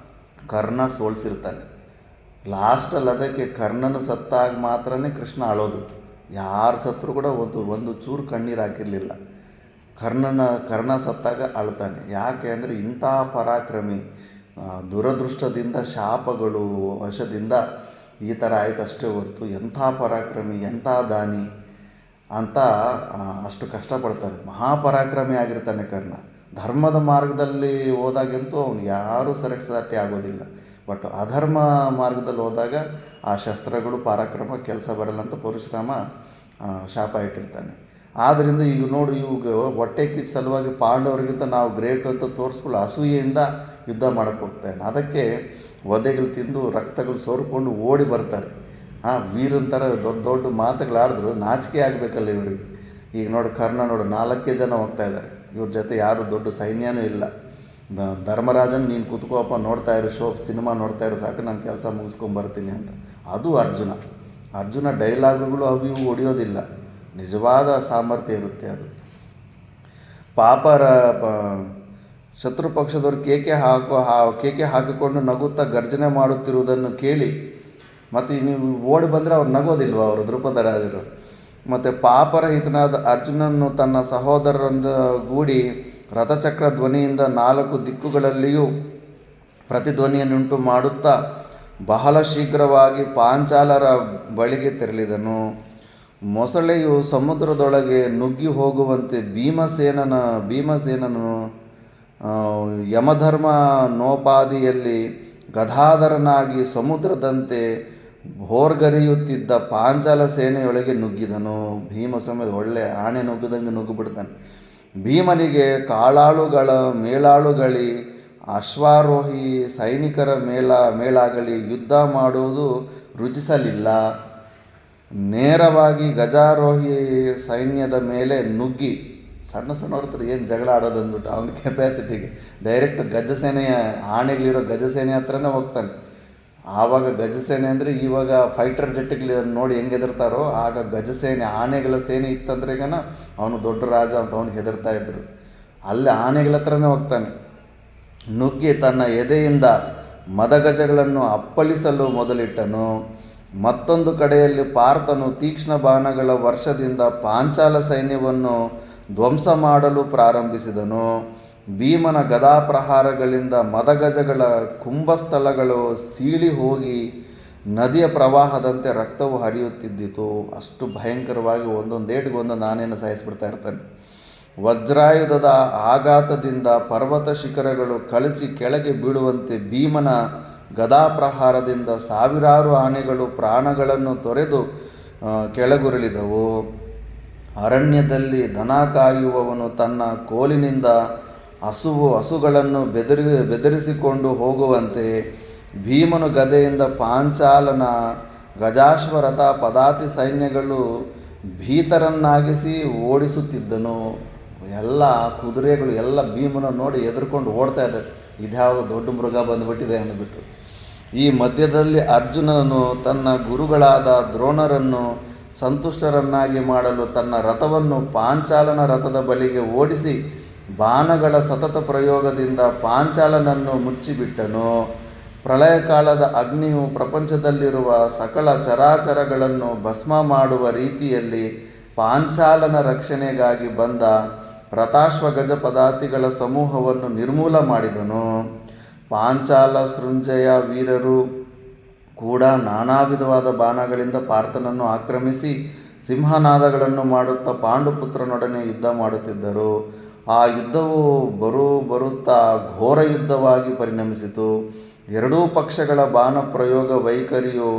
ಕರ್ಣ ಸೋಲಿಸಿರ್ತಾನೆ. ಲಾಸ್ಟಲ್ಲಿ ಅದಕ್ಕೆ ಕರ್ಣನ ಸತ್ತಾಗ ಮಾತ್ರನೇ ಕೃಷ್ಣ ಅಳೋದು. ಯಾರು ಸತ್ತರೂ ಕೂಡ ಒಂದು ಚೂರು ಕಣ್ಣೀರು ಹಾಕಿರಲಿಲ್ಲ. ಕರ್ಣ ಸತ್ತಾಗ ಅಳ್ತಾನೆ. ಯಾಕೆ ಅಂದರೆ ಇಂಥ ಪರಾಕ್ರಮಿ ದುರದೃಷ್ಟದಿಂದ ಶಾಪಗಳು ವಶದಿಂದ ಈ ಥರ ಆಯ್ತು ಅಷ್ಟೇ ಹೊರತು ಎಂಥ ಪರಾಕ್ರಮಿ ಎಂಥ ದಾನಿ ಅಂತ ಅಷ್ಟು ಕಷ್ಟಪಡ್ತಾನೆ. ಮಹಾಪರಾಕ್ರಮಿ ಆಗಿರ್ತಾನೆ ಕರ್ಣ. ಧರ್ಮದ ಮಾರ್ಗದಲ್ಲಿ ಹೋದಾಗಂತೂ ಅವನು ಯಾರೂ ಸಾಟಿ ಆಗೋದಿಲ್ಲ. ಬಟ್ ಅಧರ್ಮ ಮಾರ್ಗದಲ್ಲಿ ಹೋದಾಗ ಆ ಶಸ್ತ್ರಗಳು ಪರಾಕ್ರಮ ಕೆಲಸ ಬರಲ್ಲ ಅಂತ ಪರಶುರಾಮ ಶಾಪ ಇಟ್ಟಿರ್ತಾನೆ. ಆದ್ದರಿಂದ ಈಗ ನೋಡು, ಇವಾಗ ಹೊಟ್ಟೆ ಕಿಚ್ಚು ಸಲುವಾಗಿ ಪಾಂಡವರಿಗಿಂತ ನಾವು ಗ್ರೇಟ್ ಅಂತ ತೋರಿಸ್ಕೊಳ್ಳೋ ಅಸೂಯೆಯಿಂದ ಯುದ್ಧ ಮಾಡೋಕ್ಕೆ ಹೋಗ್ತಾನೆ. ಅದಕ್ಕೆ ಒದೆಗಳು ತಿಂದು ರಕ್ತಗಳು ಸೋರ್ಕೊಂಡು ಓಡಿ ಬರ್ತಾರೆ. ವೀರನ ಥರ ದೊಡ್ಡ ದೊಡ್ಡ ಮಾತುಗಳಾಡಿದ್ರು ನಾಚಿಕೆ ಆಗಬೇಕಲ್ಲ ಇವರಿಗೆ. ಈಗ ನೋಡಿ ಕರ್ಣ ನೋಡು 4 ಜನ ಹೋಗ್ತಾ ಇದ್ದಾರೆ. ಇವ್ರ ಜೊತೆ ಯಾರು ದೊಡ್ಡ ಸೈನ್ಯನೂ ಇಲ್ಲ. ಧರ್ಮರಾಜನ್ ನೀನು ಕೂತ್ಕೋಪ್ಪ, ನೋಡ್ತಾ ಇರು ಸಿನಿಮಾ ನೋಡ್ತಾ ಇರೋ ಸಾಕು, ನಾನು ಕೆಲಸ ಮುಗಿಸ್ಕೊಂಬರ್ತೀನಿ ಅಂತ. ಅದು ಅರ್ಜುನ ಡೈಲಾಗುಗಳು ಅವು ಇವು ಹೊಡೆಯೋದಿಲ್ಲ, ನಿಜವಾದ ಸಾಮರ್ಥ್ಯ ಇರುತ್ತೆ ಅದು. ಶತ್ರು ಪಕ್ಷದವರು ಕೇಕೆ ಹಾಕಿಕೊಂಡು ನಗುತ್ತಾ ಗರ್ಜನೆ ಮಾಡುತ್ತಿರುವುದನ್ನು ಕೇಳಿ ಮತ್ತು ನೀವು ಓಡಿ ಬಂದರೆ ಅವ್ರು ನಗೋದಿಲ್ವ ಅವರು ದ್ರುಪದರಾಜರು. ಮತ್ತು ಪಾಪರಹಿತನಾದ ಅರ್ಜುನನ್ನು ತನ್ನ ಸಹೋದರರಿಂದ ಗೂಡಿ ರಥಚಕ್ರ ಧ್ವನಿಯಿಂದ 4 ದಿಕ್ಕುಗಳಲ್ಲಿಯೂ ಪ್ರತಿಧ್ವನಿಯನ್ನುಂಟು ಮಾಡುತ್ತಾ ಬಹಳ ಶೀಘ್ರವಾಗಿ ಪಾಂಚಾಲರ ಬಳಿಗೆ ತೆರಳಿದನು. ಮೊಸಳೆಯು ಸಮುದ್ರದೊಳಗೆ ನುಗ್ಗಿ ಹೋಗುವಂತೆ ಭೀಮಸೇನನು ಯಮಧರ್ಮ ನೋಪಾದಿಯಲ್ಲಿ ಗದಾಧರನಾಗಿ ಸಮುದ್ರದಂತೆ ಭೋರ್ಗರೆಯುತ್ತಿದ್ದ ಪಾಂಚಾಲ ಸೇನೆಯೊಳಗೆ ನುಗ್ಗಿದನು. ಭೀಮ ಸಮೇತ ಒಳ್ಳೆ ಆಣೆ ನುಗ್ಗದಂಗೆ ನುಗ್ಗಿಬಿಡ್ತಾನೆ. ಭೀಮನಿಗೆ ಕಾಳಾಳುಗಳ ಮೇಲಾಳುಗಳಿ ಅಶ್ವಾರೋಹಿ ಸೈನಿಕರ ಮೇಲಾಗಲಿ ಯುದ್ಧ ಮಾಡುವುದು ರುಚಿಸಲಿಲ್ಲ. ನೇರವಾಗಿ ಗಜಾರೋಹಿ ಸೈನ್ಯದ ಮೇಲೆ ನುಗ್ಗಿ ಸಣ್ಣವ್ರ ಹತ್ರ ಏನು ಜಗಳ ಆಡೋದು ಅಂದ್ಬಿಟ್ಟು ಅವನ ಕೆಪಾಸಿಟಿಗೆ ಡೈರೆಕ್ಟ್ ಗಜಸೇನೆಯ ಆಣೆಗಳಿರೋ ಗಜಸೇನೆ ಹತ್ರನೇ ಹೋಗ್ತಾನೆ. ಆವಾಗ ಗಜಸೇನೆ ಅಂದರೆ ಇವಾಗ ಫೈಟರ್ ಜೆಟ್ಗಳು ನೋಡಿ ಹೆಂಗೆ ಹೆದರ್ತಾರೋ ಆಗ ಗಜಸೇನೆ ಆನೆಗಳ ಸೇನೆ ಇತ್ತಂದ್ರೆಗನ ಅವನು ದೊಡ್ಡ ರಾಜ ಅಂತ ಅವ್ನಿಗೆ ಹೆದರ್ತಾ ಇದ್ರು. ಅಲ್ಲಿ ಆನೆಗಳ ಹತ್ರನೇ ಹೋಗ್ತಾನೆ. ನುಗ್ಗಿ ತನ್ನ ಎದೆಯಿಂದ ಮದಗಜಗಳನ್ನು ಅಪ್ಪಳಿಸಲು ಮೊದಲಿಟ್ಟನು. ಮತ್ತೊಂದು ಕಡೆಯಲ್ಲಿ ಪಾರ್ಥನು ತೀಕ್ಷ್ಣ ಬಾಣಗಳ ವರ್ಷದಿಂದ ಪಾಂಚಾಲ ಸೈನ್ಯವನ್ನು ಧ್ವಂಸ ಮಾಡಲು ಪ್ರಾರಂಭಿಸಿದನು. ಭೀಮನ ಗದಾಪ್ರಹಾರಗಳಿಂದ ಮದಗಜಗಳ ಕುಂಭಸ್ಥಳಗಳು ಸೀಳಿ ಹೋಗಿ ನದಿಯ ಪ್ರವಾಹದಂತೆ ರಕ್ತವು ಹರಿಯುತ್ತಿದ್ದಿತು. ಅಷ್ಟು ಭಯಂಕರವಾಗಿ ಒಂದೊಂದೇಟಿಗೆ ಒಂದೊಂದು ಆನೆಯನ್ನು ಸಾಯಿಸಿಬಿಡ್ತಾ ಇರ್ತಾನೆ. ವಜ್ರಾಯುಧದ ಆಘಾತದಿಂದ ಪರ್ವತ ಶಿಖರಗಳು ಕಳಚಿ ಕೆಳಗೆ ಬೀಳುವಂತೆ ಭೀಮನ ಗದಾಪ್ರಹಾರದಿಂದ ಸಾವಿರಾರು ಆನೆಗಳು ಪ್ರಾಣಗಳನ್ನು ತೊರೆದು ಕೆಳಗುರುಳಿದವು. ಅರಣ್ಯದಲ್ಲಿ ದನ ಕಾಯುವವನು ತನ್ನ ಕೋಲಿನಿಂದ ಹಸುಗಳನ್ನು ಬೆದರಿಸಿಕೊಂಡು ಹೋಗುವಂತೆ ಭೀಮನು ಗದೆಯಿಂದ ಪಾಂಚಾಲನ ಗಜಾಶ್ವರಥ ಪದಾತಿ ಸೈನ್ಯಗಳು ಭೀತರನ್ನಾಗಿಸಿ ಓಡಿಸುತ್ತಿದ್ದನು. ಎಲ್ಲ ಕುದುರೆಗಳು ಎಲ್ಲ ಭೀಮನ ನೋಡಿ ಎದುರ್ಕೊಂಡು ಓಡ್ತಾ ಇದ್ದಾರೆ, ಇದ್ಯಾವುದು ದೊಡ್ಡ ಮೃಗ ಬಂದುಬಿಟ್ಟಿದೆ ಅಂದ್ಬಿಟ್ಟು. ಈ ಮಧ್ಯದಲ್ಲಿ ಅರ್ಜುನನು ತನ್ನ ಗುರುಗಳಾದ ದ್ರೋಣರನ್ನು ಸಂತುಷ್ಟರನ್ನಾಗಿ ಮಾಡಲು ತನ್ನ ರಥವನ್ನು ಪಾಂಚಾಲನ ರಥದ ಬಳಿಗೆ ಓಡಿಸಿ ಬಾಣಗಳ ಸತತ ಪ್ರಯೋಗದಿಂದ ಪಾಂಚಾಲನನ್ನು ಮುಚ್ಚಿಬಿಟ್ಟನು. ಪ್ರಳಯ ಕಾಲದ ಅಗ್ನಿಯು ಪ್ರಪಂಚದಲ್ಲಿರುವ ಸಕಲ ಚರಾಚರಗಳನ್ನು ಭಸ್ಮ ಮಾಡುವ ರೀತಿಯಲ್ಲಿ ಪಾಂಚಾಲನ ರಕ್ಷಣೆಗಾಗಿ ಬಂದ ರಥಾಶ್ವ ಗಜ ಪದಾತಿಗಳ ಸಮೂಹವನ್ನು ನಿರ್ಮೂಲ ಮಾಡಿದನು. ಪಾಂಚಾಲ ಸೃಂಜಯ ವೀರರು ಕೂಡ ನಾನಾ ವಿಧವಾದ ಬಾಣಗಳಿಂದ ಪಾರ್ಥನನ್ನು ಆಕ್ರಮಿಸಿ ಸಿಂಹನಾದಗಳನ್ನು ಮಾಡುತ್ತಾ ಪಾಂಡುಪುತ್ರನೊಡನೆ ಯುದ್ಧ ಮಾಡುತ್ತಿದ್ದರು. ಆ ಯುದ್ಧವು ಬರುತ್ತಾ ಘೋರ ಯುದ್ಧವಾಗಿ ಪರಿಣಮಿಸಿತು. ಎರಡೂ ಪಕ್ಷಗಳ ಬಾಣ ಪ್ರಯೋಗ ವೈಖರಿಯು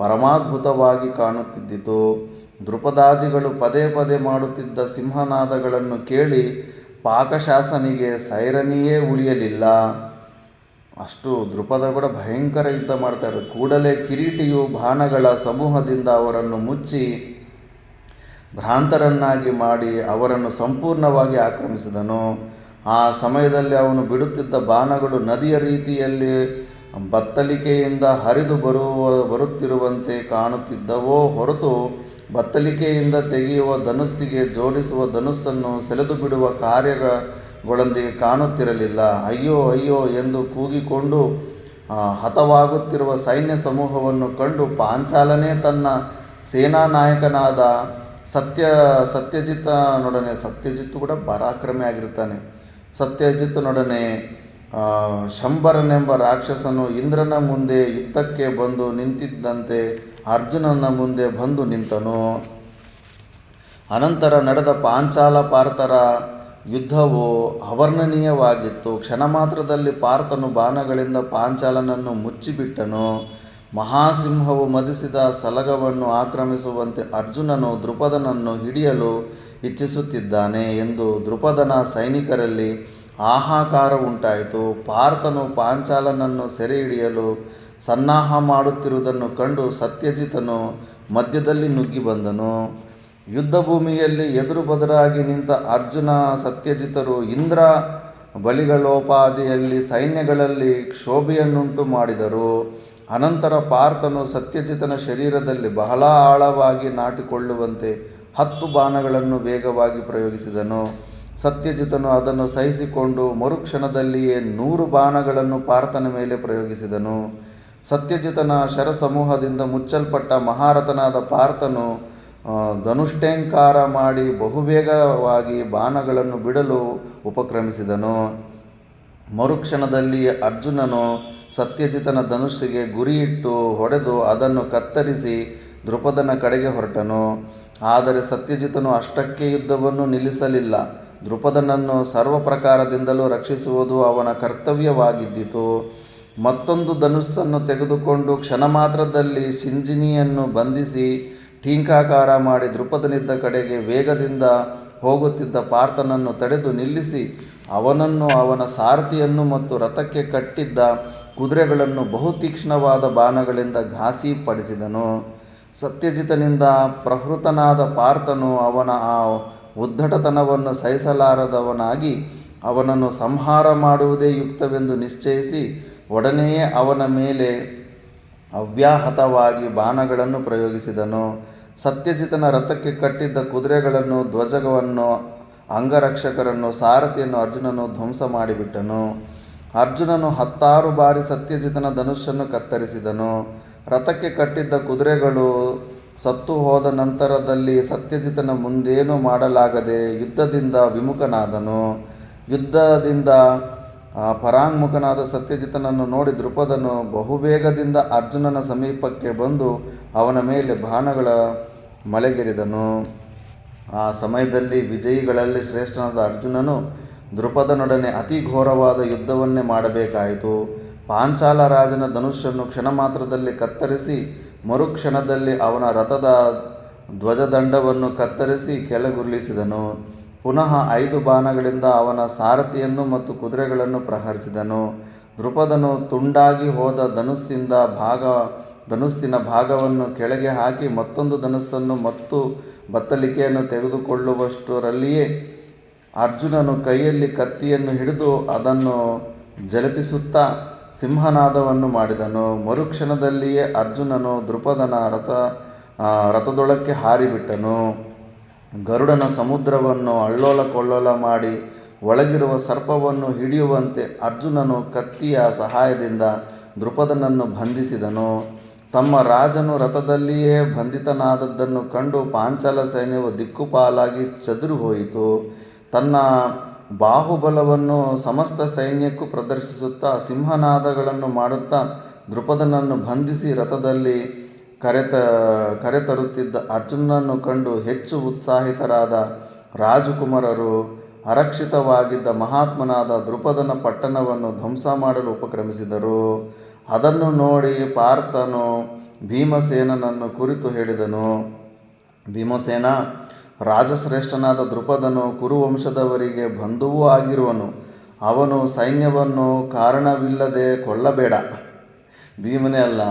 ಪರಮಾದ್ಭುತವಾಗಿ ಕಾಣುತ್ತಿದ್ದಿತು. ದೃಪದಾದಿಗಳು ಪದೇ ಪದೇ ಮಾಡುತ್ತಿದ್ದ ಸಿಂಹನಾದಗಳನ್ನು ಕೇಳಿ ಪಾಕಶಾಸನಿಗೆ ಸೈರನಿಯೇ ಉಳಿಯಲಿಲ್ಲ. ಅಷ್ಟು ದೃಪದ ಕೂಡ ಭಯಂಕರ ಯುದ್ಧ ಮಾಡ್ತಾ ಇರೋದು. ಕೂಡಲೇ ಕಿರೀಟಿಯು ಬಾಣಗಳ ಸಮೂಹದಿಂದ ಅವರನ್ನು ಮುಚ್ಚಿ ಭ್ರಾಂತರನ್ನಾಗಿ ಮಾಡಿ ಅವರನ್ನು ಸಂಪೂರ್ಣವಾಗಿ ಆಕ್ರಮಿಸಿದನು. ಆ ಸಮಯದಲ್ಲಿ ಅವನು ಬಿಡುತ್ತಿದ್ದ ಬಾಣಗಳು ನದಿಯ ರೀತಿಯಲ್ಲಿ ಬತ್ತಳಿಕೆಯಿಂದ ಹರಿದು ಬರುತ್ತಿರುವಂತೆ ಕಾಣುತ್ತಿದ್ದವೋ ಹೊರತು ಬತ್ತಳಿಕೆಯಿಂದ ತೆಗೆಯುವ ಧನುಸ್ಸಿಗೆ ಜೋಡಿಸುವ ಧನುಸ್ಸನ್ನು ಸೆಳೆದು ಬಿಡುವ ಕಾರ್ಯಗಳೊಂದಿಗೆ ಕಾಣುತ್ತಿರಲಿಲ್ಲ. ಅಯ್ಯೋ ಅಯ್ಯೋ ಎಂದು ಕೂಗಿಕೊಂಡು ಹತವಾಗುತ್ತಿರುವ ಸೈನ್ಯ ಸಮೂಹವನ್ನು ಕಂಡು ಪಾಂಚಾಲನೇ ತನ್ನ ಸೇನಾನಾಯಕನಾದ ಸತ್ಯಜಿತ್ ಕೂಡ ಪರಾಕ್ರಮಿ ಆಗಿರ್ತಾನೆ. ಸತ್ಯಜಿತ್ನೊಡನೆ ಶಂಬರನೆಂಬ ರಾಕ್ಷಸನು ಇಂದ್ರನ ಮುಂದೆ ಯುದ್ಧಕ್ಕೆ ಬಂದು ನಿಂತಿದ್ದಂತೆ ಅರ್ಜುನನ ಮುಂದೆ ಬಂದು ನಿಂತನು. ಅನಂತರ ನಡೆದ ಪಾಂಚಾಲ ಪಾರ್ಥರ ಯುದ್ಧವು ಅವರ್ಣನೀಯವಾಗಿತ್ತು. ಕ್ಷಣ ಮಾತ್ರದಲ್ಲಿ ಪಾರ್ಥನು ಬಾಣಗಳಿಂದ ಪಾಂಚಾಲನನ್ನು ಮುಚ್ಚಿಬಿಟ್ಟನು. ಮಹಾಸಿಂಹವು ಮದಿಸಿದ ಸಲಗವನ್ನು ಆಕ್ರಮಿಸುವಂತೆ ಅರ್ಜುನನು ದೃಪದನನ್ನು ಹಿಡಿಯಲು ಇಚ್ಛಿಸುತ್ತಿದ್ದಾನೆ ಎಂದು ದೃಪದನ ಸೈನಿಕರಲ್ಲಿ ಹಾಹಾಕಾರ ಉಂಟಾಯಿತು. ಪಾರ್ಥನು ಪಾಂಚಾಲನನ್ನು ಸೆರೆ ಹಿಡಿಯಲು ಸನ್ನಾಹ ಮಾಡುತ್ತಿರುವುದನ್ನು ಕಂಡು ಸತ್ಯಜಿತನು ಮಧ್ಯದಲ್ಲಿ ನುಗ್ಗಿ ಬಂದನು. ಯುದ್ಧಭೂಮಿಯಲ್ಲಿ ಎದುರು ಬದುರಾಗಿ ನಿಂತ ಅರ್ಜುನ ಸತ್ಯಜಿತರು ಇಂದ್ರ ಬಲಿಗಳೋಪಾದಿಯಲ್ಲಿ ಸೈನ್ಯಗಳಲ್ಲಿ ಕ್ಷೋಭೆಯನ್ನುಂಟು ಮಾಡಿದರು. ಅನಂತರ ಪಾರ್ಥನು ಸತ್ಯಜಿತನ ಶರೀರದಲ್ಲಿ ಬಹಳ ಆಳವಾಗಿ ನಾಟಿಕೊಳ್ಳುವಂತೆ 10 ಬಾಣಗಳನ್ನು ವೇಗವಾಗಿ ಪ್ರಯೋಗಿಸಿದನು. ಸತ್ಯಜಿತನು ಅದನ್ನು ಸಹಿಸಿಕೊಂಡು ಮರುಕ್ಷಣದಲ್ಲಿಯೇ 100 ಬಾಣಗಳನ್ನು ಪಾರ್ಥನ ಮೇಲೆ ಪ್ರಯೋಗಿಸಿದನು. ಸತ್ಯಜಿತನ ಶರಸಮೂಹದಿಂದ ಮುಚ್ಚಲ್ಪಟ್ಟ ಮಹಾರಥನಾದ ಪಾರ್ಥನು ಧನುಷ್ಟೇಂಕಾರ ಮಾಡಿ ಬಹುವೇಗವಾಗಿ ಬಾಣಗಳನ್ನು ಬಿಡಲು ಉಪಕ್ರಮಿಸಿದನು. ಮರುಕ್ಷಣದಲ್ಲಿಯೇ ಅರ್ಜುನನು ಸತ್ಯಜಿತನ ಧನುಸ್ಸಿಗೆ ಗುರಿಯಿಟ್ಟು ಹೊಡೆದು ಅದನ್ನು ಕತ್ತರಿಸಿ ದೃಪದನ ಕಡೆಗೆ ಹೊರಟನು. ಆದರೆ ಸತ್ಯಜಿತನು ಅಷ್ಟಕ್ಕೆ ಯುದ್ಧವನ್ನು ನಿಲ್ಲಿಸಲಿಲ್ಲ. ದೃಪದನನ್ನು ಸರ್ವ ಪ್ರಕಾರದಿಂದಲೂ ರಕ್ಷಿಸುವುದು ಅವನ ಕರ್ತವ್ಯವಾಗಿದ್ದಿತು. ಮತ್ತೊಂದು ಧನುಸ್ಸನ್ನು ತೆಗೆದುಕೊಂಡು ಕ್ಷಣ ಮಾತ್ರದಲ್ಲಿ ಶಿಂಜಿನಿಯನ್ನು ಬಂಧಿಸಿ ಟೀಂಕಾಕಾರ ಮಾಡಿ ದೃಪದನಿದ್ದ ಕಡೆಗೆ ವೇಗದಿಂದ ಹೋಗುತ್ತಿದ್ದ ಪಾರ್ಥನನ್ನು ತಡೆದು ನಿಲ್ಲಿಸಿ ಅವನನ್ನು, ಅವನ ಸಾರಥಿಯನ್ನು ಮತ್ತು ರಥಕ್ಕೆ ಕಟ್ಟಿದ್ದ ಕುದುರೆಗಳನ್ನು ಬಹುತೀಕ್ಷ್ಣವಾದ ಬಾಣಗಳಿಂದ ಘಾಸಿಪಡಿಸಿದನು. ಸತ್ಯಜಿತನಿಂದ ಪ್ರಹೃತನಾದ ಪಾರ್ಥನು ಅವನ ಆ ಉದ್ದಟತನವನ್ನು ಸಹಿಸಲಾರದವನಾಗಿ ಅವನನ್ನು ಸಂಹಾರ ಮಾಡುವುದೇ ಯುಕ್ತವೆಂದು ನಿಶ್ಚಯಿಸಿ ಒಡನೆಯೇ ಅವನ ಮೇಲೆ ಅವ್ಯಾಹತವಾಗಿ ಬಾಣಗಳನ್ನು ಪ್ರಯೋಗಿಸಿದನು. ಸತ್ಯಜಿತನ ರಥಕ್ಕೆ ಕಟ್ಟಿದ್ದ ಕುದುರೆಗಳನ್ನು, ಧ್ವಜವನ್ನು, ಅಂಗರಕ್ಷಕರನ್ನು, ಸಾರಥಿಯನ್ನು ಅರ್ಜುನನು ಧ್ವಂಸ ಮಾಡಿಬಿಟ್ಟನು. ಅರ್ಜುನನು 10 ಬಾರಿ ಸತ್ಯಜಿತನ ಧನುಷ್ಯನ್ನು ಕತ್ತರಿಸಿದನು. ರಥಕ್ಕೆ ಕಟ್ಟಿದ್ದ ಕುದುರೆಗಳು ಸತ್ತು ಹೋದ ನಂತರದಲ್ಲಿ ಸತ್ಯಜಿತನ ಮುಂದೇನೂ ಮಾಡಲಾಗದೆ ಯುದ್ಧದಿಂದ ವಿಮುಖನಾದನು. ಯುದ್ಧದಿಂದ ಪರಾಂಗುಖನಾದ ಸತ್ಯಜಿತನನ್ನು ನೋಡಿ ದೃಪದನು ಬಹುವೇಗದಿಂದ ಅರ್ಜುನನ ಸಮೀಪಕ್ಕೆ ಬಂದು ಅವನ ಮೇಲೆ ಬಾಣಗಳ ಮಳೆಗೆರೆದನು. ಆ ಸಮಯದಲ್ಲಿ ವಿಜಯಿಗಳಲ್ಲಿ ಶ್ರೇಷ್ಠನಾದ ಅರ್ಜುನನು ದೃಪದನೊಡನೆ ಅತಿ ಘೋರವಾದ ಯುದ್ಧವನ್ನೇ ಮಾಡಬೇಕಾಯಿತು. ಪಾಂಚಾಲ ರಾಜನ ಧನುಷ್ಯನ್ನು ಕ್ಷಣ ಮಾತ್ರದಲ್ಲಿ ಕತ್ತರಿಸಿ ಮರುಕ್ಷಣದಲ್ಲಿ ಅವನ ರಥದ ಧ್ವಜದಂಡವನ್ನು ಕತ್ತರಿಸಿ ಕೆಳಗುರುಳಿಸಿದನು. ಪುನಃ 5 ಬಾಣಗಳಿಂದ ಅವನ ಸಾರಥಿಯನ್ನು ಮತ್ತು ಕುದುರೆಗಳನ್ನು ಪ್ರಹರಿಸಿದನು. ದೃಪದನು ತುಂಡಾಗಿ ಹೋದ ಧನುಸ್ಸಿನ ಭಾಗವನ್ನು ಕೆಳಗೆ ಹಾಕಿ ಮತ್ತೊಂದು ಧನುಸ್ಸನ್ನು ಮತ್ತು ಬತ್ತಳಿಕೆಯನ್ನು ತೆಗೆದುಕೊಳ್ಳುವಷ್ಟರಲ್ಲಿಯೇ ಅರ್ಜುನನು ಕೈಯಲ್ಲಿ ಕತ್ತಿಯನ್ನು ಹಿಡಿದು ಅದನ್ನು ಜಲಪಿಸುತ್ತಾ ಸಿಂಹನಾದವನ್ನು ಮಾಡಿದನು. ಮರುಕ್ಷಣದಲ್ಲಿಯೇ ಅರ್ಜುನನು ದೃಪದನ ರಥದೊಳಕ್ಕೆ ಹಾರಿಬಿಟ್ಟನು. ಗರುಡನ ಸಮುದ್ರವನ್ನು ಅಲ್ಲೋಲ ಕೊಳ್ಳೋಲ ಮಾಡಿ ಒಳಗಿರುವ ಸರ್ಪವನ್ನು ಹಿಡಿಯುವಂತೆ ಅರ್ಜುನನು ಕತ್ತಿಯ ಸಹಾಯದಿಂದ ದ್ರುಪದನನ್ನು ಬಂಧಿಸಿದನು. ತಮ್ಮ ರಾಜನು ರಥದಲ್ಲಿಯೇ ಬಂಧಿತನಾದದ್ದನ್ನು ಕಂಡು ಪಾಂಚಾಲ ಸೈನ್ಯವು ದಿಕ್ಕುಪಾಲಾಗಿ ಚದುರಿ ಹೋಯಿತು. ತನ್ನ ಬಾಹುಬಲವನ್ನು ಸಮಸ್ತ ಸೈನ್ಯಕ್ಕೂ ಪ್ರದರ್ಶಿಸುತ್ತಾ ಸಿಂಹನಾದಗಳನ್ನು ಮಾಡುತ್ತಾ ದ್ರುಪದನನ್ನು ಬಂಧಿಸಿ ರಥದಲ್ಲಿ ಕರೆತರುತ್ತಿದ್ದ ಅರ್ಜುನನನ್ನು ಕಂಡು ಹೆಚ್ಚು ಉತ್ಸಾಹಿತರಾದ ರಾಜಕುಮಾರರು ಅರಕ್ಷಿತವಾಗಿದ್ದ ಮಹಾತ್ಮನಾದ ದ್ರುಪದನ ಪಟ್ಟಣವನ್ನು ಧ್ವಂಸ ಮಾಡಲು ಉಪಕ್ರಮಿಸಿದರು. ಅದನ್ನು ನೋಡಿ ಪಾರ್ಥನು ಭೀಮಸೇನನನ್ನು ಕುರಿತು ಹೇಳಿದನು, ಭೀಮಸೇನ, ರಾಜಶ್ರೇಷ್ಠನಾದ ದ್ರುಪದನು ಕುರುವಂಶದವರಿಗೆ ಬಂಧುವೂ ಆಗಿರುವನು. ಅವನು ಸೈನ್ಯವನ್ನು ಕಾರಣವಿಲ್ಲದೆ ಕೊಲ್ಲಬೇಡ. ಭೀಮನೇ ಅಲ್ಲ,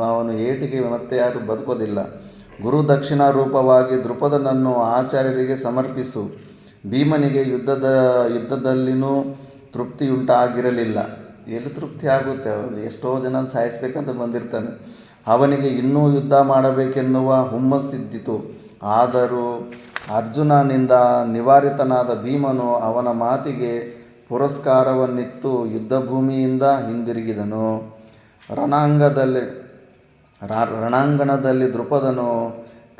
ಅವನು ಏಟಿಗೆ ಮತ್ತೆ ಯಾರು ಬದುಕೋದಿಲ್ಲ. ಗುರುದಕ್ಷಿಣಾ ರೂಪವಾಗಿ ದ್ರುಪದನನ್ನು ಆಚಾರ್ಯರಿಗೆ ಸಮರ್ಪಿಸು. ಭೀಮನಿಗೆ ಯುದ್ಧದಲ್ಲಿನೂ ತೃಪ್ತಿಯುಂಟಾಗಿರಲಿಲ್ಲ. ಎಲ್ಲಿ ತೃಪ್ತಿ ಆಗುತ್ತೆ? ಎಷ್ಟೋ ಜನ ಸಾಯಿಸ್ಬೇಕಂತ ಬಂದಿರ್ತಾನೆ. ಅವನಿಗೆ ಇನ್ನೂ ಯುದ್ಧ ಮಾಡಬೇಕೆನ್ನುವ ಹುಮ್ಮಸ್ಸಿದ್ದಿತು. ಆದರೂ ಅರ್ಜುನನಿಂದ ನಿವಾರಿತನಾದ ಭೀಮನು ಅವನ ಮಾತಿಗೆ ಪುರಸ್ಕಾರವನ್ನಿತ್ತು ಯುದ್ಧಭೂಮಿಯಿಂದ ಹಿಂದಿರುಗಿದನು. ರಣಾಂಗಣದಲ್ಲಿ ದ್ರುಪದನು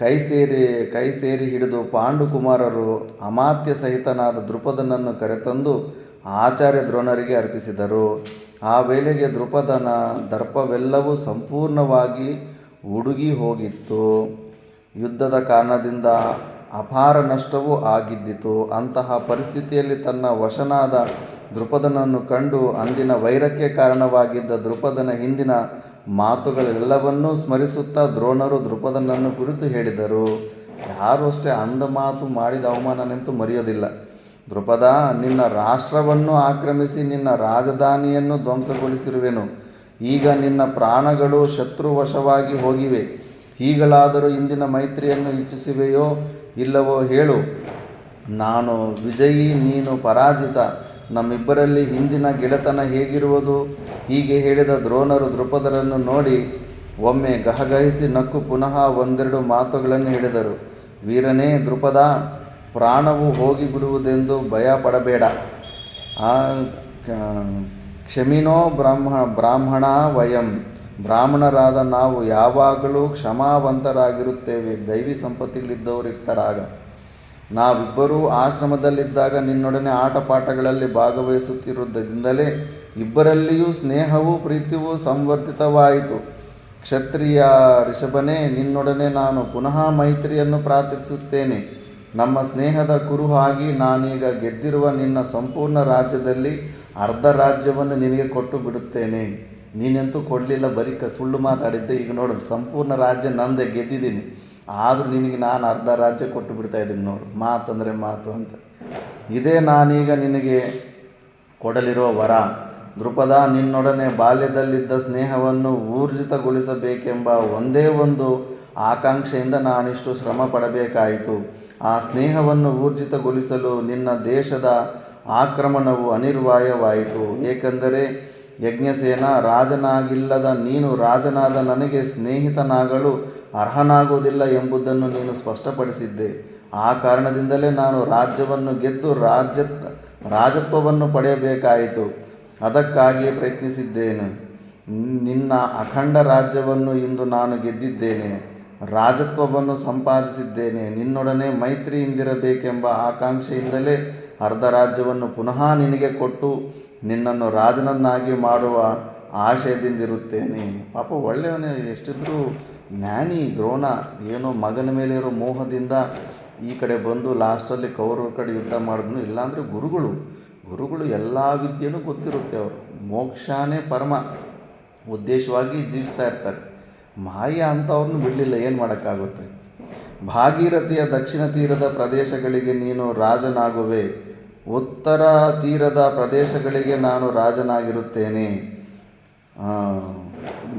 ಕೈ ಸೇರಿ ಹಿಡಿದು ಪಾಂಡುಕುಮಾರರು ಅಮಾತ್ಯ ಸಹಿತನಾದ ದ್ರುಪದನನ್ನು ಕರೆತಂದು ಆಚಾರ್ಯ ದ್ರೋಣರಿಗೆ ಅರ್ಪಿಸಿದರು. ಆ ವೇಳೆಗೆ ದ್ರುಪದನ ದರ್ಪವೆಲ್ಲವೂ ಸಂಪೂರ್ಣವಾಗಿ ಉಡುಗಿ ಹೋಗಿತ್ತು. ಯುದ್ಧದ ಕಾರಣದಿಂದ ಅಪಾರ ನಷ್ಟವೂ ಆಗಿದ್ದಿತು. ಅಂತಹ ಪರಿಸ್ಥಿತಿಯಲ್ಲಿ ತನ್ನ ವಶನಾದ ದ್ರುಪದನನ್ನು ಕಂಡು ಅಂದಿನ ವೈರಕ್ಕೆ ಕಾರಣವಾಗಿದ್ದ ದ್ರುಪದನ ಹಿಂದಿನ ಮಾತುಗಳೆಲ್ಲವನ್ನೂ ಸ್ಮರಿಸುತ್ತಾ ದ್ರೋಣರು ದ್ರುಪದನನ್ನು ಕುರಿತು ಹೇಳಿದರು. ಯಾರು ಅಷ್ಟೇ ಅಂದ ಮಾತು ಮಾಡಿದ ಅವಮಾನನೆಂತೂ ಮರೆಯೋದಿಲ್ಲ. ದ್ರುಪದ, ನಿನ್ನ ರಾಷ್ಟ್ರವನ್ನು ಆಕ್ರಮಿಸಿ ನಿನ್ನ ರಾಜಧಾನಿಯನ್ನು ಧ್ವಂಸಗೊಳಿಸಿರುವೆನು. ಈಗ ನಿನ್ನ ಪ್ರಾಣಗಳು ಶತ್ರುವಶವಾಗಿ ಹೋಗಿವೆ. ಹೀಗಳಾದರೂ ಇಂದಿನ ಮೈತ್ರಿಯನ್ನು ಇಚ್ಛಿಸುವೆಯೋ ಇಲ್ಲವೋ ಹೇಳು. ನಾನು ವಿಜಯಿ, ನೀನು ಪರಾಜಿತ. ನಮ್ಮಿಬ್ಬರಲ್ಲಿ ಹಿಂದಿನ ಗೆಳೆತನ ಹೇಗಿರುವುದು? ಹೀಗೆ ಹೇಳಿದ ದ್ರೋಣರು ದ್ರುಪದರನ್ನು ನೋಡಿ ಒಮ್ಮೆ ಗಹಗಹಿಸಿ ನಕ್ಕು ಪುನಃ ಒಂದೆರಡು ಮಾತುಗಳನ್ನು ಹೇಳಿದರು. ವೀರನೇ ದ್ರುಪದ, ಪ್ರಾಣವು ಹೋಗಿಬಿಡುವುದೆಂದು ಭಯಪಡಬೇಡ. ಕ್ಷಮಿನೋ ಬ್ರಾಹ್ಮಣ ವಯಂ. ಬ್ರಾಹ್ಮಣರಾದ ನಾವು ಯಾವಾಗಲೂ ಕ್ಷಮಾವಂತರಾಗಿರುತ್ತೇವೆ. ದೈವಿ ಸಂಪತ್ತಿಗಳಿದ್ದವರು ಇರ್ತಾರಾಗ. ನಾವಿಬ್ಬರೂ ಆಶ್ರಮದಲ್ಲಿದ್ದಾಗ ನಿನ್ನೊಡನೆ ಆಟಪಾಠಗಳಲ್ಲಿ ಭಾಗವಹಿಸುತ್ತಿರುವುದರಿಂದಲೇ ಇಬ್ಬರಲ್ಲಿಯೂ ಸ್ನೇಹವೂ ಪ್ರೀತಿಯೂ ಸಂವರ್ಧಿತವಾಯಿತು. ಕ್ಷತ್ರಿಯ ಋಷಭನೇ, ನಿನ್ನೊಡನೆ ನಾನು ಪುನಃ ಮೈತ್ರಿಯನ್ನು ಪ್ರಾರ್ಥಿಸುತ್ತೇನೆ. ನಮ್ಮ ಸ್ನೇಹದ ಕುರುಹಾಗಿ ನಾನೀಗ ಗೆದ್ದಿರುವ ನಿನ್ನ ಸಂಪೂರ್ಣ ರಾಜ್ಯದಲ್ಲಿ ಅರ್ಧ ರಾಜ್ಯವನ್ನು ನಿನಗೆ ಕೊಟ್ಟು ಬಿಡುತ್ತೇನೆ. ನೀನಂತೂ ಕೊಡಲಿಲ್ಲ, ಬರೀ ಸುಳ್ಳು ಮಾತಾಡಿದ್ದೆ. ಈಗ ನೋಡು, ಸಂಪೂರ್ಣ ರಾಜ್ಯ ನಂದೆ, ಗೆದ್ದಿದ್ದೀನಿ. ಆದರೂ ನಿನಗೆ ನಾನು ಅರ್ಧ ರಾಜ್ಯ ಕೊಟ್ಟು ಬಿಡ್ತಾ ಇದ್ದೀನಿ. ನೋಡು, ಮಾತಂದರೆ ಮಾತು ಅಂತ. ಇದೇ ನಾನೀಗ ನಿನಗೆ ಕೊಡಲಿರೋ ವರ. ದ್ರುಪದ, ನಿನ್ನೊಡನೆ ಬಾಲ್ಯದಲ್ಲಿದ್ದ ಸ್ನೇಹವನ್ನು ಊರ್ಜಿತಗೊಳಿಸಬೇಕೆಂಬ ಒಂದೇ ಒಂದು ಆಕಾಂಕ್ಷೆಯಿಂದ ನಾನಿಷ್ಟು ಶ್ರಮ ಪಡಬೇಕಾಯಿತು. ಆ ಸ್ನೇಹವನ್ನು ಊರ್ಜಿತಗೊಳಿಸಲು ನಿನ್ನ ದೇಶದ ಆಕ್ರಮಣವು ಅನಿವಾರ್ಯವಾಯಿತು. ಏಕೆಂದರೆ ಯಜ್ಞಸೇನ, ರಾಜನಾಗಿಲ್ಲದ ನೀನು ರಾಜನಾದ ನನಗೆ ಸ್ನೇಹಿತನಾಗಲು ಅರ್ಹನಾಗುವುದಿಲ್ಲ ಎಂಬುದನ್ನು ನೀನು ಸ್ಪಷ್ಟಪಡಿಸಿದ್ದೆ. ಆ ಕಾರಣದಿಂದಲೇ ನಾನು ರಾಜ್ಯವನ್ನು ಗೆದ್ದು ರಾಜತ್ವವನ್ನು ಪಡೆಯಬೇಕಾಯಿತು. ಅದಕ್ಕಾಗಿಯೇ ಪ್ರಯತ್ನಿಸಿದ್ದೇನೆ. ನಿನ್ನ ಅಖಂಡ ರಾಜ್ಯವನ್ನು ಇಂದು ನಾನು ಗೆದ್ದಿದ್ದೇನೆ, ರಾಜತ್ವವನ್ನು ಸಂಪಾದಿಸಿದ್ದೇನೆ. ನಿನ್ನೊಡನೆ ಮೈತ್ರಿಯಿಂದಿರಬೇಕೆಂಬ ಆಕಾಂಕ್ಷೆಯಿಂದಲೇ ಅರ್ಧ ರಾಜ್ಯವನ್ನು ಪುನಃ ನಿನಗೆ ಕೊಟ್ಟು ನಿನ್ನನ್ನು ರಾಜನನ್ನಾಗಿ ಮಾಡುವ ಆಶಯದಿಂದಿರುತ್ತೇನೆ. ಪಾಪ ಒಳ್ಳೆಯವನೇ, ಎಷ್ಟಿದ್ರೂ ಜ್ಞಾನಿ ದ್ರೋಣ. ಏನೋ ಮಗನ ಮೇಲೆ ಇರೋ ಮೋಹದಿಂದ ಈ ಕಡೆ ಬಂದು ಲಾಸ್ಟಲ್ಲಿ ಕೌರವರ ಕಡೆ ಯುದ್ಧ ಮಾಡಿದ್ನು. ಇಲ್ಲಾಂದರೆ ಗುರುಗಳು ಎಲ್ಲ ವಿದ್ಯೆನೂ ಗೊತ್ತಿರುತ್ತೆ. ಅವರು ಮೋಕ್ಷನೇ ಪರಮ ಉದ್ದೇಶವಾಗಿ ಜೀವಿಸ್ತಾ ಇರ್ತಾರೆ. ಮಾಯ ಅಂಥವ್ರನ್ನೂ ಬಿಡಲಿಲ್ಲ, ಏನು ಮಾಡೋಕ್ಕಾಗುತ್ತೆ. ಭಾಗೀರಥಿಯ ದಕ್ಷಿಣ ತೀರದ ಪ್ರದೇಶಗಳಿಗೆ ನೀನು ರಾಜನಾಗುವೆ, ಉತ್ತರ ತೀರದ ಪ್ರದೇಶಗಳಿಗೆ ನಾನು ರಾಜನಾಗಿರುತ್ತೇನೆ.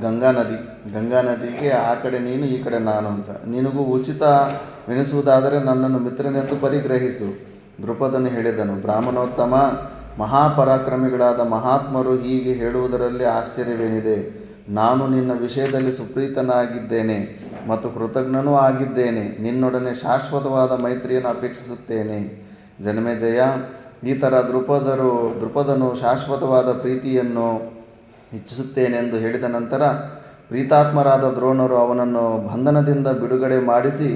ಗಂಗಾ ನದಿಗೆ ಆ ಕಡೆ ನೀನು, ಈ ಕಡೆ ನಾನು ಅಂತ. ನಿನಗೂ ಉಚಿತವೆನಿಸುವುದಾದರೆ ನನ್ನನ್ನು ಮಿತ್ರನೆಂದು ಪರಿಗ್ರಹಿಸು. ದ್ರುಪದನು ಹೇಳಿದನು. ಬ್ರಾಹ್ಮಣೋತ್ತಮ, ಮಹಾಪರಾಕ್ರಮಿಗಳಾದ ಮಹಾತ್ಮರು ಹೀಗೆ ಹೇಳುವುದರಲ್ಲಿ ಆಶ್ಚರ್ಯವೇನಿದೆ? ನಾನು ನಿನ್ನ ವಿಷಯದಲ್ಲಿ ಸುಪ್ರೀತನಾಗಿದ್ದೇನೆ ಮತ್ತು ಕೃತಜ್ಞನೂ ಆಗಿದ್ದೇನೆ. ನಿನ್ನೊಡನೆ ಶಾಶ್ವತವಾದ ಮೈತ್ರಿಯನ್ನು ಅಪೇಕ್ಷಿಸುತ್ತೇನೆ. ಜನಮೇಜಯ, ಈ ಥರ ದೃಪದನು ಶಾಶ್ವತವಾದ ಪ್ರೀತಿಯನ್ನು ಇಚ್ಛಿಸುತ್ತೇನೆಂದು ಹೇಳಿದ ನಂತರ ಪ್ರೀತಾತ್ಮರಾದ ದ್ರೋಣರು ಅವನನ್ನು ಬಂಧನದಿಂದ ಬಿಡುಗಡೆ ಮಾಡಿಸಿ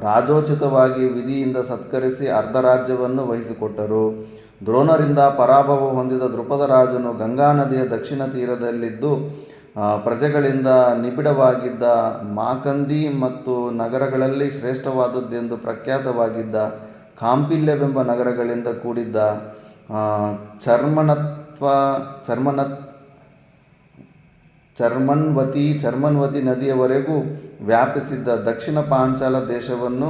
ರಾಜೋಚಿತವಾಗಿ ವಿಧಿಯಿಂದ ಸತ್ಕರಿಸಿ ಅರ್ಧ ರಾಜ್ಯವನ್ನು ವಹಿಸಿಕೊಟ್ಟರು. ದ್ರೋಣರಿಂದ ಪರಾಭವ ಹೊಂದಿದ ದೃಪದ ರಾಜನು ಗಂಗಾ ನದಿಯ ದಕ್ಷಿಣ ತೀರದಲ್ಲಿದ್ದು ಪ್ರಜೆಗಳಿಂದ ನಿಬಿಡವಾಗಿದ್ದ ಮಾಕಂದಿ ಮತ್ತು ನಗರಗಳಲ್ಲಿ ಶ್ರೇಷ್ಠವಾದದ್ದೆಂದು ಪ್ರಖ್ಯಾತವಾಗಿದ್ದ ಕಾಂಪಿಲ್ಯವೆಂಬ ನಗರಗಳಿಂದ ಕೂಡಿದ್ದ ಚರ್ಮನ್ವತಿ ನದಿಯವರೆಗೂ ವ್ಯಾಪಿಸಿದ್ದ ದಕ್ಷಿಣ ಪಾಂಚಾಲ ದೇಶವನ್ನು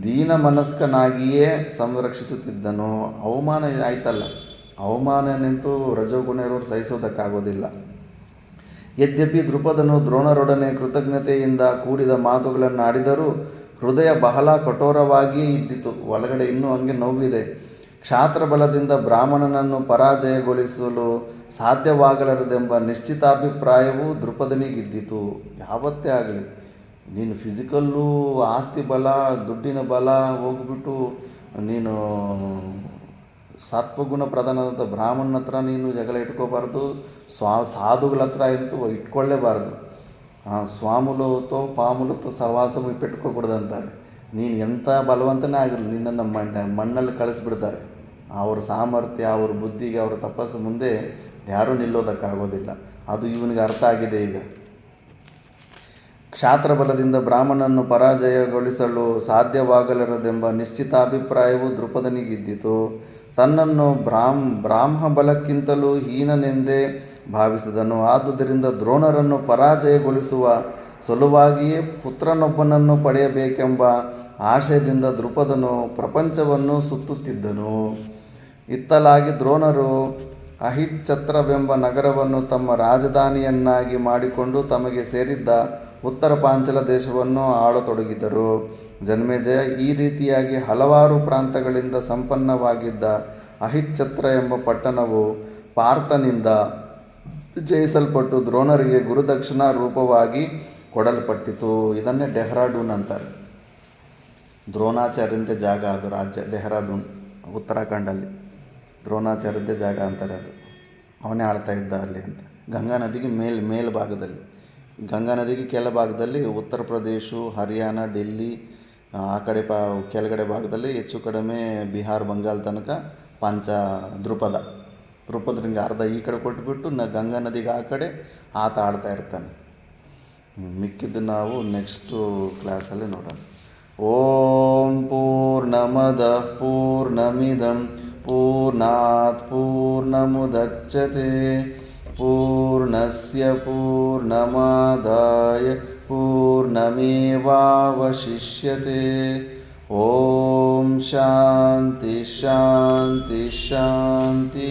ದೀನಮನಸ್ಕನಾಗಿಯೇ ಸಂರಕ್ಷಿಸುತ್ತಿದ್ದನು. ಅವಮಾನ ಆಯ್ತಲ್ಲ, ಅವಮಾನನಂತೂ ರಜೋಗುಣರು ಸಹಿಸೋದಕ್ಕಾಗೋದಿಲ್ಲ. ಯದ್ಯಪಿ ದೃಪದನು ದ್ರೋಣರೊಡನೆ ಕೃತಜ್ಞತೆಯಿಂದ ಕೂಡಿದ ಮಾತುಗಳನ್ನಾಡಿದರೂ ಹೃದಯ ಬಹಳ ಕಠೋರವಾಗಿಯೇ ಇದ್ದಿತು. ಒಳಗಡೆ ಇನ್ನೂ ಹಂಗೆ ನೋವಿದೆ. ಕ್ಷಾತ್ರಬಲದಿಂದ ಬ್ರಾಹ್ಮಣನನ್ನು ಪರಾಜಯಗೊಳಿಸಲು ಸಾಧ್ಯವಾಗಲಾರದೆಂಬ ನಿಶ್ಚಿತಾಭಿಪ್ರಾಯವೂ ದೃಪದನಿಗಿದ್ದಿತು. ಯಾವತ್ತೇ ಆಗಲಿ ನೀನು ಫಿಸಿಕಲ್ಲು ಆಸ್ತಿ ಬಲ ದುಡ್ಡಿನ ಬಲ ಹೋಗ್ಬಿಟ್ಟು ನೀನು ಸತ್ವಗುಣ ಪ್ರಧಾನದ ಬ್ರಾಹ್ಮಣನ ಹತ್ರ ನೀನು ಜಗಳ ಇಟ್ಕೋಬಾರ್ದು. ಸಾಧುಗಳ ಹತ್ರ ಅಂತೂ ಇಟ್ಕೊಳ್ಳೇಬಾರ್ದು. ಸ್ವಾಮುಲೋತೋ ಪಾಮುಲತೋ ಸಹವಾಸವು ಇಟ್ಕೊಬಿಡ್ದಂತಾರೆ. ನೀನು ಎಂಥ ಬಲವಂತನೇ ಆಗಿರಲಿ ನಿನ್ನನ್ನು ಮಣ್ಣಲ್ಲಿ ಕಳಿಸ್ಬಿಡ್ತಾರೆ. ಅವ್ರ ಸಾಮರ್ಥ್ಯ, ಅವ್ರ ಬುದ್ಧಿಗೆ, ಅವರ ತಪಸ್ಸು ಮುಂದೆ ಯಾರೂ ನಿಲ್ಲೋದಕ್ಕಾಗೋದಿಲ್ಲ. ಅದು ಇವನಿಗೆ ಅರ್ಥ ಆಗಿದೆ ಈಗ. ಕ್ಷಾತ್ರಬಲದಿಂದ ಬ್ರಾಹ್ಮಣನನ್ನು ಪರಾಜಯಗೊಳಿಸಲು ಸಾಧ್ಯವಾಗಲಾರದೆಂಬ ನಿಶ್ಚಿತಾಭಿಪ್ರಾಯವು ದೃಪದನಿಗಿದ್ದಿತು. ತನ್ನನ್ನು ಬ್ರಾಹ್ಮ ಬಲಕ್ಕಿಂತಲೂ ಹೀನನೆಂದೇ ಭಾವಿಸಿದನು. ಆದುದರಿಂದ ದ್ರೋಣರನ್ನು ಪರಾಜಯಗೊಳಿಸುವ ಸಲುವಾಗಿಯೇ ಪುತ್ರನೊಬ್ಬನನ್ನು ಪಡೆಯಬೇಕೆಂಬ ಆಶಯದಿಂದ ದೃಪದನು ಪ್ರಪಂಚವನ್ನು ಸುತ್ತುತ್ತಿದ್ದನು. ಇತ್ತಲಾಗಿ ದ್ರೋಣರು ಅಹಿಚ್ಛತ್ರವೆಂಬ ನಗರವನ್ನು ತಮ್ಮ ರಾಜಧಾನಿಯನ್ನಾಗಿ ಮಾಡಿಕೊಂಡು ತಮಗೆ ಸೇರಿದ್ದ ಉತ್ತರ ಪಾಂಚಾಲ ದೇಶವನ್ನು ಆಳತೊಡಗಿದರು. ಜನ್ಮೇಜಯ ಈ ರೀತಿಯಾಗಿ ಹಲವಾರು ಪ್ರಾಂತಗಳಿಂದ ಸಂಪನ್ನವಾಗಿದ್ದ ಅಹಿಚ್ಛತ್ರ ಎಂಬ ಪಟ್ಟಣವು ಪಾರ್ಥನಿಂದ ಜಯಿಸಲ್ಪಟ್ಟು ದ್ರೋಣರಿಗೆ ಗುರುದಕ್ಷಿಣಾ ರೂಪವಾಗಿ ಕೊಡಲ್ಪಟ್ಟಿತು. ಇದನ್ನೇ ಡೆಹ್ರಾಡೂನ್ ಅಂತಾರೆ. ದ್ರೋಣಾಚಾರ್ಯಂತೆ ಜಾಗ ಅದು ರಾಜ್ಯ ಡೆಹ್ರಾಡೂನ್ ಉತ್ತರಾಖಂಡಲ್ಲಿ ದ್ರೋಣಾಚಾರ್ಯಂತೆ ಜಾಗ ಅಂತಾರೆ. ಅದು ಅವನೇ ಆಳ್ತಾ ಇದ್ದ ಅಲ್ಲಿ ಅಂತ. ಗಂಗಾ ನದಿಗೆ ಮೇಲ್ಭಾಗದಲ್ಲಿ, ಗಂಗಾ ನದಿಗೆ ಕೆಳಭಾಗದಲ್ಲಿ ಉತ್ತರ ಪ್ರದೇಶ, ಹರಿಯಾಣ, ಡೆಲ್ಲಿ ಆ ಕಡೆ ಕೆಳಗಡೆ ಭಾಗದಲ್ಲಿ ಹೆಚ್ಚು ಕಡಿಮೆ ಬಿಹಾರ್, ಬಂಗಾಲ್ ತನಕ ದೃಪದನಿಗೆ ಅರ್ಧ ಈ ಕಡೆ ಕೊಟ್ಬಿಟ್ಟು ಗಂಗಾ ನದಿಗೆ ಆ ಕಡೆ ಆತ ಆಡ್ತಾ ಇರ್ತಾನೆ. ಮಿಕ್ಕಿದ್ದು ನಾವು ನೆಕ್ಸ್ಟು ಕ್ಲಾಸಲ್ಲಿ ನೋಡೋಣ. ಓಂ ಪೂರ್ಣಮದಃ ಪೂರ್ಣಮಿದಂ ಪೂರ್ಣಾತ್ ಪೂರ್ಣಮುದಚ್ಯತೆ ಪೂರ್ಣಸ್ಯ ಪೂರ್ಣಮಾದಾಯ ಪೂರ್ಣಮೇವಾವಶಿಷ್ಯತೆ. ಓಂ ಶಾಂತಿ ಶಾಂತಿ ಶಾಂತಿ.